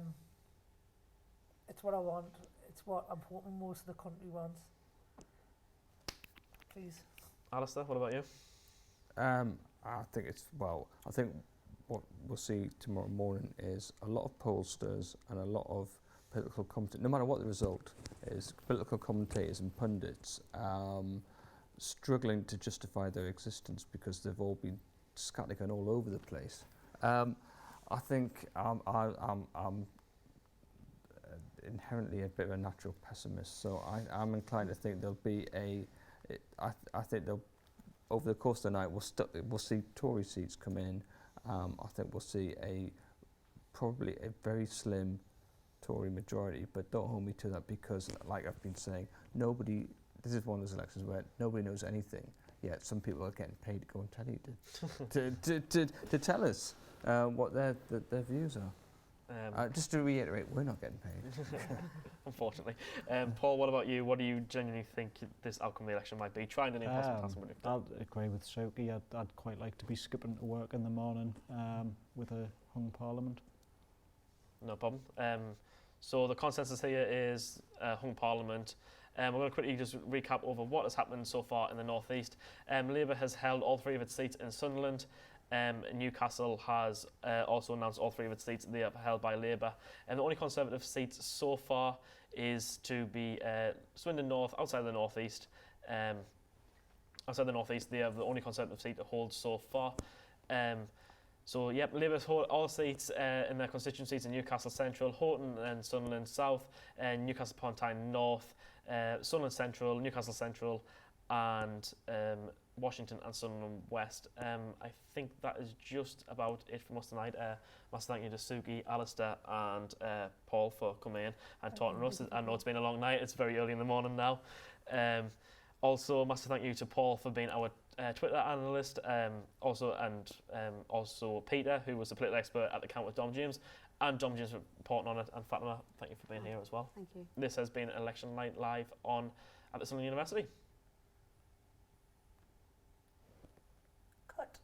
it's what I want. It's what I'm hoping most of the country wants. Please.
Alistair, what about you?
I think what we'll see tomorrow morning is a lot of pollsters and a lot of political commentators, no matter what the result is, political commentators and pundits struggling to justify their existence because they've all been scattergun all over the place. I think I'm inherently a bit of a natural pessimist, so I'm inclined to think there'll be I think they'll, over the course of the night, we'll see Tory seats come in. I think we'll see probably a very slim Tory majority, but don't hold me to that because, like I've been saying, this is one of those elections where nobody knows anything, yet some people are getting paid to go and tell you to tell us what their views are. Just to reiterate, we're not getting paid.
Unfortunately. Paul, what about you? What do you genuinely think this outcome of the election might be? Trying an impossible task.
I'll agree with Suki. I'd quite like to be skipping to work in the morning with a hung parliament.
No problem. So the consensus here is hung parliament. We're going to quickly just recap over what has happened so far in the North East. Labour has held all 3 of its seats in Sunderland. Newcastle has also announced all 3 of its seats they are held by Labour. And the only Conservative seat so far is to be Swindon North, outside the North East. Outside the North East, they are the only Conservative seat to hold so far. So, yep, Labour's hold all seats in their constituencies in Newcastle Central, Houghton and Sunderland South, and Newcastle upon Tyne North, Sunderland Central, Newcastle Central, and Washington and Sunderland West. I think that is just about it from us tonight. Massive thank you to Suki, Alistair and Paul for coming in and talking to us. I know it's been a long night, it's very early in the morning now. Also, massive thank you to Paul for being our Twitter analyst, also Peter, who was the political expert at the account with Dom James, and Dom James reporting on it, and Fatima, thank you for being here as well.
Thank you.
This has been Election Night Live at the Sunderland University.
Cut.